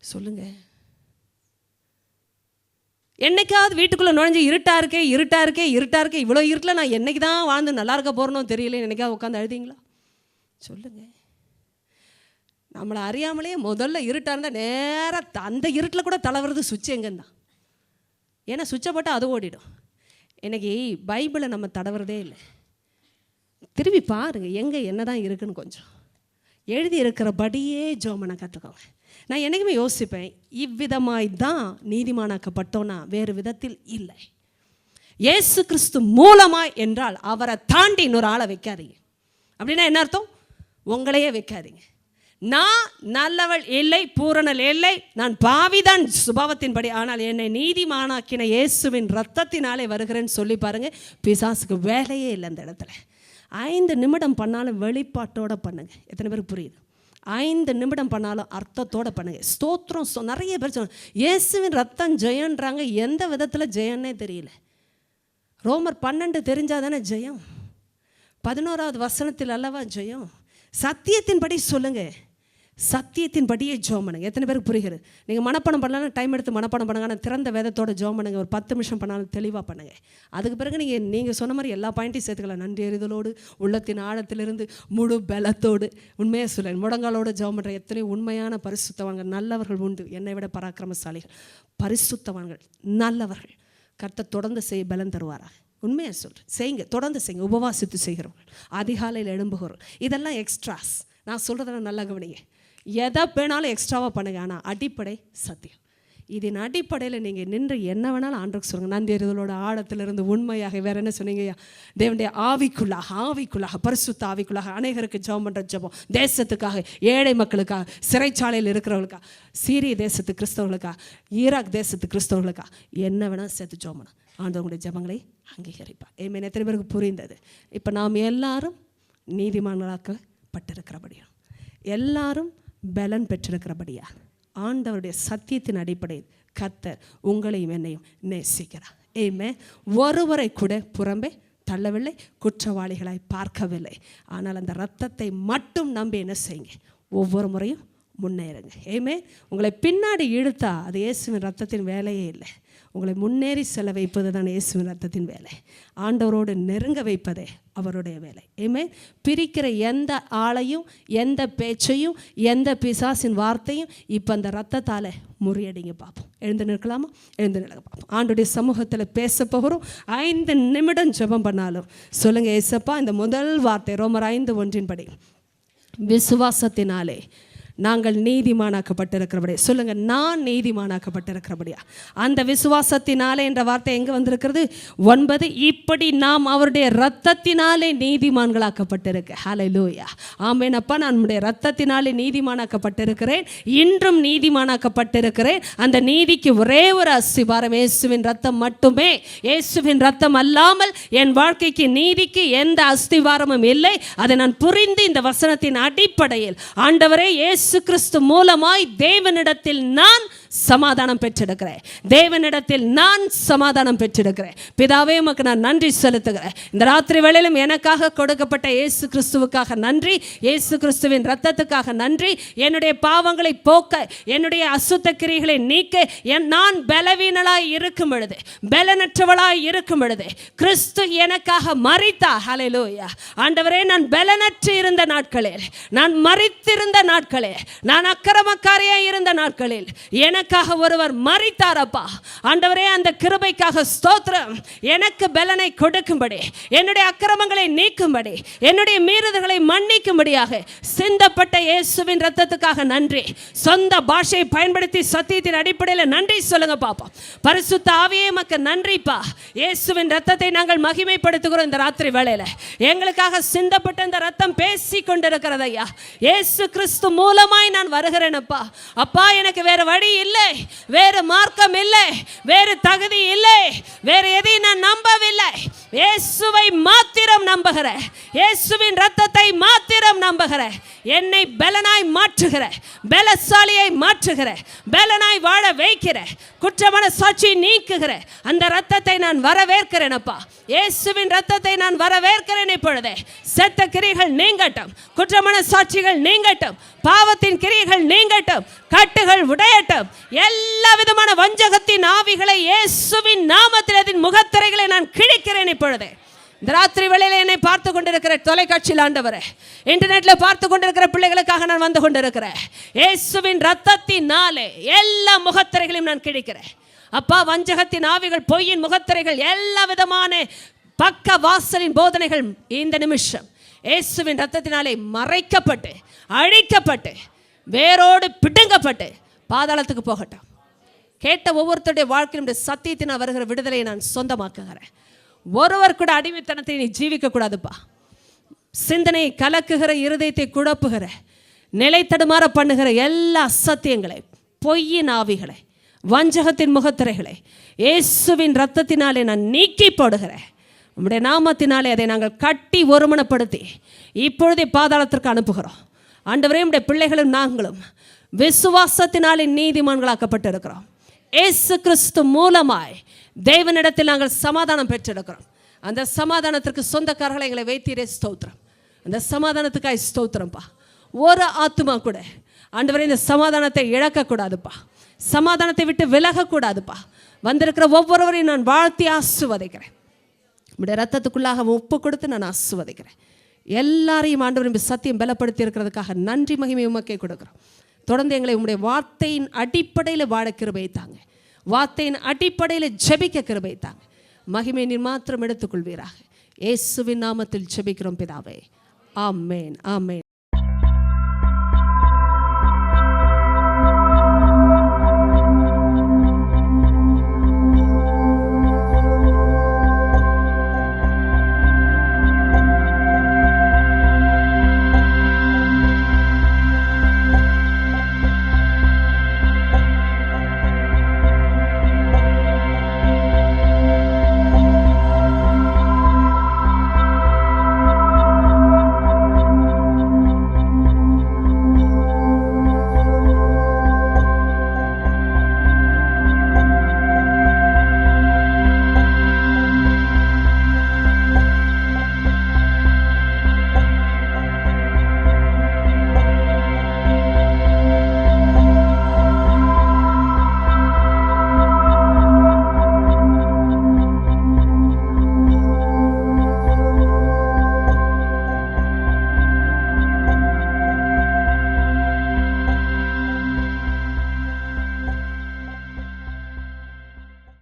சொல்லுங்கள். என்னைக்காவது வீட்டுக்குள்ளே நுழைஞ்சு இருட்டாக இருக்கே இவ்வளோ இருட்டில் நான் என்னைக்கு தான் வாழ்ந்து நல்லா இருக்க போகிறனோ தெரியல என்னைக்காவது உட்காந்து அழுதிங்களா? சொல்லுங்கள். நம்மளை அறியாமலே முதல்ல இருட்டாக இருந்தால் நேராக அந்த இருட்டில் கூட தலைவரது சுவிட்ச் எங்கன்னு தான். ஏன்னா சுவிட்சை போட்டால் அது ஓடிடும். இன்றைக்கி பைபிளை நம்ம தடவுறதே இல்லை. திரும்பி பாருங்கள் எங்கே என்ன தான் இருக்குன்னு கொஞ்சம் எழுதி இருக்கிறபடியே ஜோமனை கற்றுக்கோங்க. நான் என்றைக்குமே யோசிப்பேன், இவ்விதமாய் தான் நீதிமானாக்கப்பட்டோன்னா வேறு விதத்தில் இல்லை. இயேசு கிறிஸ்து மூலமாய் என்றால் அவரை தாண்டி இன்னொரு ஆளை வைக்காதீங்க. அப்படின்னா என்ன அர்த்தம்? உங்களையே வைக்காதீங்க. நான் நல்லவள் இல்லை, பூரணல் இல்லை, நான் பாவிதான் சுபாவத்தின்படி, ஆனால் என்னை நீதிமானாக்கின இயேசுவின் ரத்தத்தினாலே வருகிறேன்னு சொல்லி பாருங்கள். பிசாசுக்கு வேலையே இல்லை அந்த இடத்துல. 5 நிமிடம் பண்ணாலும் வெளிப்பாட்டோடு பண்ணுங்க. எத்தனை பேருக்கு புரியுது? 5 நிமிடம் பண்ணாலும் அர்த்தத்தோடு பண்ணுங்க. ஸ்தோத்திரம். நிறைய பேர் சொன்னாங்க இயேசுவின் ரத்தம் ஜெயன்றாங்க. எந்த விதத்தில் ஜெயன்னே தெரியல. ரோமர் 12 தெரிஞ்சால் தானே ஜெயம். 11வது வசனத்தில் அல்லவா ஜெயம். சத்தியத்தின்படி சொல்லுங்கள், சத்தியத்தின்படியே ஜெபம் பண்ணுங்க. எத்தனை பேருக்கு புரிகிறது? நீங்கள் மனப்பாடம் பண்ணலாம், டைம் எடுத்து மனப்பாடம் பண்ணுங்க. ஆனால் திறந்த வேதத்தோட ஜெபம் பண்ணுங்க. ஒரு 10 நிமிஷம் பண்ணாலும் தெளிவாக பண்ணுங்கள். அதுக்கு பிறகு நீங்கள் சொன்ன மாதிரி எல்லா பாயிண்ட்டையும் சேர்த்துக்கலாம். நன்றி அறிதலோடு, உள்ளத்தின் ஆழத்திலிருந்து, முழு பலத்தோடு, உண்மையாக சொல்ல முடங்காலோடு ஜெபம் பண்ணுற எத்தனை உண்மையான பரிசுத்தவான்கள் நல்லவர்கள் உண்டு. என்னை விட பராக்கிரமசாலிகள், பரிசுத்தவான்கள், நல்லவர்கள். கர்த்தர் தொடர்ந்து செய்ய பலன் தருவாராக. உண்மையாக சொல்கிறேன், செய்யுங்க, தொடர்ந்து செய்யுங்க. உபவாசித்து செய்கிறவர்கள், அதிகாலையில் எழும்புகிறவர்கள், இதெல்லாம் எக்ஸ்ட்ராஸ். நான் சொல்கிறதெல்லாம் நல்லா கவனிங்க. எதை வேணாலும் எக்ஸ்ட்ராவாக பண்ணுங்க. ஆனால் அடிப்படை சத்தியம். இதன் அடிப்படையில் நீங்கள் நின்று என்ன வேணாலும் ஆண்டவருக்கு சொல்லுங்கள். நன்றி அறிதலோட ஆழத்திலிருந்து உண்மையாக. வேறு என்ன சொன்னீங்க? தேவனுடைய ஆவிக்குள்ளாக பரிசுத்த ஆவிக்குள்ளாக அநேகருக்கு ஜெபம் பண்ணுற ஜெபம். தேசத்துக்காக, ஏழை மக்களுக்காக, சிறைச்சாலையில் இருக்கிறவங்களுக்காக, சீரிய தேசத்து கிறிஸ்தவர்களுக்காக, ஈராக் தேசத்து கிறிஸ்தவர்களுக்காக, என்ன வேணால் சேர்த்து ஜெபம் பண்ணணும். ஆண்டவங்களுடைய ஜெபங்களை அங்கீகரிப்பா. ஏமேன். எத்தனை பேருக்கு புரிந்தது? இப்போ நாம் எல்லாரும் நீதிமான்களாக்கப்பட்டிருக்கிறபடியா, எல்லாரும் பலன் பெற்றிருக்கிறபடியா, ஆண்டவருடைய சத்தியத்தின் அடிப்படையில் கர்த்தர் உங்களையும் என்னையும் நேசிக்கிறார். ஏமேன். ஒருவரை கூட புறம்பே தள்ளவில்லை, குற்றவாளிகளாய் பார்க்கவில்லை. ஆனால் அந்த ரத்தத்தை மட்டும் நம்பி என்ன செய்யுங்க? ஒவ்வொரு முறையும் முன்னேறுங்க. ஏமேன். உங்களை பின்னாடி இழுத்தா அது இயேசுவின் ரத்தத்தின் வேலையே இல்லை. உங்களை முன்னேறி செல்ல வைப்பது தான் இயேசுவின் ரத்தத்தின் வேலை. ஆண்டவரோடு நெருங்க வைப்பதே அவருடைய வேலை. ஆமென். பிரிக்கிற எந்த ஆளையும், எந்த பேச்சையும், எந்த பிசாசின் வார்த்தையும் இப்போ அந்த ரத்தத்தால் முறியடிங்க பார்ப்போம். எழுந்து நிற்கலாமா? எழுந்து நிற்க பார்ப்போம். ஆண்டுடைய சமூகத்தில் பேச போகிறோம். 5 நிமிடம் ஜெபம் பண்ணாலும் சொல்லுங்க, ஏசப்பா, இந்த முதல் வார்த்தை ரோமர் 5:1 படி, விசுவாசத்தினாலே நாங்கள் நீதிமானாக்கப்பட்டிருக்கிறபடியா. சொல்லுங்க, நான் நீதிமானாக்கப்பட்டிருக்கிறபடியா. அந்த விசுவாசத்தினாலே என்ற வார்த்தை எங்கே வந்திருக்கிறது? 9. இப்படி நாம் அவருடைய இரத்தத்தினாலே நீதிமான்களாக்கப்பட்டிருக்க. ஹல்லேலூயா, ஆமென். அப்பா, நான் உம்முடைய இரத்தத்தினாலே நீதிமானாக்கப்பட்டிருக்கிறேன், இன்றும் நீதிமானாக்கப்பட்டிருக்கிறேன். அந்த நீதிக்கு ஒரே ஒரு அஸ்திபாரம், இயேசுவின் ரத்தம் மட்டுமே. இயேசுவின் ரத்தம் அல்லாமல் என் வாழ்க்கைக்கு, நீதிக்கு எந்த அஸ்திபாரமும் இல்லை. அதை நான் புரிந்து இந்த வசனத்தின் அடிப்படையில், ஆண்டவரே, இயேசு கிறிஸ்து மூலமாய் தேவனிடத்தில் நான் சமாதானம் பெற்றெடுக்கிறேன். தேவனிடத்தில் நான் சமாதானம் பெற்றெடுக்கிறேன். பிதாவே, உமக்கு நான் நன்றி செலுத்துகிறேன். இந்த ராத்திரி வேளையிலும் எனக்காக கொடுக்கப்பட்ட இயேசு கிறிஸ்துவுக்காக நன்றி, இயேசு கிறிஸ்துவின் இரத்தத்துக்காக நன்றி. என்னுடைய பாவங்களை போக்க, என்னுடைய அசுத்த கிரியைகளை நீக்க, நான் பலவீனளாய் இருக்கும் பொழுது, பலனற்றவளாய் இருக்கும் பொழுது கிறிஸ்து எனக்காக மரித்தார். ஹல்லேலூயா. ஆண்டவரே, நான் பலனற்று இருந்த நாட்களில், நான் மரித்திருந்த நாட்களில், நான் அக்கிரமக்காரியாய் இருந்த நாட்களில் எனக்காக ஒருவர் மரித்தாரப்பா. ஆண்டவரே, அந்த கிருபைக்காக ஸ்தோத்திரம். எனக்கு பலனை கொடுக்கும்படி, என்னுடைய அக்கிரமங்களை நீக்கும்படி, என்னுடைய மீறுதல்களை மன்னிக்கும்படியாக சிந்தப்பட்ட இயேசுவின் இரத்தத்துக்காக நன்றி. சொந்த பாஷையை பயன்படுத்தி சத்தியத்தின் அடிப்படையில் நன்றி சொல்லுங்க பாப்பா. பரிசுத்த ஆவியே, உமக்கு நன்றிப்பா. இயேசுவின் இரத்தத்தை நாங்கள் மகிமைப்படுத்துகிறோம். இந்த ராத்திரி வேளையில் எங்களுக்காக சிந்தப்பட்ட இந்த இரத்தம் பேசி கொண்டிருக்கிறது ஐயா. இயேசு கிறிஸ்து மூலமாய் நான் வருகிறேன் அப்பா. அப்பா, எனக்கு வேற வழி இல்லை, வேறு மார்க்கம் இல்லை, வேறு தகுதி இல்லை, வேறு எதையும் நான் நம்பவில்லை. இயேசுவை மாத்திரம் நம்புகிறேன், இயேசுவின் இரத்தத்தை மாத்திரம் நம்புகிறேன். என்னை பலனாய் மாற்றுகிற, பலசாலியை மாற்றுகிற, பலனாய் வாழ வைக்கிற, குற்றமான சாட்சி நீக்குகிற அந்த இரத்தத்தை நான் வரவேற்கிறேன் அப்பா. இயேசுவின் இரத்தத்தை நான் வரவேற்கிறேன். இப்பொழுதே செத்த கிரியைகள் நீங்கட்டும், குற்றமான சாட்சிகள் நீங்கட்டும், பாவத்தின் கிரியைகள் நீங்கட்டும், கட்டுகள் உடையட்டும். எல்லா விதமான வஞ்சகத்தின் ஆவிகளை இயேசுவின் நாமத்தில், அதன் முகத்திரைகளை நான் கிழிக்கிறேன். இப்பொழுதே இந்த ராத்திரி வேளையில் என்னை பார்த்து கொண்டிருக்கிற தொலைக்காட்சியில், ஆண்டவரே, இன்டர்நெட்ல பார்த்து கொண்டிருக்கிற பிள்ளைகளுக்காக நான் வந்து கொண்டிருக்கிறேன். இயேசுவின் இரத்தத்தினாலே எல்லா முகத்திரைகளையும் நான் கிழிக்கிறேன் அப்பா. வஞ்சகத்தின் ஆவிகள், பொய்யின் முகத்திரைகள், எல்லா விதமான பக்க வாசலின் போதனைகள் இந்த நிமிஷம் இயேசுவின் இரத்தத்தினாலே மறைக்கப்பட்டு, அழிக்கப்பட்டு, வேரோடு பிடுங்கப்பட்டு பாதாளத்துக்கு போகட்டும். கேட்ட ஒவ்வொருத்தருடைய வாழ்க்கையினுடைய சத்தியத்தினால் வருகிற விடுதலையை நான் சொந்தமாக்குகிறேன். ஒருவர் கூட அடிமைத்தனத்தை நீ ஜீவிக்க கூடாதுப்பா. சிந்தனையை கலக்குகிற, இருதயத்தை குழப்புகிற, நிலை தடுமாற பண்ணுகிற எல்லா அசத்தியங்களை, பொய்யின் ஆவிகளை, வஞ்சகத்தின் முகத்திரைகளை இயேசுவின் இரத்தத்தினாலே நான் நீக்கி போடுகிறேன். உம்முடைய நாமத்தினாலே அதை நாங்கள் கட்டி ஒருமனப்படுத்தி இப்பொழுதே பாதாளத்திற்கு அனுப்புகிறோம். ஆண்டவரே, உம்முடைய பிள்ளைகளும் நாங்களும் விசுவாசத்தினாலே நீதிமான்களாக்கப்பட்டிருக்கிறோம். இயேசு கிறிஸ்து மூலமாய் தேவனிடத்தில் நாங்கள் சமாதானம் பெற்றெடுக்கிறோம். அந்த சமாதானத்திற்கு சொந்தக்காரர்களை எங்களை வைத்தீரே, ஸ்தோத்திரம். அந்த சமாதானத்துக்காய் ஸ்தோத்திரம்ப்பா. ஒரு ஆத்துமா கூட ஆண்டவரே இந்த சமாதானத்தை இழக்கக்கூடாதுப்பா, சமாதானத்தை விட்டு விலகக்கூடாதுப்பா. வந்திருக்கிற ஒவ்வொருவரையும் நான் வாழ்த்தி ஆசுவதிக்கிறேன். உடைய ரத்தத்துக்குள்ளாக ஒப்பு கொடுத்து நான் ஆசுவதிக்கிறேன். எல்லாரையும் ஆண்டவரின் சத்தியம் பலப்படுத்தி இருக்கிறதுக்காக நன்றி, மகிமை உமக்கே கொடுக்குறோம். தொடர்ந்து எங்களை உங்களுடைய வார்த்தையின் அடிப்படையில் வாழ கிருபை தாங்க, வார்த்தையின் அடிப்படையில் ஜெபிக்க கிருபை தாங்க. மகிமை நீர் மாத்திரம் எடுத்துக்கொள்வீராக. இயேசுவின் நாமத்தில் ஜெபிக்கிறோம் பிதாவே, ஆமென், ஆமென்.